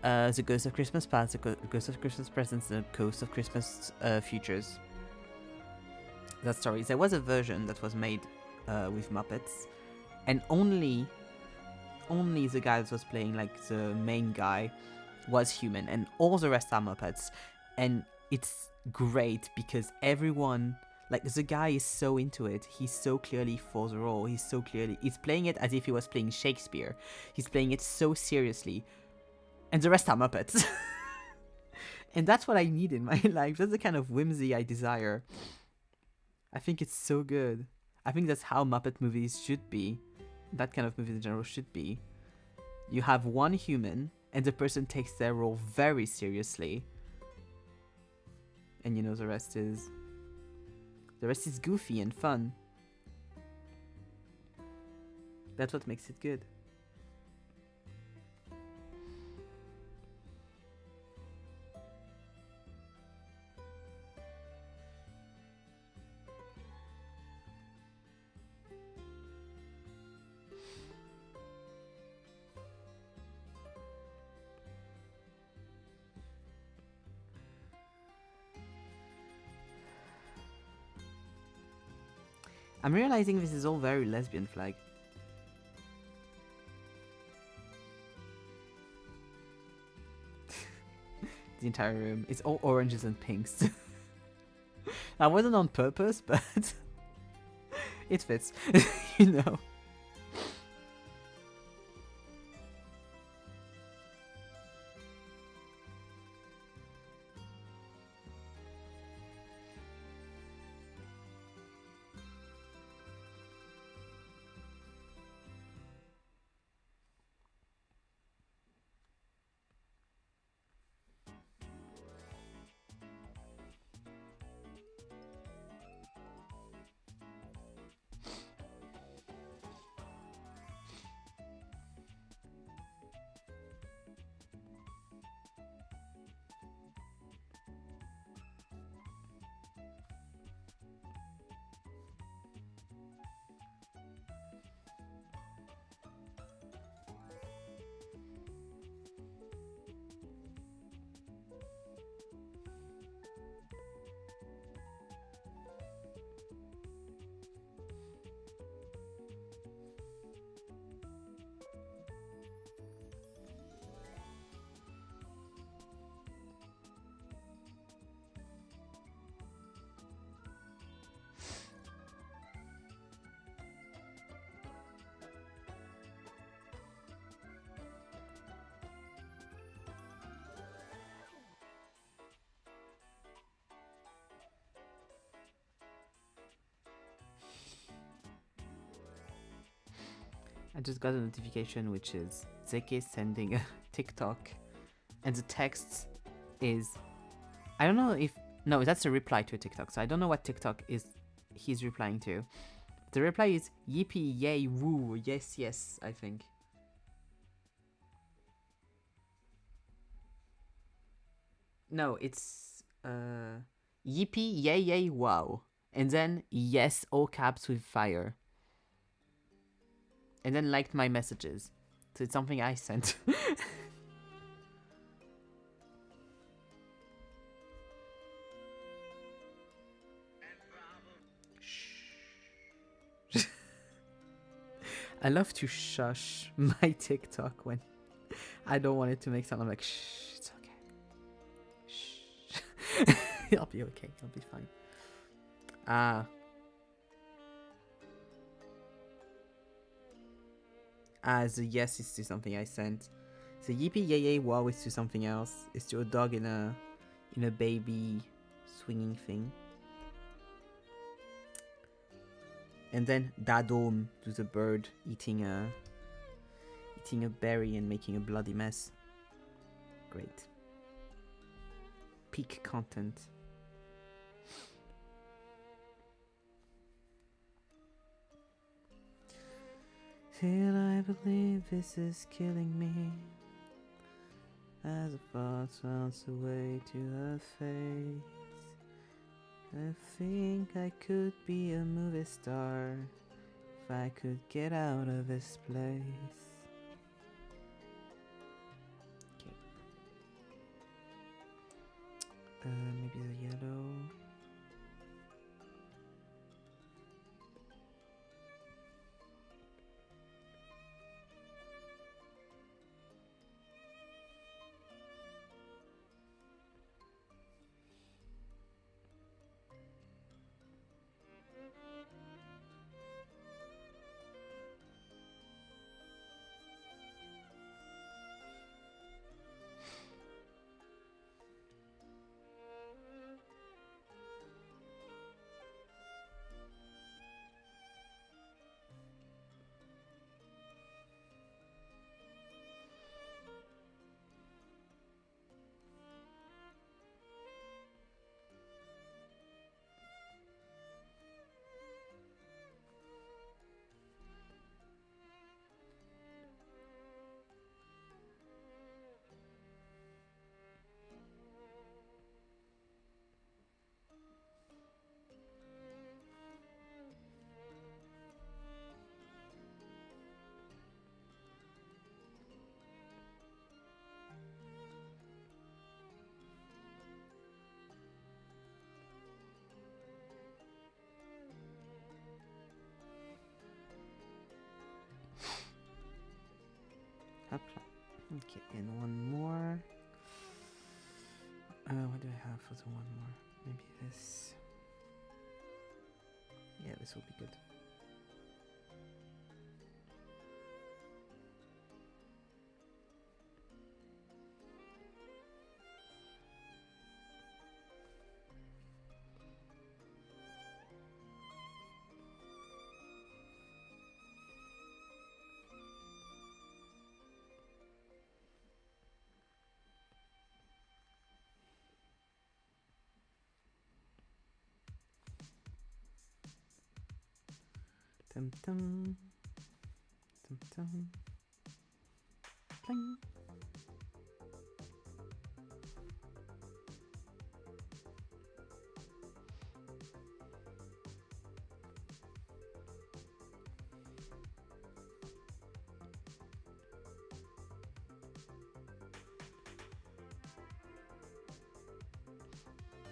the Ghost of Christmas Past, the Ghost of Christmas Presents, the Ghost of Christmas Futures. That story. There was a version that was made with Muppets, and only the guy that was playing like the main guy was human, and all the rest are Muppets, and it's great because everyone, like the guy is so into it. He's so clearly for the role. He's playing it as if he was playing Shakespeare. He's playing it so seriously, and the rest are Muppets. And that's what I need in my life. That's the kind of whimsy I desire. I think it's so good. I think that's how Muppet movies should be. That kind of movies in general should be. You have one human, and the person takes their role very seriously. And you know the rest is goofy and fun. That's what makes it good. I'm realizing this is all very lesbian flag. the entire room. It's all oranges and pinks. That wasn't on purpose, but it fits, you know. I just got a notification which is Zeke sending a TikTok, and the text is, I don't know if, no, that's a reply to a TikTok, so I don't know what TikTok is he's replying to. The reply is yippee yay woo, yes yes, I think. No, it's yippee yay yay wow, and then yes all caps with fire, and then liked my messages. So it's something I sent. I love to shush my TikTok when I don't want it to make sound. I'm like, shh, it's okay. Shh. I'll be okay. I'll be fine. The yes is to something I sent. The yippee yay yay wow is to something else. It's to a dog in a baby swinging thing. And then dadom to the bird eating a berry and making a bloody mess. Great. Peak content. Till I believe this is killing me, as a thought bounce away to her face. I think I could be a movie star if I could get out of this place. Okay. Maybe the yellow. Hopla. Okay, and one more. What do I have for the one more? Maybe this. Yeah, this will be good. Dum dum. Dum dum. Pling.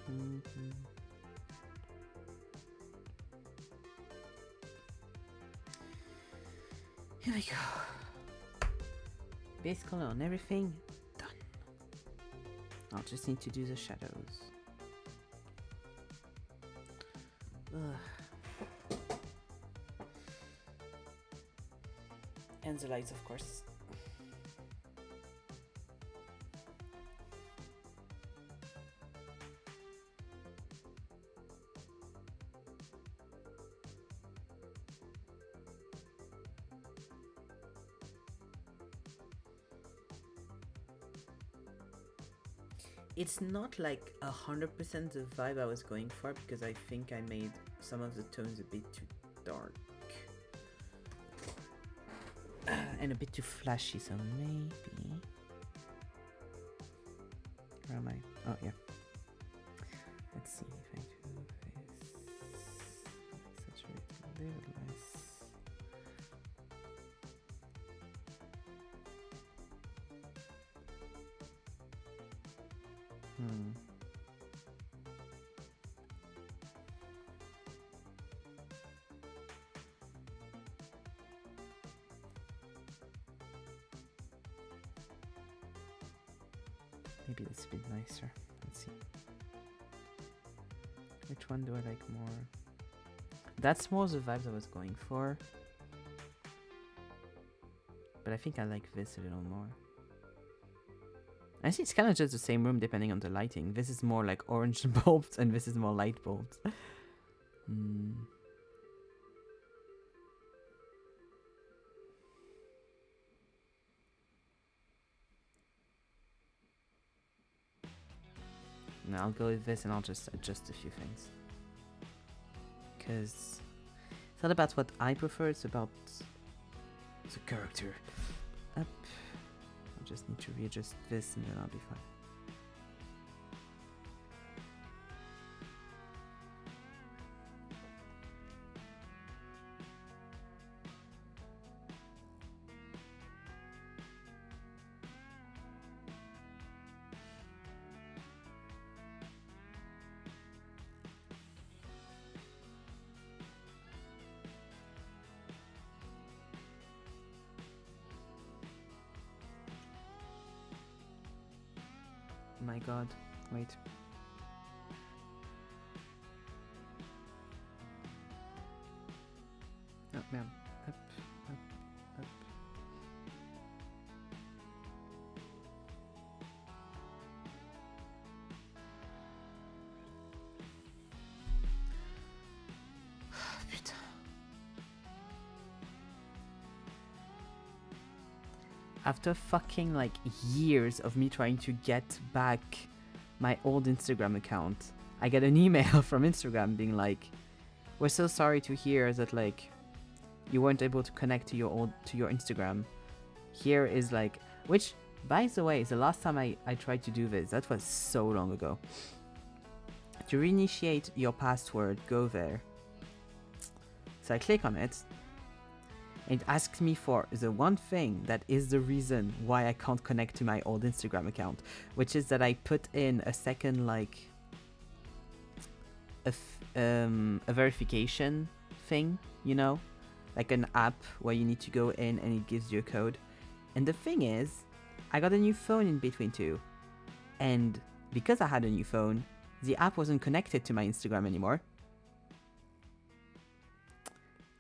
Mm-hmm. Here we go. Base color on everything. Done. I'll just need to do the shadows. Ugh. And the lights, of course. It's not like 100% the vibe I was going for, because I think I made some of the tones a bit too dark and a bit too flashy, so maybe... Where am I? Oh, yeah. Let's see if I do this. Saturate a little less. Maybe that's a bit nicer. Let's see. Which one do I like more? That's more the vibes I was going for. But I think I like this a little more. I see it's kind of just the same room depending on the lighting. This is more like orange bulbs and this is more light bulbs. No, I'll go with this and I'll just adjust a few things. Because it's not about what I prefer, it's about the character. Up. I just need to readjust this and then I'll be fine. My god, wait. Oh man, up, up, up. Putain. After fucking like years of me trying to get back my old Instagram account, I get an email from Instagram being like, we're so sorry to hear that like you weren't able to connect to your Instagram. Here is like, which by the way is the last time I tried to do this. That was so long ago. To reinitiate your password, go there. So I click on it. It asks me for the one thing that is the reason why I can't connect to my old Instagram account, which is that I put in a second like a verification thing, you know, like an app where you need to go in and it gives you a code. And the thing is, I got a new phone in between too, and because I had a new phone, the app wasn't connected to my Instagram anymore.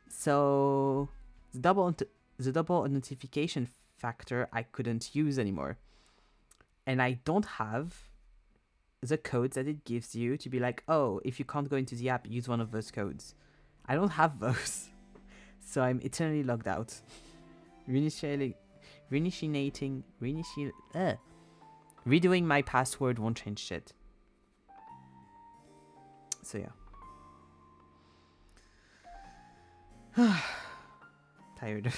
So the double notification factor I couldn't use anymore. And I don't have the codes that it gives you to be like, oh, if you can't go into the app, use one of those codes. I don't have those. So I'm eternally logged out. Redoing my password won't change shit. So yeah. Tired.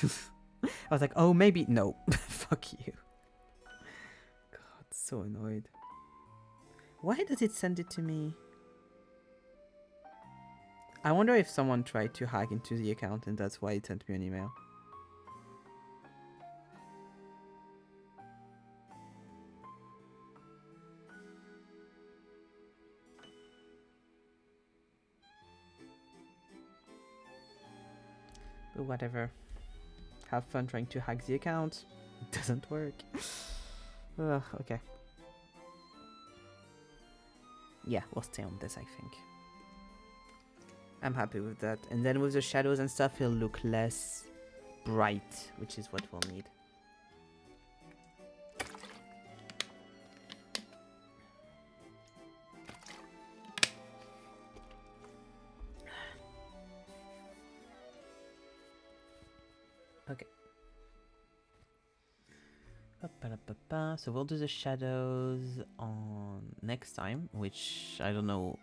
I was like, oh, maybe. No. Fuck you. God, so annoyed. Why does it send it to me? I wonder if someone tried to hack into the account and that's why it sent me an email. But whatever. Have fun trying to hack the account. It doesn't work. Okay. Yeah, we'll stay on this, I think. I'm happy with that. And then with the shadows and stuff, it'll look less bright, which is what we'll need. Okay. So we'll do the shadows on next time, which I don't know.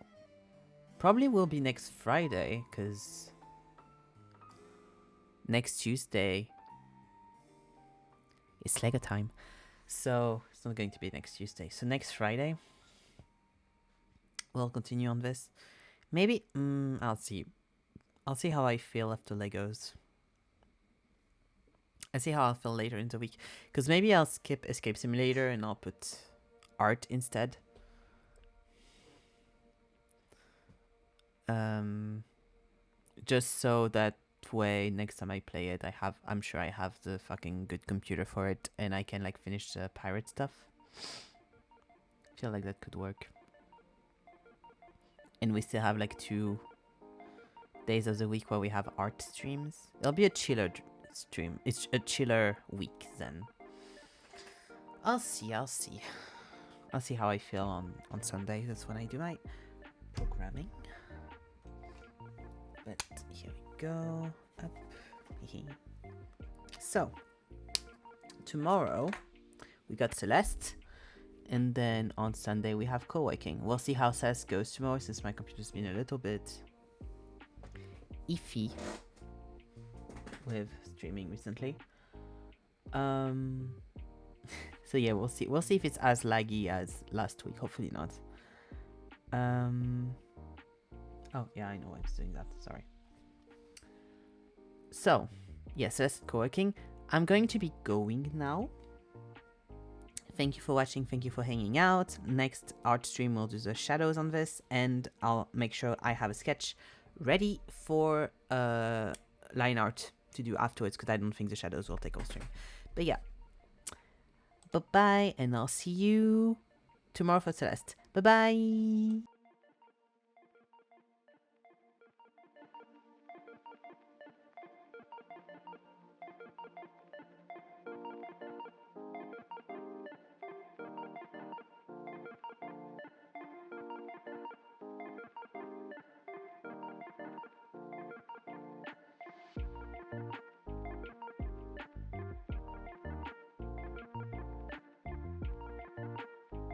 Probably will be next Friday, because next Tuesday it's Lego time. So it's not going to be next Tuesday. So next Friday we'll continue on this. Maybe I'll see. I'll see how I feel after Legos. I see how I'll feel later in the week. Because maybe I'll skip Escape Simulator and I'll put art instead. Just so that way next time I play it, I'm sure I have the fucking good computer for it and I can like finish the pirate stuff. I feel like that could work. And we still have like 2 days of the week where we have art streams. It'll be a chiller stream. It's a chiller week then. I'll see how I feel on Sunday. That's when I do my programming. But here we go. Up. So tomorrow we got Celeste, and then on Sunday we have co-working. We'll see how Celeste goes tomorrow since my computer's been a little bit iffy with streaming recently. So yeah, we'll see. We'll see if it's as laggy as last week. Hopefully not. Oh yeah, I know I was doing that. Sorry. So yes, that's co-working. I'm going to be going now. Thank you for watching. Thank you for hanging out. Next art stream we'll do the shadows on this, and I'll make sure I have a sketch ready for line art to do afterwards, because I don't think the shadows will take all stream. But yeah, bye bye, and I'll see you tomorrow for Celeste. Bye bye.